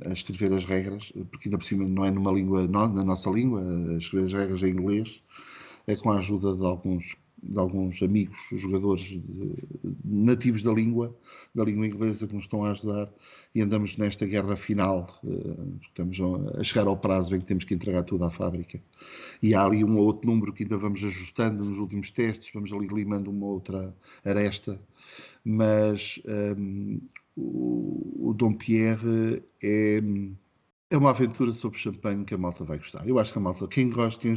a escrever as regras, porque ainda por cima não é na nossa língua, a escrever as regras em inglês, é com a ajuda de alguns. de alguns amigos, jogadores nativos da língua inglesa, que nos estão a ajudar, e andamos nesta guerra final. Estamos a chegar ao prazo em que temos que entregar tudo à fábrica. E há ali um ou outro número que ainda vamos ajustando nos últimos testes, vamos ali limando uma outra aresta, mas o Dom Pierre é uma aventura sobre champanhe que a malta vai gostar. Eu acho que a malta, quem gosta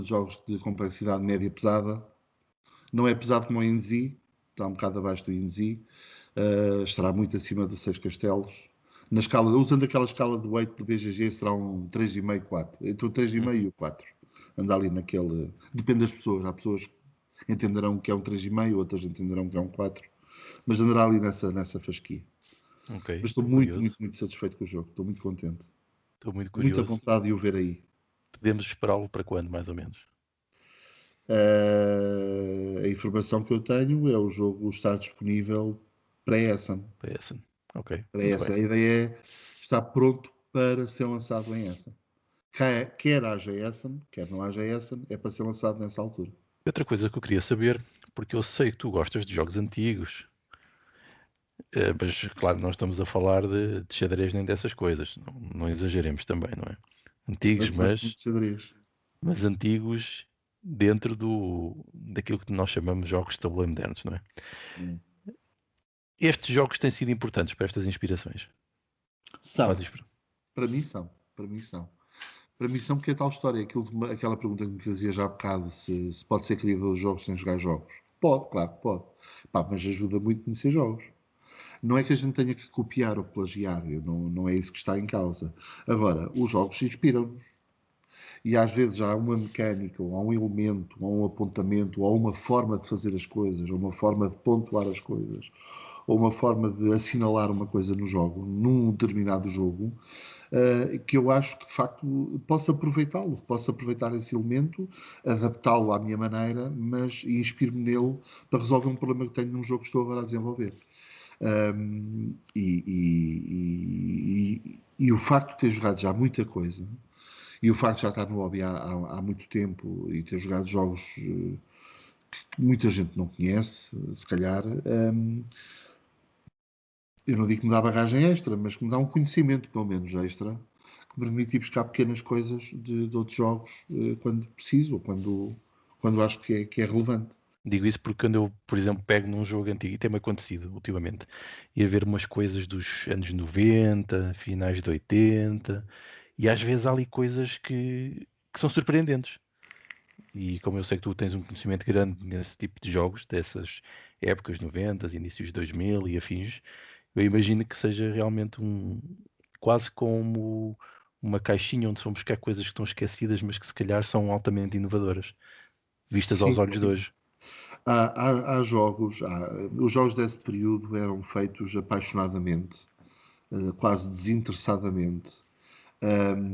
de jogos de complexidade média pesada, não é pesado como o INZ, está um bocado abaixo do INZ, estará muito acima dos 6 castelos. Na escala, usando aquela escala de weight por BGG, será um 3,5, 4. Entre o 3,5 e o 4. Anda ali naquele... Depende das pessoas. Há pessoas que entenderão que é um 3,5, outras entenderão que é um 4. Mas andará ali nessa fasquia. Ok, Mas estou muito satisfeito com o jogo. Estou muito contente. Estou muito Muita curioso. vontade de o ver aí. Podemos esperá-lo para quando, mais ou menos? A informação que eu tenho é o jogo estar disponível para Essen. PSN. Ok, Para muito Essen. bem. A ideia é estar pronto para ser lançado em Essen. Quer haja Essen, quer não haja Essen, é para ser lançado nessa altura. Outra coisa que eu queria saber, porque eu sei que tu gostas de jogos antigos, mas claro, não estamos a falar de xadrez nem dessas coisas. Não exageremos também, não é? Antigos, Mas gosto muito de xadrez. mas antigos dentro daquilo que nós chamamos de jogos de tabuleiro modernos, não é? É. Estes jogos têm sido importantes para estas inspirações. São. Para mim são. Para mim são. Para mim são porque é tal história. Aquela pergunta que me fazia já há bocado, se pode ser criador de jogos sem jogar jogos. Pode, claro que pode. Pá, mas ajuda muito a conhecer jogos. Não é que a gente tenha que copiar ou plagiar, não é isso que está em causa. Agora, os jogos inspiram-nos. E às vezes há uma mecânica, ou há um elemento, ou um apontamento, ou uma forma de fazer as coisas, ou uma forma de pontuar as coisas, ou uma forma de assinalar uma coisa no jogo, num determinado jogo, que eu acho que de facto posso aproveitá-lo, posso aproveitar esse elemento, adaptá-lo à minha maneira, mas inspiro-me nele para resolver um problema que tenho num jogo que estou agora a desenvolver. E o facto de ter jogado já muita coisa, e o facto de já estar no hobby há muito tempo e ter jogado jogos que muita gente não conhece, se calhar, eu não digo que me dá bagagem extra, mas que me dá um conhecimento, pelo menos extra, que me permite ir buscar pequenas coisas de outros jogos quando preciso ou quando acho que é relevante. Digo isso porque quando eu, por exemplo, pego num jogo antigo, e tem-me acontecido ultimamente, ir ver umas coisas dos anos 90, finais de 80, e às vezes há ali coisas que são surpreendentes. E como eu sei que tu tens um conhecimento grande nesse tipo de jogos, dessas épocas 90, inícios de 2000 e afins, eu imagino que seja realmente quase como uma caixinha onde se vão buscar coisas que estão esquecidas, mas que se calhar são altamente inovadoras, vistas aos Sim, olhos de sim. hoje. Há jogos, os jogos desse período eram feitos apaixonadamente, quase desinteressadamente,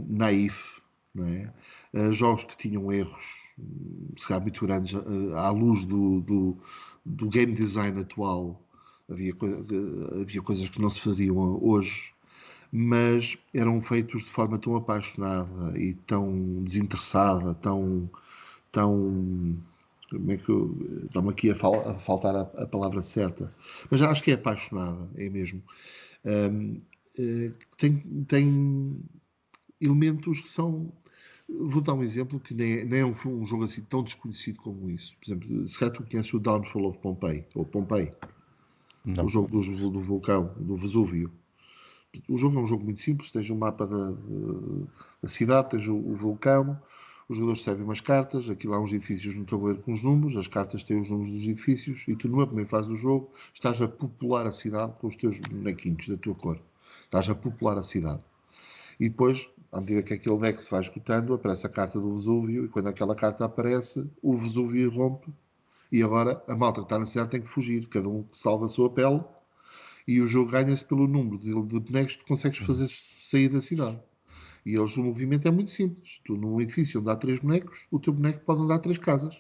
naif, não é? Jogos que tinham erros, se calhar muito grandes, à luz do game design atual, havia coisas que não se fariam hoje, mas eram feitos de forma tão apaixonada e tão desinteressada, tão como é que está-me aqui a faltar a palavra certa, mas acho que é apaixonada, é mesmo. Um, tem elementos que são. Vou dar um exemplo que nem é um jogo assim tão desconhecido como isso. Por exemplo, se calhar tu conheces o Downfall of Pompeii, ou Pompeii, o Não. jogo do vulcão, do Vesúvio. O jogo é um jogo muito simples, tens um mapa da cidade, tens o vulcão, os jogadores recebem umas cartas, aquilo há uns edifícios no tabuleiro com os números, as cartas têm os números dos edifícios e tu, numa primeira fase do jogo, estás a popular a cidade com os teus bonequinhos da tua cor. Estás a popular a cidade. E depois, à medida que aquele deck se vai esgotando, aparece a carta do Vesúvio e quando aquela carta aparece, o Vesúvio rompe e agora a malta que está na cidade tem que fugir. Cada um salva a sua pele e o jogo ganha-se pelo número de bonecos que tu consegues fazer sair da cidade. E eles, o movimento é muito simples. Tu, num edifício onde há 3 bonecos, o teu boneco pode andar 3 casas.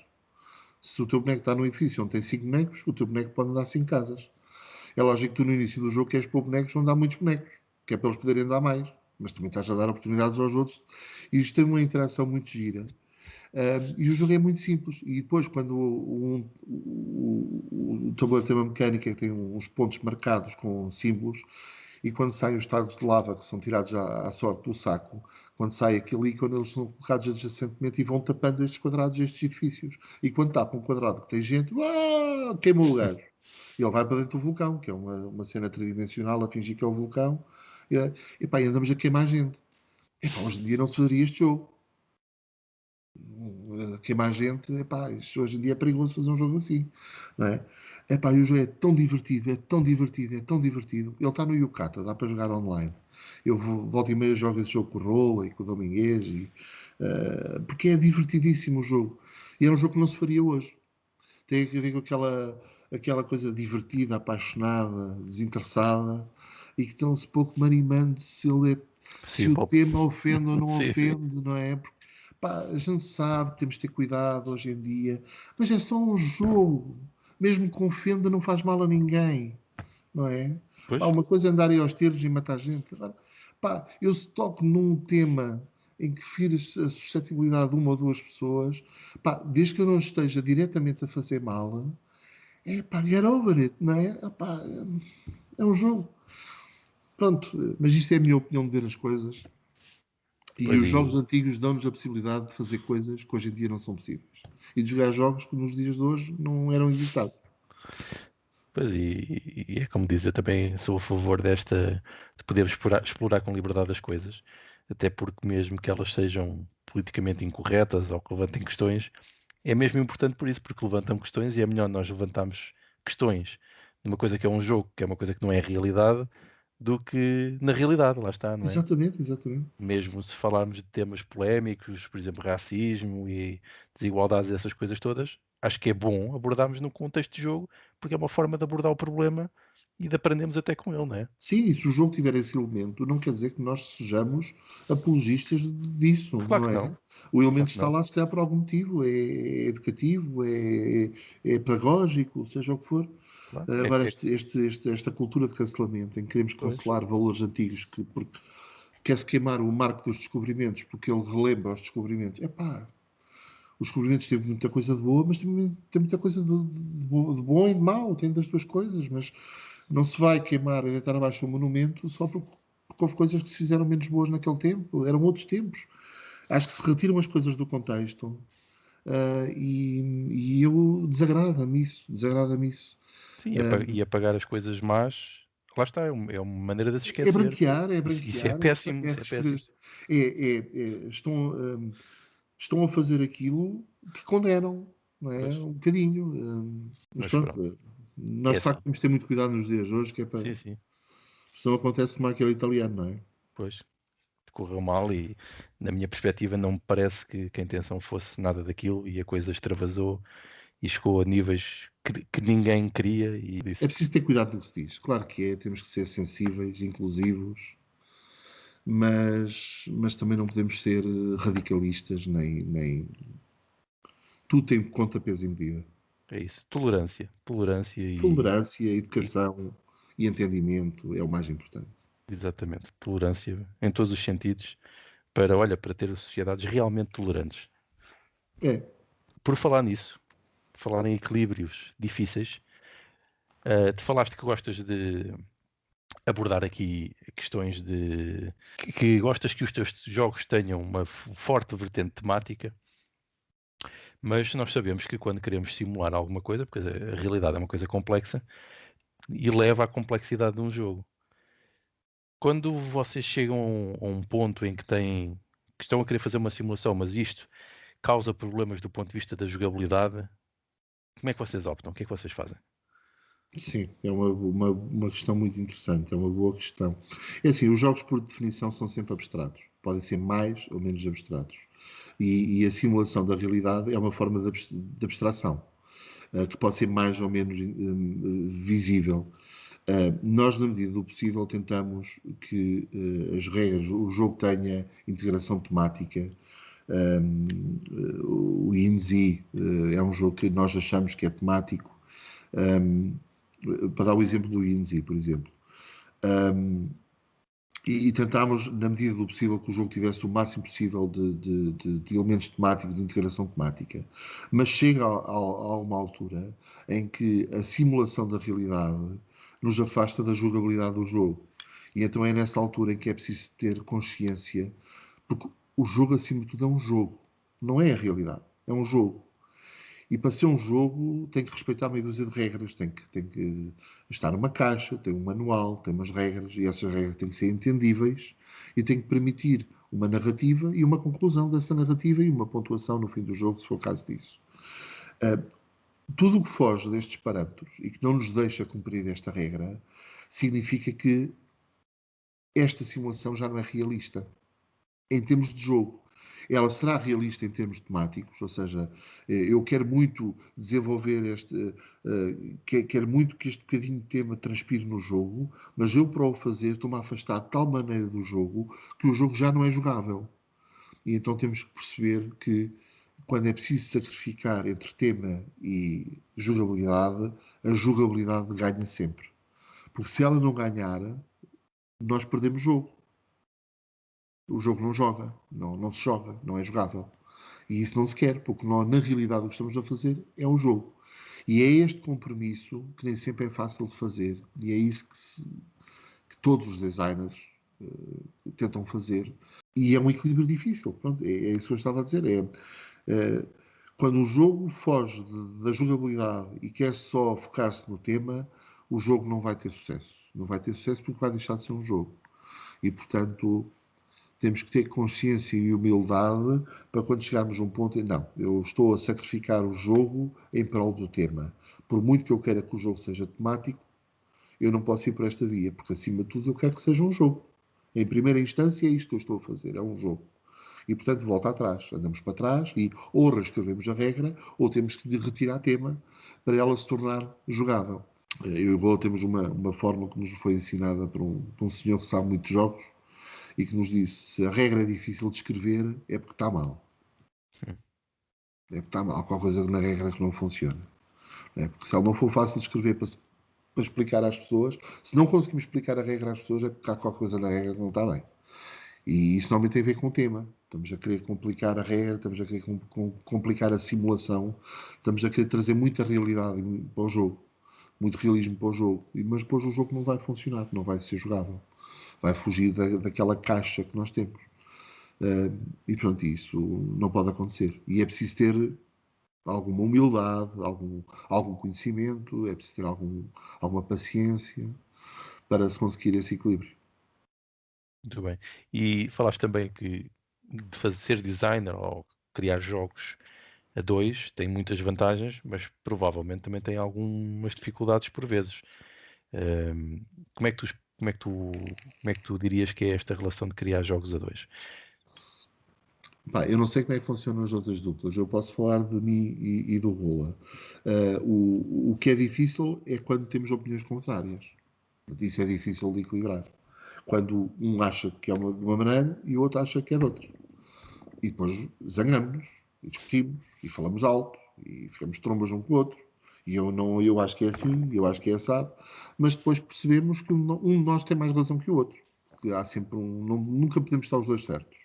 Se o teu boneco está num edifício onde tem 5 bonecos, o teu boneco pode andar 5 casas. É lógico que tu, no início do jogo, queres pôr bonecos onde há muitos bonecos, que é para eles poderem andar mais. Mas também estás a dar oportunidades aos outros. E isto tem uma interação muito gira. E o jogo é muito simples. E depois, quando o tabuleiro tem uma mecânica que tem uns pontos marcados com símbolos, e quando saem os estados de lava que são tirados à sorte do saco, quando sai aquele ícone, eles são colocados adjacentemente e vão tapando estes quadrados, estes edifícios. E quando tapa um quadrado que tem gente, queima o gajo. E ele vai para dentro do vulcão, que é uma cena tridimensional a fingir que é o vulcão. E andamos a queimar gente. Hoje em dia não se faria este jogo. Queimar gente, isto hoje em dia é perigoso fazer um jogo assim, não é? E o jogo é tão divertido, é tão divertido, é tão divertido. Ele está no Yucata, dá para jogar online. Eu volto e meia jogo esse jogo com o Rola e com o Dominguez, porque é divertidíssimo o jogo. E é um jogo que não se faria hoje. Tem a ver com aquela coisa divertida, apaixonada, desinteressada, e que estão-se pouco marimando se Sim, o tema ofende ou não sim, sim. ofende, não é? Porque, a gente sabe que temos de ter cuidado hoje em dia, mas é só um jogo. Mesmo que ofenda, não faz mal a ninguém, não é? Pois, Uma coisa é andar aí aos tiros e matar gente. Agora, eu se toco num tema em que firo a suscetibilidade de uma ou duas pessoas, desde que eu não esteja diretamente a fazer mal, get over it, não é? É um jogo. Pronto, mas isto é a minha opinião de ver as coisas. E pois os jogos antigos dão-nos a possibilidade de fazer coisas que hoje em dia não são possíveis. E de jogar jogos que nos dias de hoje não eram editados. Pois, e é como diz, eu também sou a favor de poder explorar com liberdade as coisas, até porque mesmo que elas sejam politicamente incorretas ou que levantem questões, é mesmo importante por isso, porque levantam questões e é melhor nós levantarmos questões de uma coisa que é um jogo, que é uma coisa que não é realidade, do que na realidade, lá está, não é? Exatamente, exatamente. Mesmo se falarmos de temas polémicos, por exemplo, racismo e desigualdades, essas coisas todas, acho que é bom abordarmos num contexto de jogo, porque é uma forma de abordar o problema e de aprendermos até com ele, não é? Sim, e se o jogo tiver esse elemento, não quer dizer que nós sejamos apologistas disso, Claro não que é? não, O elemento claro que está não, lá, se calhar, por algum motivo. É educativo, é pedagógico, seja o que for. claro. Agora, esta cultura de cancelamento, em que queremos Pois, cancelar valores antigos, porque quer-se queimar o marco dos descobrimentos, porque ele relembra os descobrimentos. Os descobrimentos têm muita coisa de boa, mas tem muita coisa de bom e de mau, tem das duas coisas, mas não se vai queimar e deitar abaixo um monumento só porque houve coisas que se fizeram menos boas naquele tempo, eram outros tempos. Acho que se retiram as coisas do contexto, e eu desagrada-me isso. sim, Ah, e apagar as coisas más, lá está, é uma maneira de se é esquecer. branquear, é Isso é branquear, péssimo, é isso é reescrever. péssimo. Estão a fazer aquilo que condenam, não Pois, é? Um bocadinho. Mas mas pronto, pronto, é nós de facto assim. temos que ter muito cuidado nos dias de hoje, que é para. Sim, sim, Senão acontece como aquele italiano, não é? pois. Correu mal e, na minha perspectiva, não me parece que a intenção fosse nada daquilo e a coisa extravasou e chegou a níveis que ninguém queria e É disse, preciso ter cuidado do que se diz. Claro que é, temos que ser sensíveis, inclusivos, mas também não podemos ser radicalistas, nem. Tudo tem conta, peso e medida. é isso, tolerância, tolerância Tolerância, e educação e entendimento é o mais importante. exatamente, tolerância em todos os sentidos para, olha, para ter sociedades realmente tolerantes. É, Por falar nisso, por falar em equilíbrios difíceis, tu falaste que gostas de abordar aqui questões que gostas que os teus jogos tenham uma forte vertente temática, mas nós sabemos que quando queremos simular alguma coisa, porque a realidade é uma coisa complexa e leva à complexidade de um jogo. Quando vocês chegam a um ponto em que estão a querer fazer uma simulação, mas isto causa problemas do ponto de vista da jogabilidade, como é que vocês optam? O que é que vocês fazem? sim, é uma questão muito interessante, é uma boa questão. É assim, os jogos por definição são sempre abstratos, podem ser mais ou menos abstratos. E a simulação da realidade é uma forma de abstração, que pode ser mais ou menos visível. Nós, na medida do possível, tentamos que as regras, o jogo tenha integração temática. Um, o INZI é um jogo que nós achamos que é temático. Um, para dar o exemplo do INZI, por exemplo, um, E tentámos, na medida do possível, que o jogo tivesse o máximo possível de elementos temáticos, de integração temática. Mas chega a uma altura em que a simulação da realidade nos afasta da jogabilidade do jogo. E então é nessa altura em que é preciso ter consciência, porque o jogo, acima de tudo, é um jogo. Não é a realidade, é um jogo. E para ser um jogo tem que respeitar meia dúzia de regras, tem que estar numa caixa, tem um manual, tem umas regras, e essas regras têm que ser entendíveis e tem que permitir uma narrativa e uma conclusão dessa narrativa e uma pontuação no fim do jogo, se for o caso disso. Tudo o que foge destes parâmetros e que não nos deixa cumprir esta regra significa que esta simulação já não é realista em termos de jogo. Ela será realista em termos temáticos, ou seja, eu quero muito desenvolver quero muito que este bocadinho de tema transpire no jogo, mas eu, para o fazer, estou-me a afastar de tal maneira do jogo que o jogo já não é jogável. E então temos que perceber que, quando é preciso sacrificar entre tema e jogabilidade, a jogabilidade ganha sempre. Porque se ela não ganhar, nós perdemos o jogo. O jogo não joga, não se joga, não é jogável. E isso não se quer, porque nós, na realidade, o que estamos a fazer é um jogo. E é este compromisso que nem sempre é fácil de fazer, e é isso que todos os designers tentam fazer. E é um equilíbrio difícil. Pronto, é isso que eu estava a dizer. Quando o jogo foge da jogabilidade e quer só focar-se no tema, o jogo não vai ter sucesso. Não vai ter sucesso porque vai deixar de ser um jogo. E, portanto, temos que ter consciência e humildade para, quando chegarmos a um ponto, não, eu estou a sacrificar o jogo em prol do tema. Por muito que eu queira que o jogo seja temático, eu não posso ir por esta via, porque, acima de tudo, eu quero que seja um jogo. Em primeira instância é isto que eu estou a fazer, é um jogo. E, portanto, volta atrás. Andamos para trás e ou reescrevemos a regra ou temos que retirar tema para ela se tornar jogável. Eu e o Rô temos uma fórmula que nos foi ensinada por um senhor que sabe muito de jogos, e que nos disse: se a regra é difícil de escrever, é porque está mal. É porque está mal. Há qualquer coisa na regra que não funciona. É porque, se ela não for fácil de escrever para explicar às pessoas, se não conseguimos explicar a regra às pessoas, é porque há qualquer coisa na regra que não está bem. E isso normalmente tem a ver com o tema. Estamos a querer complicar a regra, estamos a querer complicar a simulação, estamos a querer trazer muita realidade para o jogo, muito realismo para o jogo, mas depois o jogo não vai funcionar, não vai ser jogável, vai fugir daquela caixa que nós temos. E pronto, isso não pode acontecer. E é preciso ter alguma humildade, algum conhecimento, é preciso ter alguma paciência para se conseguir esse equilíbrio. Muito bem. E falaste também que de fazer ser designer ou criar jogos a dois tem muitas vantagens, mas provavelmente também tem algumas dificuldades por vezes. Ahm, como é que tu, como é que tu, como é que tu dirias que é esta relação de criar jogos a dois? Pá, eu não sei como é que funcionam as outras duplas. Eu posso falar de mim e do Rola. O que é difícil é quando temos opiniões contrárias. Isso é difícil de equilibrar. Quando um acha que é de uma maneira e o outro acha que é de outra. E depois zangamos-nos, e discutimos, e falamos alto, e ficamos trombas um com o outro. E eu acho que é assim, eu acho que é assado. Mas depois percebemos que um de nós tem mais razão que o outro. Que há sempre nunca podemos estar os dois certos.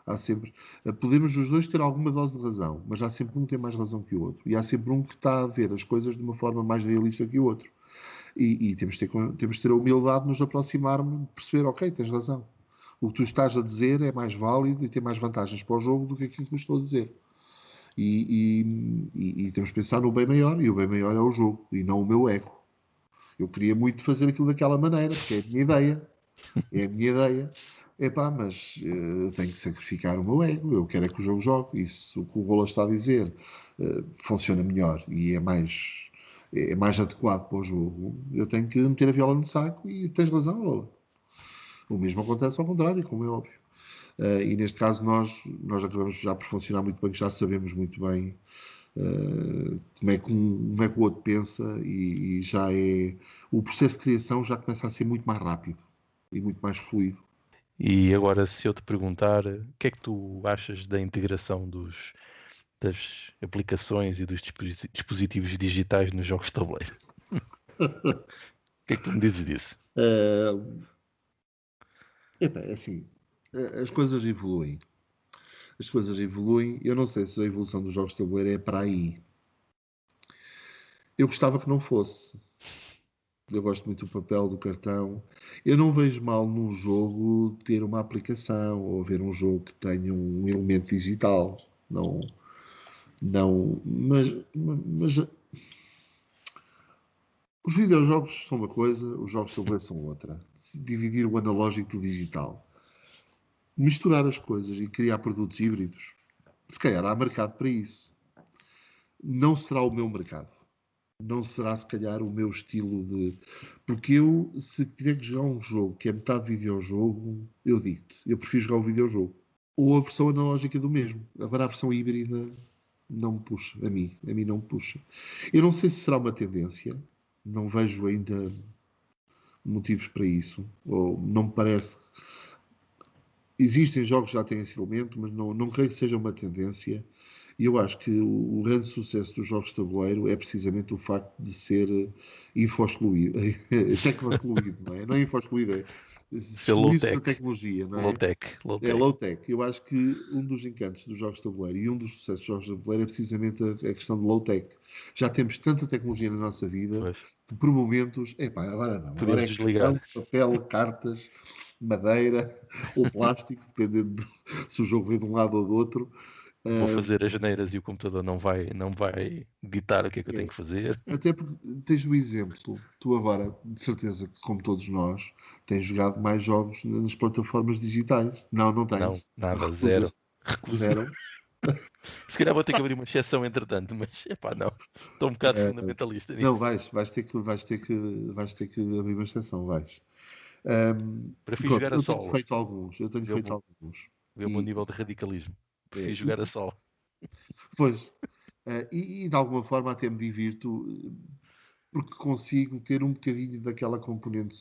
Há sempre, podemos os dois ter alguma dose de razão, mas há sempre um que tem mais razão que o outro. E há sempre um que está a ver as coisas de uma forma mais realista que o outro. E temos de ter a humildade de nos aproximarmos, de perceber, ok, tens razão. O que tu estás a dizer é mais válido e tem mais vantagens para o jogo do que aquilo que eu estou a dizer. E temos de pensar no bem maior, e o bem maior é o jogo, e não o meu ego. Eu queria muito fazer aquilo daquela maneira, porque é a minha ideia. É a minha ideia. Epá, mas eu tenho que sacrificar o meu ego. Eu quero é que o jogo jogue. Isso, o que o Rola está a dizer, funciona melhor e é mais adequado para o jogo. Eu tenho que meter a viola no saco e tens razão, Rola. O mesmo acontece ao contrário, como é óbvio. E neste caso nós acabamos já por funcionar muito bem, já sabemos muito bem como é que o outro pensa e já é. O processo de criação já começa a ser muito mais rápido e muito mais fluido. E agora, se eu te perguntar, o que é que tu achas da integração das aplicações e dos dispositivos digitais nos jogos de tabuleiro? O que é que tu me dizes disso? Uh, Epá, é assim, as coisas evoluem. As coisas evoluem. Eu não sei se a evolução dos jogos de tabuleiro é para aí. Eu gostava que não fosse. Eu gosto muito do papel, do cartão. Eu não vejo mal num jogo ter uma aplicação ou ver um jogo que tenha um elemento digital. Não, não, mas os videojogos são uma coisa, os jogos de tabuleiro são outra. Dividir o analógico do digital. Misturar as coisas e criar produtos híbridos, se calhar há mercado para isso. Não será o meu mercado. Não será, se calhar, o meu estilo de. Porque eu, se tiver que jogar um jogo que é metade videojogo, eu digo-te, eu prefiro jogar o videojogo. Ou a versão analógica do mesmo. Agora a versão híbrida não me puxa. A mim não me puxa. Eu não sei se será uma tendência. Não vejo ainda motivos para isso. Ou não me parece. Existem jogos que já têm esse elemento, mas não creio que seja uma tendência. E eu acho que o grande sucesso dos jogos de tabuleiro é precisamente o facto de ser info-excluído, tecno-excluído, não é? Não é info-excluído, é Ser low excluir-se da tech, tecnologia, não low é? tech, low É tech. low-tech. Eu acho que um dos encantos dos jogos de tabuleiro e um dos sucessos dos jogos de tabuleiro é precisamente a questão de low-tech. Já temos tanta tecnologia na nossa vida Pois. que por momentos, epá, agora não, agora Podemos é desligar. cartão, papel, cartas, madeira ou plástico, dependendo se o jogo vem de um lado ou do outro. Vou Ah, fazer as janeiras e o computador não vai ditar o que é que eu tenho é, que fazer. até porque tens o exemplo, tu agora, de certeza que como todos nós, tens jogado mais jogos nas plataformas digitais. Não, não Não, tens. nada, zero. Recusas. Recuso-me. Zero. Se calhar vou ter que abrir uma exceção entretanto, mas epá, não. Estou um bocado Ah, fundamentalista não, nisso. vais ter que abrir uma exceção, vais. Prefiro Pronto, jogar a solo. eu tenho Ver o feito meu, alguns. ver o meu E, nível de radicalismo. é, Prefiro jogar a solo. pois, e de alguma forma até me divirto, porque consigo ter um bocadinho daquela componente.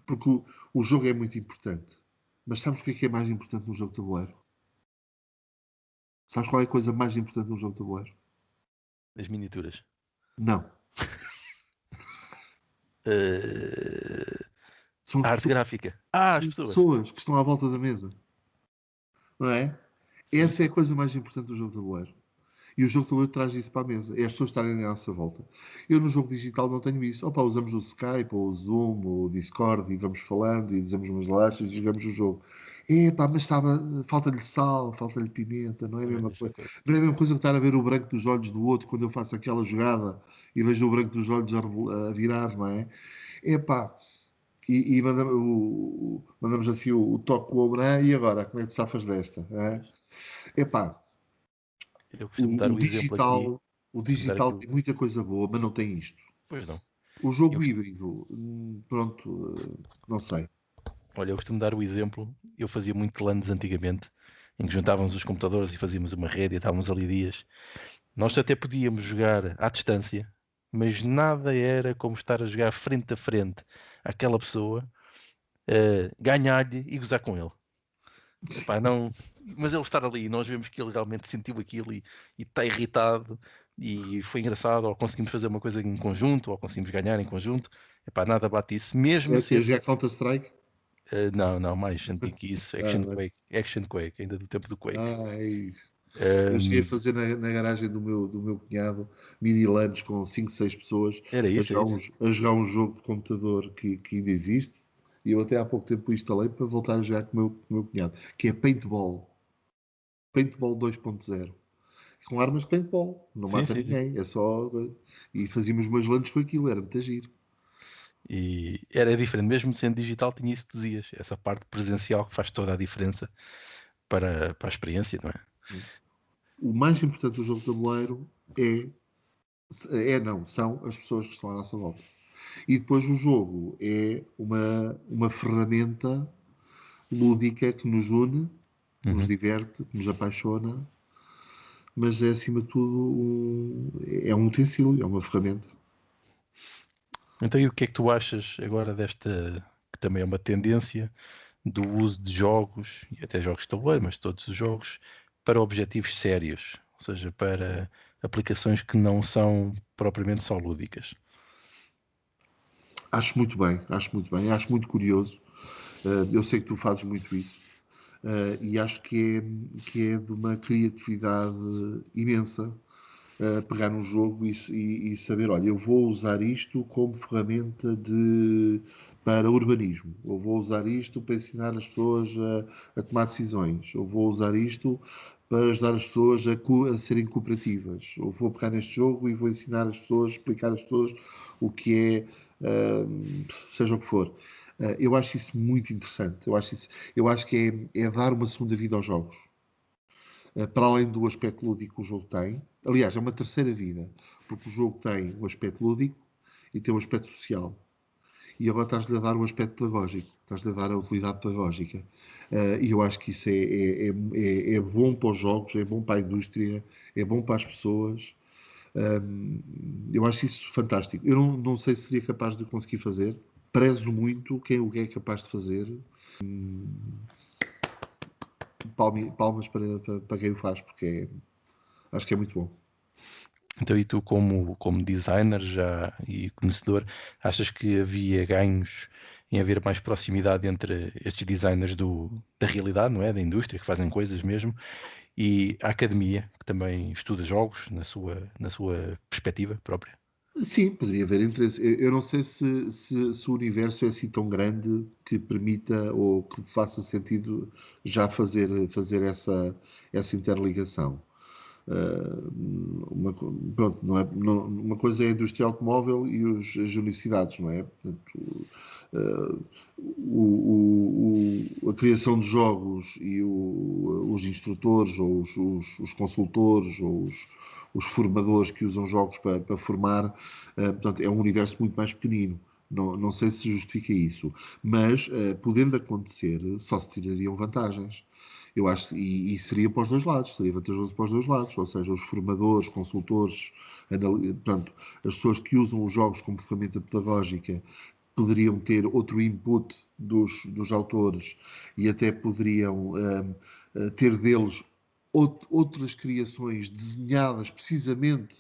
Porque o jogo é muito importante. Mas sabes o que é mais importante no jogo de tabuleiro? Sabes qual é a coisa mais importante no jogo de tabuleiro? As miniaturas. Não. Eh, São as arte pessoas, gráfica. Ah, as são as pessoas. pessoas que estão à volta da mesa. Não é? Sim. Essa é a coisa mais importante do jogo de tabuleiro. E o jogo de tabuleiro traz isso para a mesa. É as pessoas estarem à nossa volta. Eu no jogo digital não tenho isso. Opa, usamos o Skype, ou o Zoom, ou o Discord, e vamos falando, e dizemos umas latas, e jogamos o jogo. Epá, mas estava, falta-lhe sal, falta-lhe pimenta, não é a Não é a mesma mesma coisa. coisa. Não é a mesma coisa que estar a ver o branco dos olhos do outro quando eu faço aquela jogada e vejo o branco dos olhos a virar, não é? Epá, e mandamos assim o toque com o ombro, e agora, como é que te safas desta? É? Pois. Epá, Eu costumo dar o exemplo aqui. o Costumo dar aqui. digital tem muita coisa boa, mas não tem isto. Pois não. O Eu jogo costumo, híbrido, pronto, não sei. olha, eu costumo dar o exemplo. Eu fazia muito LANs antigamente, em que juntávamos os computadores e fazíamos uma rede e estávamos ali dias. Nós até podíamos jogar à distância, mas nada era como estar a jogar frente a frente àquela pessoa, ganhar-lhe e gozar com ele. Epá, não, mas ele estar ali, nós vemos que ele realmente sentiu aquilo e está irritado e foi engraçado, ou conseguimos fazer uma coisa em conjunto, ou conseguimos ganhar em conjunto. Epá, nada bate isso, mesmo É que é sendo. jogar Counter-Strike? Não, não, mais antigo que isso, Ah, Action Quake, ainda do tempo do Quake. é isso. Eu cheguei a Ahm, fazer na garagem do meu cunhado mini LANs com 5 6 pessoas era a isso, é jogar isso. a jogar um jogo de computador que ainda existe. E eu até há pouco tempo o instalei para voltar a jogar com o meu cunhado, que é Paintball. Paintball 2.0. Com armas de paintball. Não Sim, mata sim, sim. ninguém. É só. E fazíamos umas lances com aquilo. Era muito giro. E era diferente, mesmo sendo digital, tinha isso que dizias, essa parte presencial que faz toda a diferença para a experiência, não é? O mais importante do jogo de tabuleiro não, são as pessoas que estão à nossa volta. E depois o jogo é uma ferramenta lúdica que nos une, que nos Uhum. diverte, que nos apaixona, mas é acima de tudo é um utensílio, é uma ferramenta. Então, e o que é que tu achas agora desta, que também é uma tendência, do uso de jogos, e até jogos de tabuleiro, mas todos os jogos, para objetivos sérios, ou seja, para aplicações que não são propriamente só lúdicas? Acho muito bem, acho muito bem, acho muito curioso. Eu sei que tu fazes muito isso. E acho que é de uma criatividade imensa pegar num jogo e saber, olha, eu vou usar isto como ferramenta para urbanismo, ou vou usar isto para ensinar as pessoas a tomar decisões, ou vou usar isto para ajudar as pessoas a serem cooperativas, ou vou pegar neste jogo e vou ensinar as pessoas, explicar às pessoas o que é, seja o que for. Eu acho isso muito interessante. Eu acho que é dar uma segunda vida aos jogos. Para além do aspecto lúdico que o jogo tem. Aliás, é uma terceira vida, porque o jogo tem o aspecto lúdico e tem o aspecto social. E agora estás-lhe a dar o aspecto pedagógico, estás-lhe a dar a utilidade pedagógica. E eu acho que isso é bom para os jogos, é bom para a indústria, é bom para as pessoas. Eu acho isso fantástico. Eu não sei se seria capaz de conseguir fazer. Prezo muito quem o é capaz de fazer. Palmas para quem o faz, porque acho que é muito bom. Então, e tu, como designer já e conhecedor, achas que havia ganhos em haver mais proximidade entre estes designers da realidade, não é? Da indústria, que fazem coisas mesmo, e a academia, que também estuda jogos na sua perspectiva própria? Sim, poderia haver interesse. Eu não sei se o universo é assim tão grande que permita ou que faça sentido já fazer essa interligação. Pronto, uma coisa é a indústria automóvel e as universidades, não é? Portanto, uh, a criação de jogos e os instrutores ou os consultores ou os formadores que usam jogos para formar, portanto, é um universo muito mais pequenino. Não sei se justifica isso, mas podendo acontecer, só se tirariam vantagens. Eu acho, e seria para os dois lados, seria vantajoso para os dois lados, ou seja, os formadores, consultores, portanto, as pessoas que usam os jogos como ferramenta pedagógica poderiam ter outro input dos autores e até poderiam ter deles outras criações desenhadas precisamente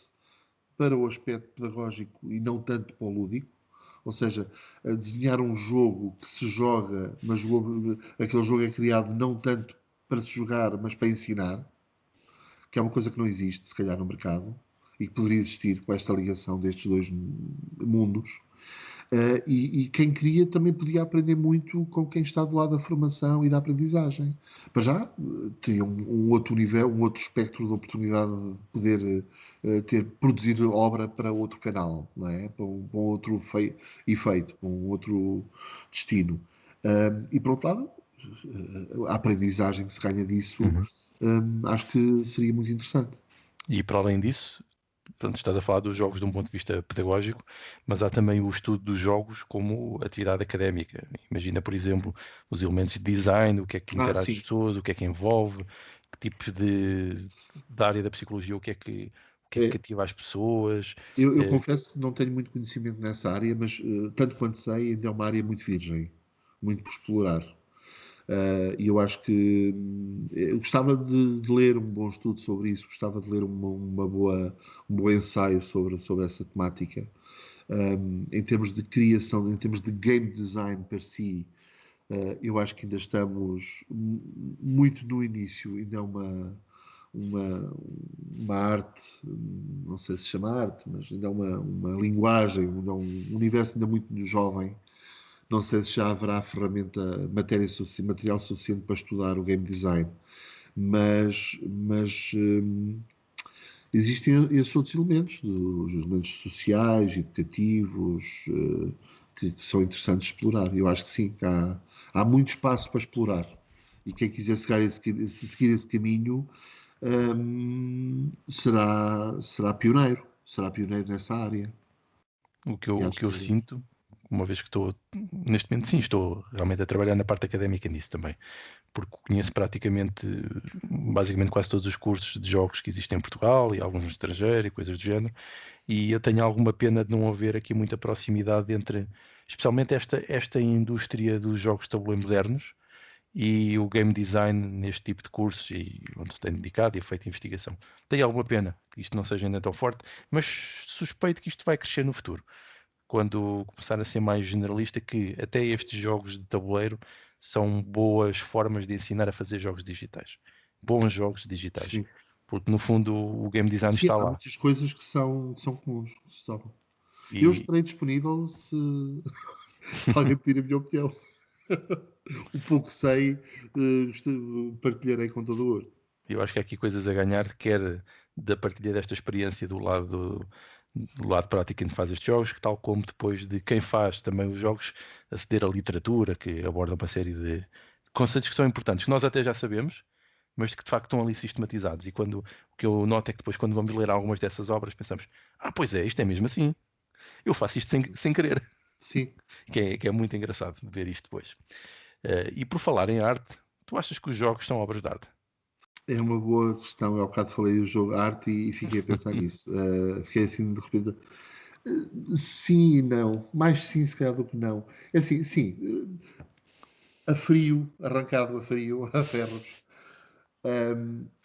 para o aspecto pedagógico e não tanto para o lúdico. Ou seja, a desenhar um jogo que se joga, mas aquele jogo é criado não tanto para se jogar, mas para ensinar, que é uma coisa que não existe, se calhar, no mercado, e que poderia existir com esta ligação destes dois mundos. E quem queria também podia aprender muito com quem está do lado da formação e da aprendizagem. Para já, tinha um outro nível, um outro espectro de oportunidade de poder produzir obra para outro canal, não é? Para um outro efeito, para um outro destino. E por outro lado, a aprendizagem que se ganha disso, Uhum. acho que seria muito interessante. E para além disso, portanto, estás a falar dos jogos de um ponto de vista pedagógico, mas há também o estudo dos jogos como atividade académica. Imagina, por exemplo, os elementos de design, o que é que Ah, interage as sim. pessoas, o que é que envolve, que tipo da área da psicologia, o que é que É, cativa as pessoas. eu eh, confesso que não tenho muito conhecimento nessa área, mas tanto quanto sei, ainda é uma área muito virgem, muito por explorar. E eu acho que eu gostava de ler um bom estudo sobre isso, gostava de ler um bom ensaio sobre essa temática. Em termos de criação, em termos de game design per si, eu acho que ainda estamos muito no início, ainda é uma, uma arte, não sei se chama arte, mas ainda é uma linguagem, ainda é um universo ainda muito jovem. Não sei se já haverá material suficiente para estudar o game design, mas existem esses outros elementos, os elementos sociais, educativos, que são interessantes de explorar. Eu acho que sim, que há muito espaço para explorar. E quem quiser seguir esse caminho será pioneiro nessa área. O que eu, E o acho que eu que sinto, uma vez que estou, neste momento, sim, estou realmente a trabalhar na parte académica nisso também, porque conheço praticamente, basicamente, quase todos os cursos de jogos que existem em Portugal e alguns no estrangeiro e coisas do género, e eu tenho alguma pena de não haver aqui muita proximidade entre, especialmente esta indústria dos jogos de tabuleiro modernos e o game design neste tipo de cursos e onde se tem dedicado e feito investigação. Tem alguma pena que isto não seja ainda tão forte, mas suspeito que isto vai crescer no futuro, quando começar a ser mais generalista, que até estes jogos de tabuleiro são boas formas de ensinar a fazer jogos digitais. Bons jogos digitais. Sim. Porque no fundo o game design Sim, está há lá. muitas coisas que são comuns. Que se tornam. Eu E estarei disponível se, se alguém pedir a minha opinião. O pouco sei, partilharei com todo o gosto. eu acho que há aqui coisas a ganhar, quer da partilha desta experiência do lado prático quem faz estes jogos, que tal como depois de quem faz também os jogos, aceder à literatura, que aborda uma série de conceitos que são importantes, que nós até já sabemos, mas que de facto estão ali sistematizados. E quando, o que eu noto é que depois, quando vamos ler algumas dessas obras, pensamos: ah, pois é, isto é mesmo assim. Eu faço isto sem querer. Sim, Que é muito engraçado ver isto depois. E por falar em arte, tu achas que os jogos são obras de arte? é uma boa questão. Eu há bocado falei do jogo arte e fiquei a pensar nisso. Fiquei assim de repente. Sim e não. Mais sim, se calhar, do que não. É assim, sim, a frio, arrancado a frio, a ferros.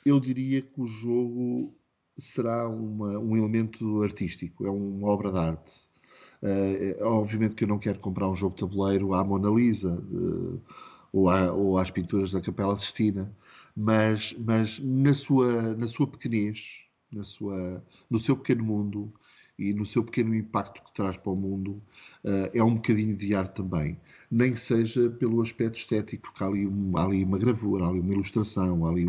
Eu diria que o jogo será um elemento artístico, é uma obra de arte. Obviamente que eu não quero comprar um jogo de tabuleiro à Mona Lisa, ou às pinturas da Capela Sistina, mas na sua pequenez, no seu pequeno mundo e no seu pequeno impacto que traz para o mundo, é um bocadinho de arte também. Nem que seja pelo aspecto estético, porque há ali uma gravura, há ali uma ilustração, há ali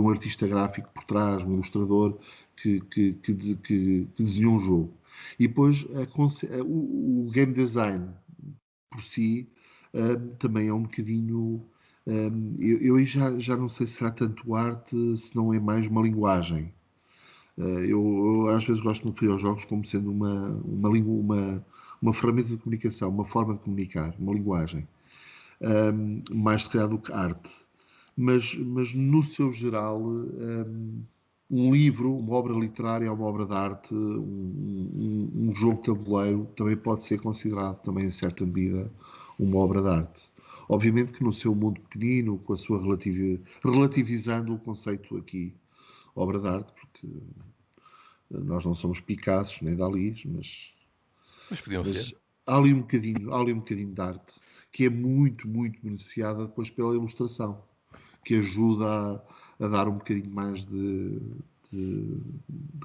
um artista gráfico por trás, um ilustrador que desenhou um jogo. E depois o game design por si também é um bocadinho. Eu aí já não sei se será tanto arte, se não é mais uma linguagem. Eu às vezes gosto de me referir aos jogos como sendo uma ferramenta de comunicação, uma forma de comunicar, uma linguagem, mais se calhar do que arte. Mas no seu geral, um livro, uma obra literária, uma obra de arte, um jogo de tabuleiro também pode ser considerado, também em certa medida, uma obra de arte. Obviamente que no seu mundo pequenino, com a sua relativizando o conceito aqui, obra de arte, porque nós não somos Picassos nem Dalis, Mas podiam mas ser. há ali um bocadinho de arte que é muito, muito beneficiada depois pela ilustração, que ajuda a dar um bocadinho mais de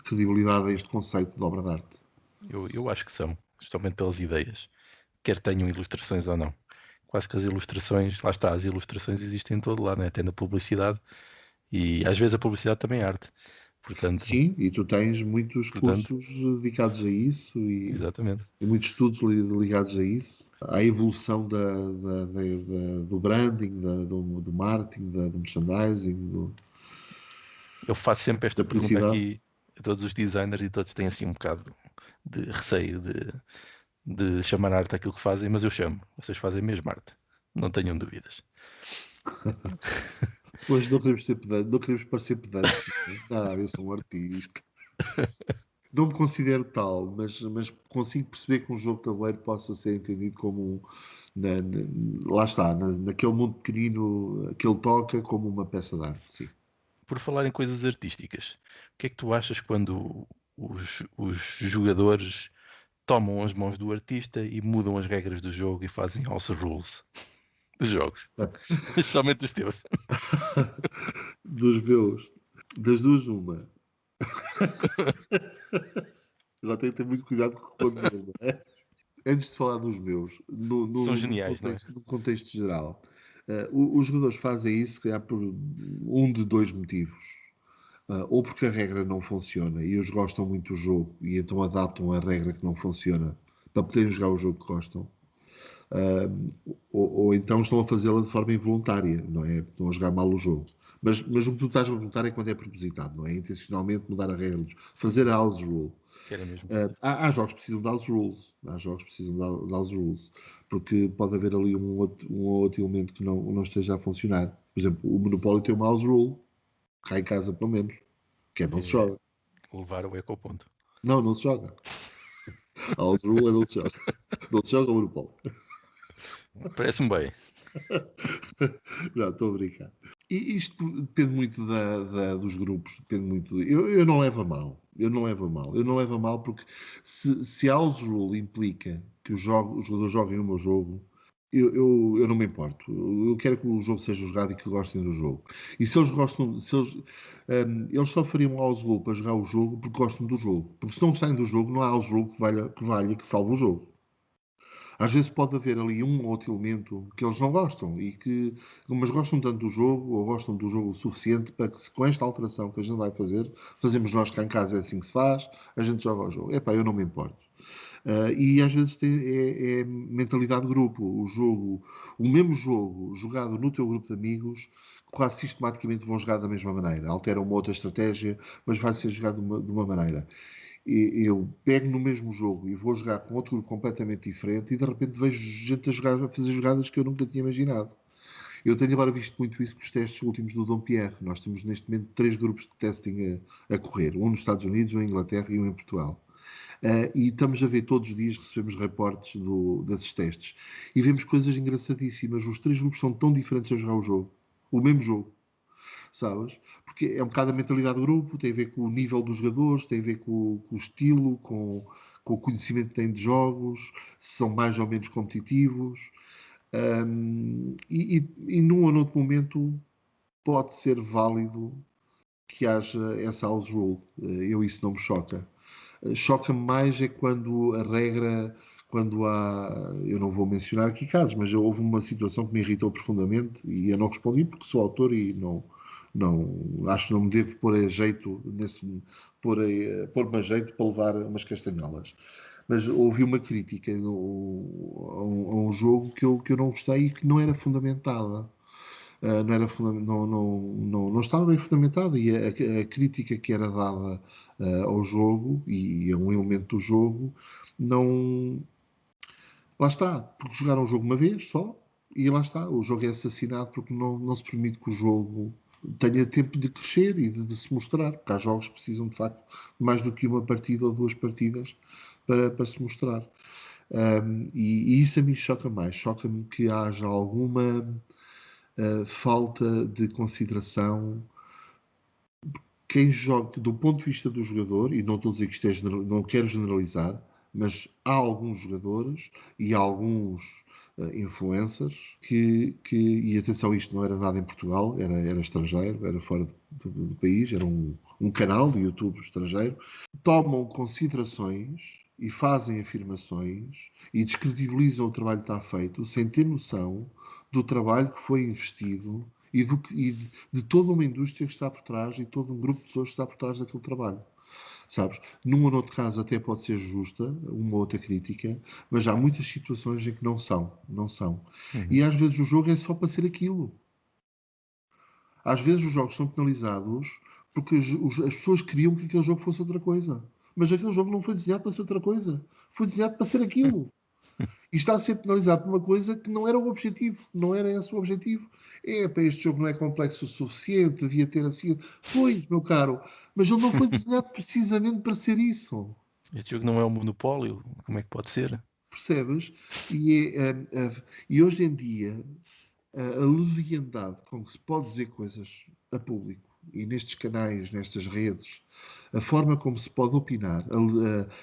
credibilidade a este conceito de obra de arte. Eu acho que são, justamente pelas ideias, quer tenham ilustrações ou não. Quase que as ilustrações, lá está, as ilustrações existem em todo lado, né? Até na publicidade, e às vezes a publicidade também é arte. Portanto, Sim, e tu tens muitos portanto, cursos dedicados a isso exatamente. e muitos estudos ligados a isso, à evolução do branding, do marketing, do merchandising, Eu faço sempre da esta pergunta publicidade. aqui a todos os designers e todos têm assim um bocado de receio de chamar arte aquilo que fazem, mas eu chamo. Vocês fazem mesmo arte. Não tenham dúvidas. Pois não queremos ser pedantes, não queremos parecer pedantes. Não, eu sou um artista. Não me considero tal, mas consigo perceber que um jogo de tabuleiro possa ser entendido como lá está, naquele mundo pequenino que ele toca, como uma peça de arte, sim. Por falar em coisas artísticas, o que é que tu achas quando os jogadores tomam as mãos do artista e mudam as regras do jogo e fazem house rules dos jogos? Especialmente dos teus. Dos meus, das duas, uma. Agora tenho que ter muito cuidado com o que dizer, não é? Antes de falar dos meus, no, São no, no geniais, não é? contexto, no contexto geral, os jogadores fazem isso, se calhar, por um de dois motivos. Ou porque a regra não funciona e eles gostam muito do jogo e então adaptam a regra que não funciona para poderem jogar o jogo que gostam. Ah, ou então estão a fazê-la de forma involuntária, não é? Estão a jogar mal o jogo. Mas o que tu estás a perguntar é quando é propositado, não é? Intencionalmente mudar a regra, Sim, fazer a sim. house rule. Era mesmo. Há jogos que precisam de house rules. Há jogos que precisam de house rules. Porque pode haver ali um outro elemento que não esteja a funcionar. Por exemplo, o Monopólio tem uma house rule, cá em casa pelo menos, que é não se É joga. levar o eco ao ponto. Não se joga. A house rule é não se joga. Não se joga o Monopólio. Parece-me bem. Não, estou a brincar. E isto depende muito dos grupos, depende muito. Eu não levo a mal. Eu não levo a mal. Eu não levo a mal porque se a house rule implica que os jogadores joguem o meu jogo, eu não me importo. Eu quero que o jogo seja jogado e que gostem do jogo. E se eles gostam, eles só fariam house para jogar o jogo porque gostam do jogo. Porque se não gostarem do jogo, não há house que que salve o jogo. Às vezes pode haver ali um ou outro elemento que eles não gostam, mas gostam tanto do jogo, ou gostam do jogo o suficiente para que, com esta alteração que a gente vai fazer, fazemos nós cá em casa, é assim que se faz, a gente joga o jogo. Epá, eu não me importo. E às vezes é mentalidade de grupo. O mesmo jogo jogado no teu grupo de amigos, quase sistematicamente vão jogar da mesma maneira. Altera uma outra estratégia, mas vai ser jogado de uma maneira. Eu pego no mesmo jogo e vou jogar com outro grupo completamente diferente e de repente vejo gente a fazer jogadas que eu nunca tinha imaginado. Eu tenho agora visto muito isso com os testes últimos do Dom Pierre. Nós temos neste momento 3 grupos de testing a correr: um nos Estados Unidos, um em Inglaterra e um em Portugal. E estamos a ver todos os dias, recebemos reportes desses testes e vemos coisas engraçadíssimas. Os 3 grupos são tão diferentes a jogar o mesmo jogo, sabes? Porque é um bocado a mentalidade do grupo, tem a ver com o nível dos jogadores, tem a ver com o estilo, com o conhecimento que têm de jogos, se são mais ou menos competitivos. E num ou noutro momento pode ser válido que haja essa house rule. Isso não me choca. Choca-me mais é quando a regra, quando há, eu não vou mencionar aqui casos, mas houve uma situação que me irritou profundamente e eu não respondi porque sou autor e acho que não me devo pôr a jeito pôr-me a jeito para levar umas castanholas. Mas ouvi uma crítica a um jogo que eu não gostei e que não era fundamentada. Não, era não estava bem fundamentada e a crítica que era dada ao jogo e a um elemento do jogo não. Lá está, porque jogaram o jogo uma vez só e lá está, o jogo é assassinado porque não se permite que o jogo tenha tempo de crescer e de se mostrar, porque há jogos que precisam de facto de mais do que uma partida ou 2 partidas para se mostrar. E isso a mim choca mais, choca-me que haja alguma falta de consideração. Quem joga, do ponto de vista do jogador, e não estou a dizer que isto não quero generalizar, mas há alguns jogadores e há alguns influencers e atenção, isto não era nada em Portugal, era estrangeiro, era fora do país, era um canal de YouTube estrangeiro, tomam considerações e fazem afirmações e descredibilizam o trabalho que está feito sem ter noção do trabalho que foi investido e de toda uma indústria que está por trás e todo um grupo de pessoas que está por trás daquele trabalho. Sabes? Num ou noutro caso até pode ser justa, uma outra crítica, mas há muitas situações em que não são. Não são. E às vezes o jogo é só para ser aquilo. Às vezes os jogos são penalizados porque as pessoas queriam que aquele jogo fosse outra coisa. Mas aquele jogo não foi desenhado para ser outra coisa. Foi desenhado para ser aquilo. E está a ser penalizado por uma coisa que não era o objetivo, não era esse o objetivo. Para este jogo não é complexo o suficiente, devia ter assim. Pois, meu caro, mas ele não foi desenhado precisamente para ser isso. Este jogo não é um monopólio, como é que pode ser? Percebes? E hoje em dia, a leviandade com que se pode dizer coisas a público e nestes canais, nestas redes, a forma como se pode opinar,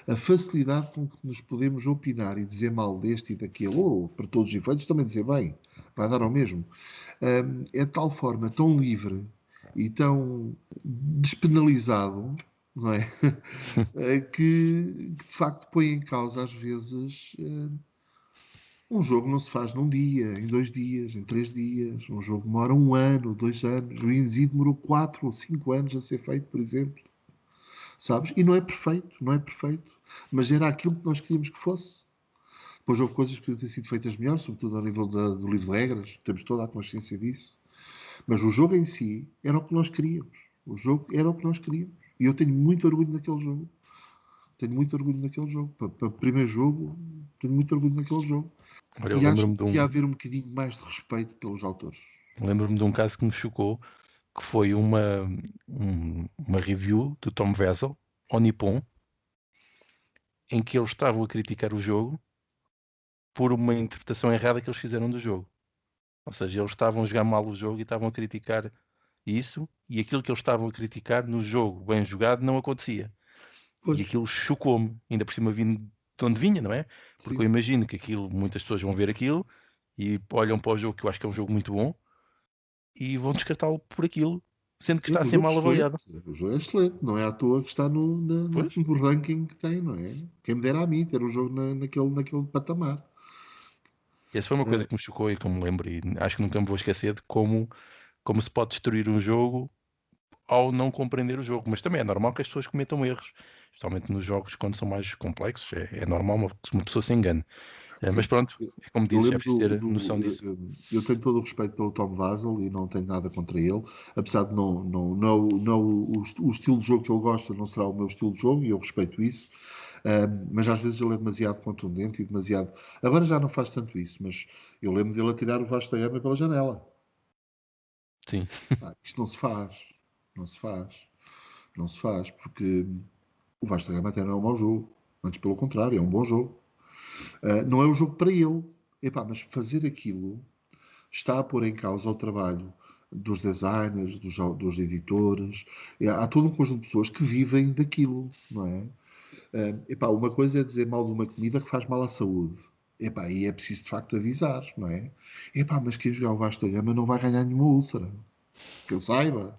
a facilidade com que nos podemos opinar e dizer mal deste e daquele, ou para todos os efeitos também dizer bem, vai dar ao mesmo, é de tal forma tão livre e tão despenalizado, não é? Que de facto põe em causa às vezes um jogo não se faz num dia, em 2 dias, em 3 dias. Um jogo demora 1 ano, 2 anos. O Inzid demorou 4 ou 5 anos a ser feito, por exemplo. Sabes? E não é perfeito, não é perfeito. Mas era aquilo que nós queríamos que fosse. Depois houve coisas que podiam ter sido feitas melhor, sobretudo ao nível do livro de regras. Temos toda a consciência disso. Mas o jogo em si era o que nós queríamos. O jogo era o que nós queríamos. E eu tenho muito orgulho naquele jogo. Tenho muito orgulho naquele jogo. Para o primeiro jogo, tenho muito orgulho naquele jogo. Olha, eu E acho lembro-me que de devia um, haver um bocadinho mais de respeito pelos autores. lembro-me de um caso que me chocou, que foi uma review do Tom Vessel, ao Nippon, em que eles estavam a criticar o jogo por uma interpretação errada que eles fizeram do jogo. Ou seja, eles estavam a jogar mal o jogo e estavam a criticar isso, e aquilo que eles estavam a criticar no jogo bem jogado não acontecia. E Pois, aquilo chocou-me, ainda por cima vindo de onde vinha, não é? Porque eu sim. imagino que aquilo, muitas pessoas vão ver aquilo e olham para o jogo, que eu acho que é um jogo muito bom, e vão descartá-lo por aquilo, sendo que está a O ser jogo é mal avaliado. excelente, o jogo é excelente, não é à toa que está Pois, no ranking que tem, não é? Quem me dera a mim ter um jogo naquele patamar. essa foi uma coisa Eh, que me chocou e que eu me lembro, e acho que nunca me vou esquecer de como se pode destruir um jogo ao não compreender o jogo. Mas também é normal que as pessoas cometam erros, especialmente nos jogos quando são mais complexos. É normal uma pessoa se engane. Mas sim, pronto, eu, é como eu dizes, é lembro preciso ter noção eu, disso. eu tenho todo o respeito pelo Tom Vasel e não tenho nada contra ele, apesar de não o estilo de jogo que ele gosta não será o meu estilo de jogo e eu respeito isso. Mas às vezes ele é demasiado contundente e demasiado. Agora já não faz tanto isso, mas eu lembro dele a tirar o Vasco da Gama pela janela. Sim, Isto não se faz. Não se faz. Não se faz, porque o Vasco da Gama até não é um mau jogo. Antes, pelo contrário, é um bom jogo. Não é o jogo para ele. Epá, mas fazer aquilo está a pôr em causa o trabalho dos designers, dos editores. Há todo um conjunto de pessoas que vivem daquilo, não é? Epá, uma coisa é dizer mal de uma comida que faz mal à saúde. Epá, e é preciso de facto avisar, não é? Epá, mas quem jogar o Vasco da Gama não vai ganhar nenhuma úlcera. Que eu saiba.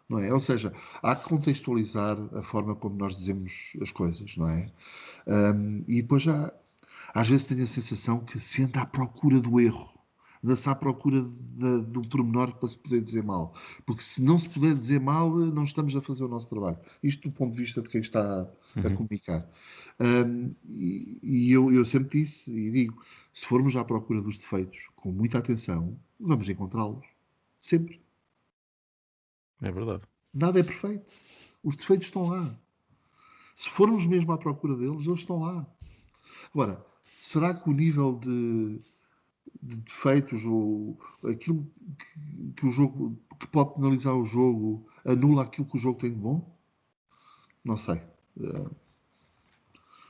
Não é? Ou seja, há que contextualizar a forma como nós dizemos as coisas, não é? E depois já, às vezes tenho a sensação que se anda à procura do erro, anda-se à procura do pormenor para se poder dizer mal. Porque se não se puder dizer mal, não estamos a fazer o nosso trabalho. Isto do ponto de vista de quem está a uhum, comunicar. E eu sempre disse e digo: se formos à procura dos defeitos com muita atenção, vamos encontrá-los. Sempre. é verdade. Nada é perfeito. Os defeitos estão lá. Se formos mesmo à procura deles, eles estão lá. Agora, será que o nível de defeitos ou aquilo que o jogo que pode penalizar o jogo anula aquilo que o jogo tem de bom? Não sei. Eh,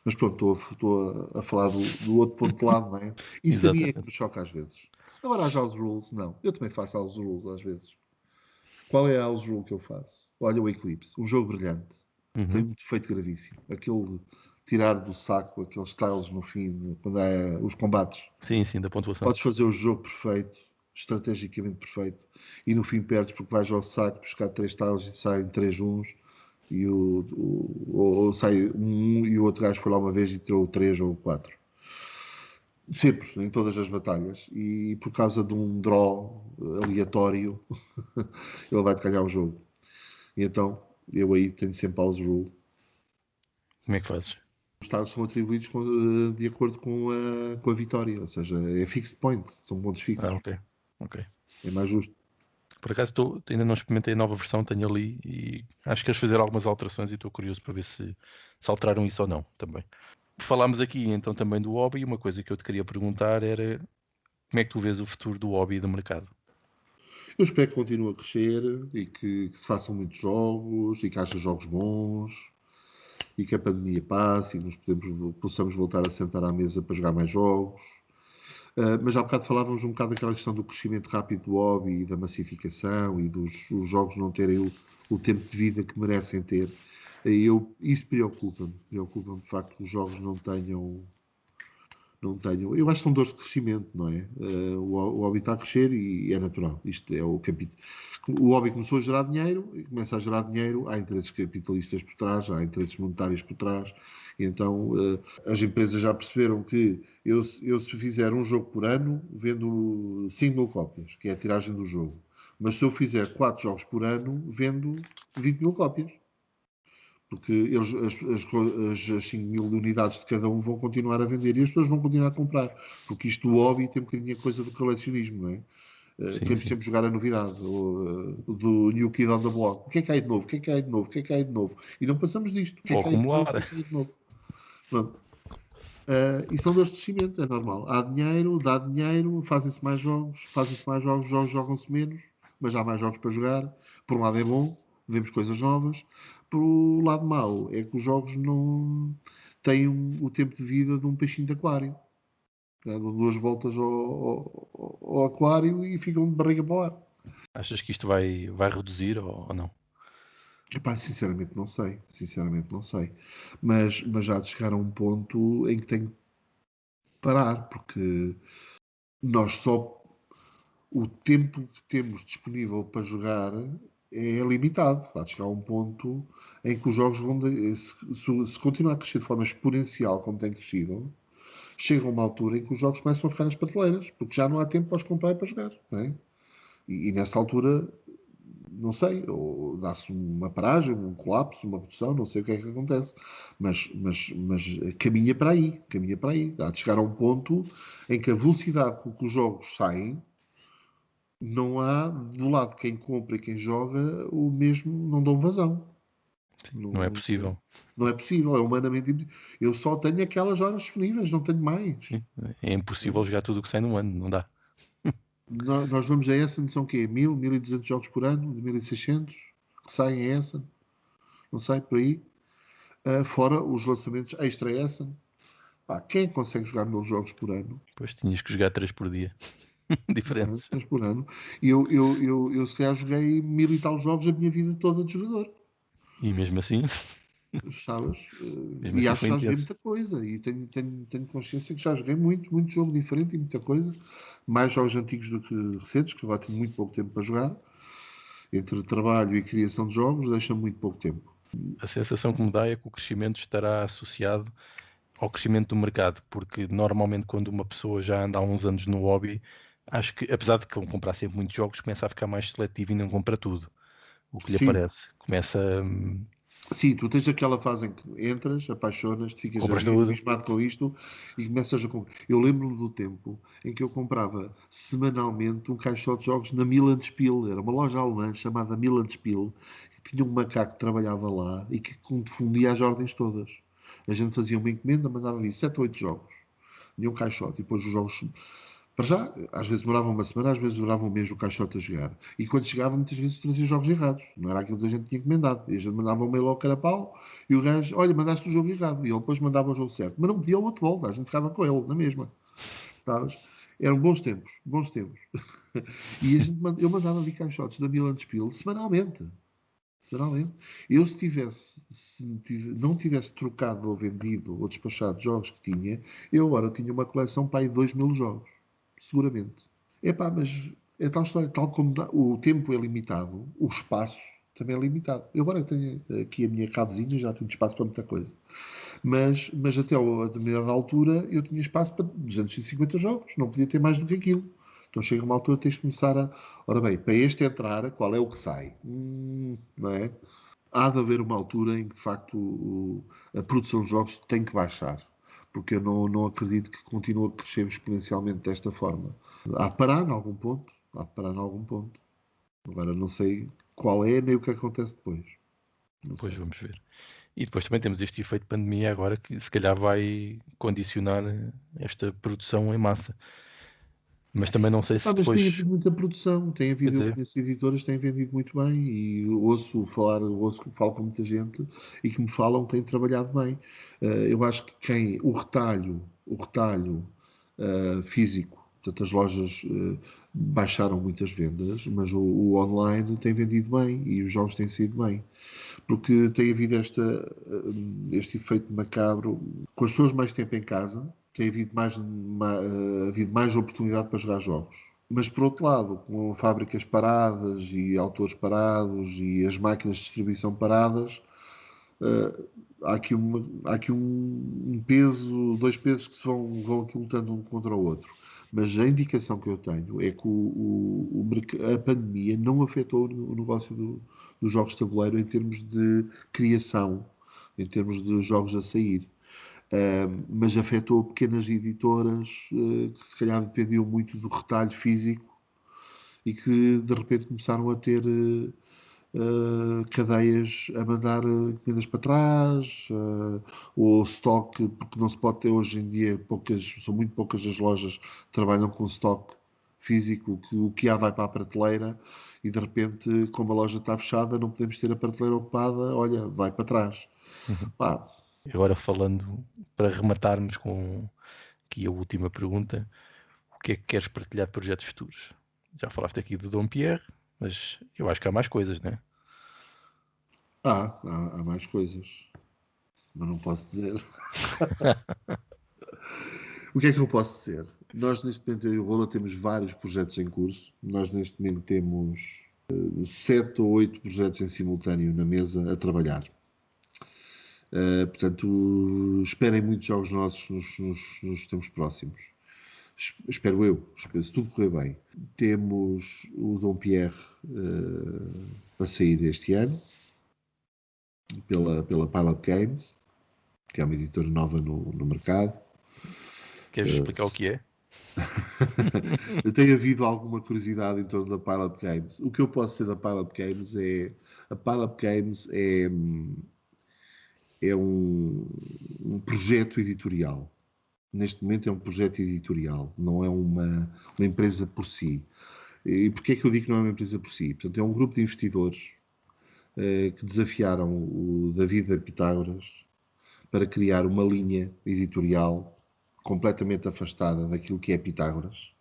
Mas pronto, estou a falar do outro ponto de lado, não é? Isso a mim é que Exatamente. me choca às vezes. Agora, há house rules, não. Eu também faço house rules às vezes. Qual é a house rule que eu faço? Olha o Eclipse, um jogo brilhante. Tem Uhum. um defeito gravíssimo. Aquele tirar do saco, aqueles tiles no fim, quando há os combates. Sim, sim, da pontuação. Podes fazer o jogo perfeito, estrategicamente perfeito, e no fim perdes porque vais ao saco buscar 3 tiles e saem 3 uns, e ou sai e o outro gajo foi lá uma vez e tirou 3 ou 4. Sempre, em todas as batalhas. E por causa de um draw aleatório, ele vai-te ganhar o jogo. E então, eu aí tenho sempre house rule. Como é que fazes? Os estados são atribuídos de acordo com a vitória, ou seja, é fixed point, são pontos Ah, fixos. ok. Ok. É mais justo. Por acaso ainda não experimentei a nova versão, tenho ali e acho que queres fazer algumas alterações e estou curioso para ver se alteraram isso ou não também. Falámos aqui então também do hobby e uma coisa que eu te queria perguntar era como é que tu vês o futuro do hobby e do mercado? Eu espero que continue a crescer e que se façam muitos jogos e que haja jogos bons e que a pandemia passe e que possamos voltar a sentar à mesa para jogar mais jogos. Mas há bocado falávamos um bocado daquela questão do crescimento rápido do hobby e da massificação e dos os jogos não terem o tempo de vida que merecem ter. Isso preocupa-me de facto que os jogos não tenham. Eu acho que são dores de crescimento, não é? O hobby está a crescer e é natural. Isto é o capítulo. O hobby começou a gerar dinheiro e começa a gerar dinheiro. Há interesses capitalistas por trás, há interesses monetários por trás. E então as empresas já perceberam que eu se fizer um jogo por ano, vendo 5 mil cópias, que é a tiragem do jogo. Mas se eu fizer 4 jogos por ano, vendo 20 mil cópias porque as 5 mil unidades de cada um vão continuar a vender e as pessoas vão continuar a comprar, porque isto do hobby tem um bocadinho a coisa do colecionismo, não é? Sim, Queremos sim. sempre jogar a novidade, do New Kid on the Block. O que é que há aí de novo? O que é que há aí de novo? O que é que há aí de novo? E não passamos disto. O que é Ou que há aí de novo? O que é acumular. que há aí de novo? Pronto. E são dores de crescimento, é normal. Há dinheiro, dá dinheiro, fazem-se mais jogos, jogos jogam-se menos, mas há mais jogos para jogar. Por um lado é bom, vemos coisas novas. Por o lado mau é que os jogos não têm o tempo de vida de um peixinho de aquário. Dão 2 voltas ao aquário e ficam de barriga para o ar. Achas que isto vai reduzir ou não? Epá, sinceramente não sei, mas já de chegar a um ponto em que tenho que parar, porque nós só o tempo que temos disponível para jogar é limitado. Vai chegar a um ponto em que os jogos vão, se continuar a crescer de forma exponencial, como tem crescido, chega a uma altura em que os jogos começam a ficar nas prateleiras, porque já não há tempo para os comprar e para jogar. Não é? E nessa altura, não sei, ou dá-se uma paragem, um colapso, uma redução, não sei o que é que acontece, mas caminha para aí, caminha para aí. Há de chegar a um ponto em que a velocidade com que os jogos saem, não há, do lado de quem compra e quem joga, o mesmo, não dão vazão. Sim, não é Não, possível. não é possível, é humanamente impossível. Eu só tenho aquelas horas disponíveis, não tenho mais. Sim, é impossível jogar tudo o que sai no ano, não dá. Nós vamos a Essen, são o quê? 1.200 jogos por ano, 1.600 que saem a Essen, não sai por aí. Fora os lançamentos extra Essen. Pá, quem consegue jogar 1.000 jogos por ano? Depois tinhas que jogar 3 por dia, Não é? diferentes. Mas por ano. E eu se calhar joguei 1.000 e tal jogos a minha vida toda de jogador. E mesmo assim, Sabes? mesmo E assim acho que foi já joguei intenso. muita coisa. E tenho consciência que já joguei muito, muito jogo diferente e muita coisa. Mais jogos antigos do que recentes, que agora tenho muito pouco tempo para jogar. Entre trabalho e criação de jogos, deixa muito pouco tempo. A sensação que me dá é que o crescimento estará associado ao crescimento do mercado, porque normalmente quando uma pessoa já anda há uns anos no hobby, acho que, apesar de comprar sempre muitos jogos, começa a ficar mais seletivo e não compra tudo, o que lhe Sim, aparece. Começa, sim, tu tens aquela fase em que entras, apaixonas-te, ficas compras tudo. abismado com isto e começas a comprar. Eu lembro-me do tempo em que eu comprava semanalmente um caixote de jogos na Milan Spiel. Era uma loja alemã chamada Milan Spiel, que tinha um macaco que trabalhava lá e que confundia as ordens todas. A gente fazia uma encomenda, mandava vir 7 ou 8 jogos. Tinha um caixote e depois os jogos. Para já, às vezes demorava uma semana, às vezes durava um mês o caixote a chegar. E quando chegava, muitas vezes trazia jogos errados. Não era aquilo que a gente tinha encomendado. E a gente mandava um mail ao carapau e o gajo, olha, mandaste o jogo errado. E ele depois mandava o jogo certo. Mas não pedia o outro volta, a gente ficava com ele, na mesma. Sabes? Eram bons tempos, bons tempos. E eu mandava vir caixotes da Milan Spiel semanalmente. Semanalmente. Eu, não tivesse trocado ou vendido ou despachado jogos que tinha, eu agora tinha uma coleção para aí de 2.000 jogos. Seguramente. Epá, mas é tal história, tal como o tempo é limitado, o espaço também é limitado. Eu agora tenho aqui a minha cabezinha, já tenho espaço para muita coisa. Mas até a determinada altura eu tinha espaço para 250 jogos, não podia ter mais do que aquilo. Então chega uma altura tens de começar a. Ora bem, para este entrar, qual é o que sai? Não é? Há de haver uma altura em que de facto a produção de jogos tem que baixar. Porque eu não acredito que continue a crescer exponencialmente desta forma. Há de parar em algum ponto. Há de parar em algum ponto. Agora não sei qual é nem o que acontece depois. Não Depois sei. vamos ver. E depois também temos este efeito de pandemia agora que se calhar vai condicionar esta produção em massa. Mas também não sei Epá, se mas tem depois. havido muita produção, tem Quer havido, eu dizer, conheço editoras que têm vendido muito bem e falo com muita gente e que me falam que têm trabalhado bem. Eu acho que o retalho físico, portanto as lojas baixaram muitas vendas, mas o online tem vendido bem e os jogos têm sido bem. Porque tem havido este efeito macabro com as pessoas mais tempo em casa, tem havido mais oportunidade para jogar jogos. Mas por outro lado, com fábricas paradas e autores parados e as máquinas de distribuição paradas, há aqui um peso, dois pesos que vão aqui lutando um contra o outro. Mas a indicação que eu tenho é que a pandemia não afetou o negócio dos jogos de tabuleiro em termos de criação, em termos de jogos a sair. Mas afetou pequenas editoras que se calhar dependiam muito do retalho físico e que de repente começaram a ter cadeias a mandar encomendas para trás, ou stock, porque não se pode ter hoje em dia, são muito poucas as lojas que trabalham com stock físico, que o que há vai para a prateleira e de repente, como a loja está fechada, não podemos ter a prateleira ocupada, olha, vai para trás. uhum. Pá, Agora falando, para rematarmos com aqui a última pergunta, o que é que queres partilhar de projetos futuros? Já falaste aqui do Dom Pierre, mas eu acho que há mais coisas, né? há mais coisas, mas não posso dizer. O que é que eu posso dizer? Nós neste momento, eu e o Rola, temos vários projetos em curso. Nós neste momento temos 7 ou 8 projetos em simultâneo na mesa a trabalhar. Portanto, esperem muitos jogos nossos nos tempos próximos. Espero eu, se tudo correr bem. Temos o Dom Pierre a sair este ano pela Pilot Games, que é uma editora nova no mercado. Queres explicar o que é? Tem havido alguma curiosidade em torno da Pilot Games. O que eu posso dizer da Pilot Games é... A Pilot Games é um projeto editorial. Neste momento é um projeto editorial, não é uma empresa por si. E porquê é que eu digo que não é uma empresa por si? Portanto, é um grupo de investidores que desafiaram o David da Pitágoras para criar uma linha editorial completamente afastada daquilo que é Pitágoras,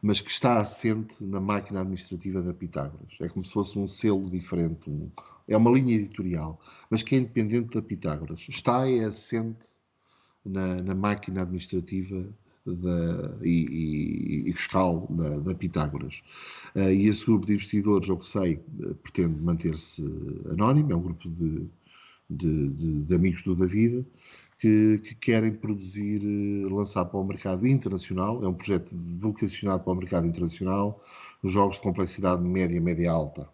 mas que está assente na máquina administrativa da Pitágoras. É como se fosse um selo diferente. É uma linha editorial, mas que é independente da Pitágoras. Está assente na máquina administrativa e fiscal da Pitágoras. E esse grupo de investidores, ao que sei, pretende manter-se anónimo, é um grupo de amigos do David, que querem produzir, lançar para o mercado internacional, é um projeto vocacionado para o mercado internacional, jogos de complexidade média, média-alta.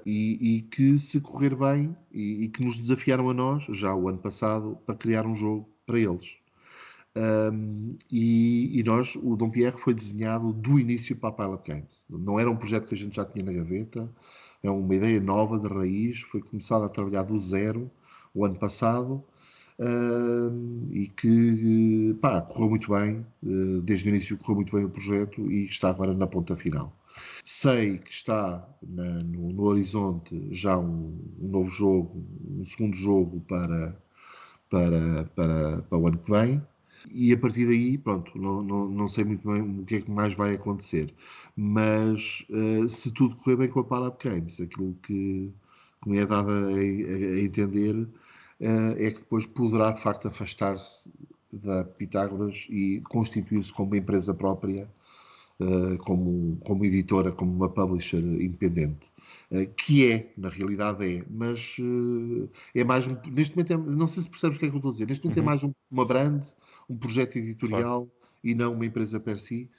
E que, se correr bem, e que nos desafiaram a nós, já o ano passado, para criar um jogo para eles. E nós, o Dom Pierre foi desenhado do início para a Pilot Games. Não era um projeto que a gente já tinha na gaveta, é uma ideia nova, de raiz, foi começado a trabalhar do zero o ano passado, e que, pá, correu muito bem, desde o início correu muito bem o projeto e está agora na ponta final. Sei que está no horizonte já um novo jogo, um segundo jogo para o ano que vem, e a partir daí, pronto, não sei muito bem o que é que mais vai acontecer, mas se tudo correr bem com a Pilot Games, aquilo que me é dado a entender é que depois poderá de facto afastar-se da Pitágoras e constituir-se como uma empresa própria, como editora, como uma publisher independente. Que é, na realidade mas é mais neste momento, não sei se percebes o que é que eu estou a dizer, neste momento é mais uma brand, um projeto Claro. editorial e não uma empresa per si,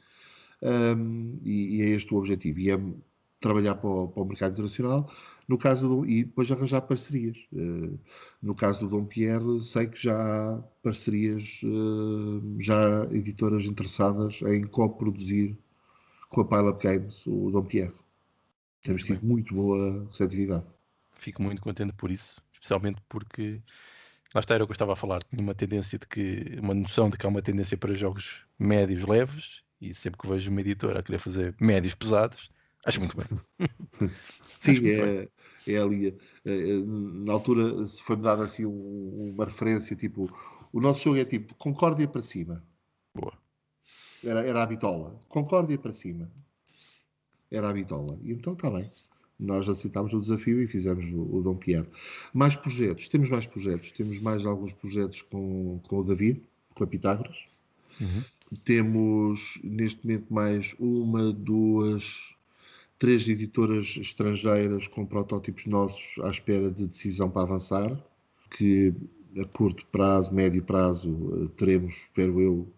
e é este o objetivo, e é trabalhar para o mercado internacional, no caso e depois arranjar parcerias. No caso do Dom Pierre, sei que já há parcerias, já há editoras interessadas em coproduzir com a Pilot Games o Dom Pierre. Temos Muito bem. tido muito boa receptividade. Fico muito contente por isso, especialmente porque lá está, era o que eu estava a falar. Tinha uma tendência uma noção de que há uma tendência para jogos médios leves, e sempre que vejo uma editora a querer fazer médios pesados, acho muito bem. Acho Sim, muito bem. é ali. Na altura, se foi-me dar assim uma referência, tipo, o nosso jogo é tipo Concórdia para cima. Boa. Era a bitola. Concórdia para cima. Era a bitola. E então está bem. Nós aceitámos o desafio e fizemos o Dom Pierre. Mais projetos. Temos mais projetos. Temos mais alguns projetos com o David, com a Pitágoras. Uhum. Temos neste momento mais uma, duas, três editoras estrangeiras com protótipos nossos à espera de decisão para avançar, que a curto prazo, médio prazo, teremos, espero eu,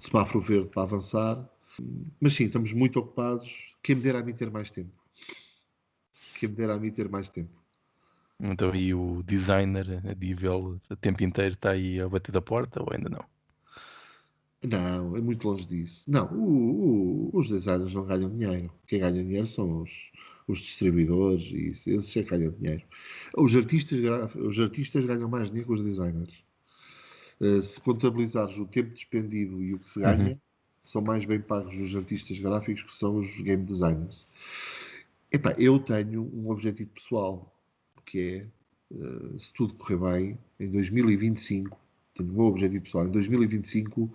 semáforo verde para avançar. Mas sim, estamos muito ocupados. Quem me dera a mim ter mais tempo. Quem me dera a mim ter mais tempo. Então, e o designer a nível o tempo inteiro está aí a bater da porta ou ainda não? Não, é muito longe disso. Não, os designers não ganham dinheiro. Quem ganha dinheiro são os distribuidores e esses é que ganham dinheiro. Os artistas ganham mais dinheiro que os designers. Se contabilizares o tempo despendido e o que se Uhum. ganha, são mais bem pagos os artistas gráficos que são os game designers. Epá, eu tenho um objetivo pessoal, que é, se tudo correr bem, em 2025, tenho o meu objetivo pessoal, em 2025,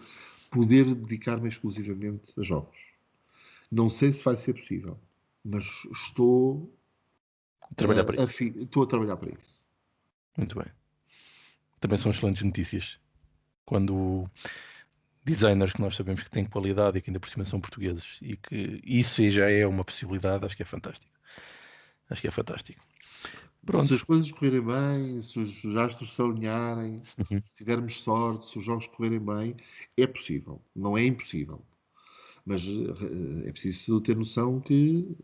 poder dedicar-me exclusivamente a jogos. Não sei se vai ser possível, mas Trabalhar para isso. estou a trabalhar para isso. Muito bem. Também são excelentes notícias. Quando designers que nós sabemos que têm qualidade e que ainda por cima são portugueses e que isso já é uma possibilidade, acho que é fantástico. Acho que é fantástico. Se as Pronto. coisas correrem bem, se os astros se alinharem, Uhum. se tivermos sorte, se os jogos correrem bem, é possível. Não é impossível. Mas é preciso ter noção que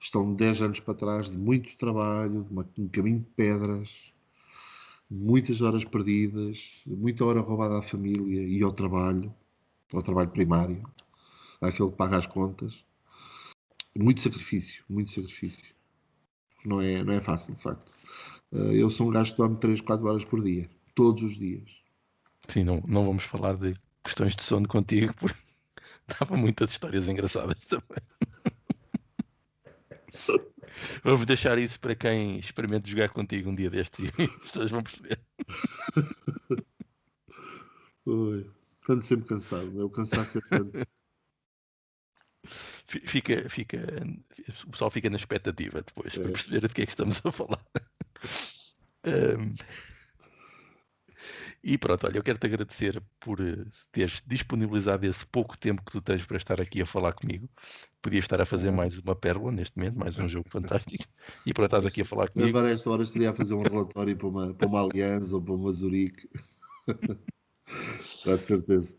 estão 10 anos para trás de muito trabalho, de um caminho de pedras, muitas horas perdidas, muita hora roubada à família e ao trabalho primário, àquele que paga as contas. Muito sacrifício, muito sacrifício. Não é fácil, de facto. Eu sou um gajo que dorme 3, 4 horas por dia, todos os dias. Sim, não vamos falar de questões de sono contigo, porque dava muitas histórias engraçadas também. Vamos deixar isso para quem experimente jogar contigo um dia destes e as pessoas vão perceber. Ui, ando sempre cansado, o cansaço é tanto. O pessoal fica na expectativa depois para É. perceber de que é que estamos a falar. Um, e pronto, olha, eu quero-te agradecer por teres disponibilizado esse pouco tempo que tu tens para estar aqui a falar comigo. Podias estar a fazer Ah, mais uma pérola neste momento, mais um jogo fantástico, e para estás aqui a falar comigo. agora, a esta hora, estaria a fazer um relatório para uma Aliança ou para uma Zurique. Com certeza.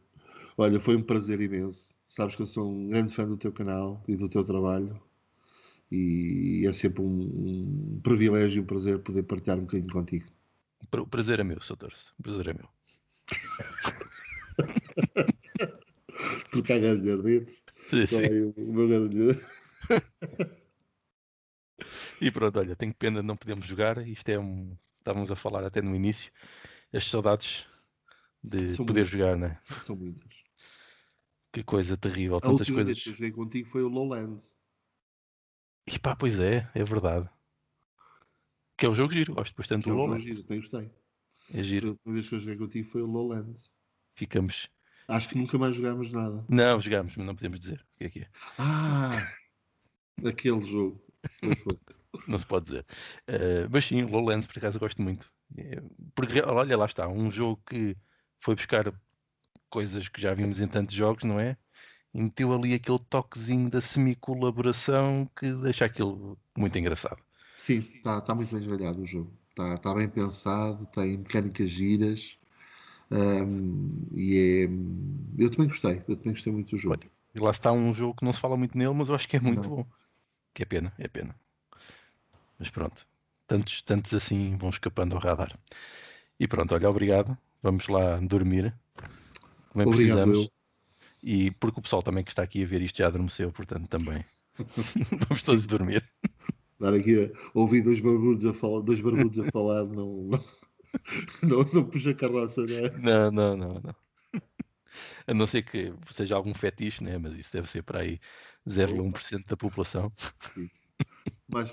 Olha, foi um prazer imenso. Sabes que eu sou um grande fã do teu canal e do teu trabalho. E é sempre um privilégio e um prazer poder partilhar um bocadinho contigo. O prazer é meu, Sr. Torce. O prazer é meu. Trocar gargalhadetes. Sim, Qual sim. é o meu gargalhadete? E pronto, olha, tenho pena de não podermos jogar. Isto é um. Estávamos a falar até no início. As saudades de São poder muitas. jogar, né? São muitas. Que coisa terrível, A tantas última vez que eu coisas. joguei contigo foi o Lowlands. E pá, pois é verdade. Que é um jogo giro, gosto bastante Que do é um jogo Lowlands. giro, até gostei. É Foi a giro. última vez que eu joguei contigo foi o Lowlands. Ficamos. Acho que nunca mais jogámos nada. Não, jogámos, mas não podemos dizer o que é. Ah, aquele jogo. Pois foi. Não se pode dizer. Mas sim, o Lowlands, por acaso, eu gosto muito. Porque, olha, lá está, um jogo que foi buscar coisas que já vimos em tantos jogos, não é? E meteu ali aquele toquezinho da semi-colaboração que deixa aquilo muito engraçado. Sim, está muito bem esgalhado o jogo. Está bem pensado, tem mecânicas giras. E é. Eu também gostei muito do Olha, jogo. e lá está um jogo que não se fala muito nele, mas eu acho que é muito Não. bom. Que é pena, é pena. Mas pronto, tantos assim vão escapando ao radar. E pronto, olha, obrigado. Vamos lá dormir, como Obrigado, eu. precisamos. E porque o pessoal também que está aqui a ver isto já adormeceu, portanto também vamos todos Sim, dormir. dar aqui a ouvir dois barbudos a falar, não puxa a carroça, não é? Não. A não ser que seja algum fetiche, né? Mas isso deve ser para aí Opa, 0,1% da população. sim. Mais,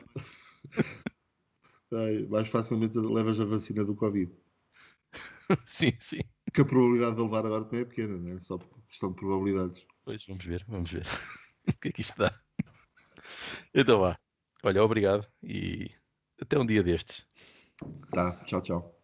mais facilmente levas a vacina do Covid. Sim, sim. Que a probabilidade de levar agora também é pequena, não é? Só por questão de probabilidades. Pois vamos ver o que é que isto dá. Então vá. Olha, obrigado e até um dia destes. Tá, tchau, tchau.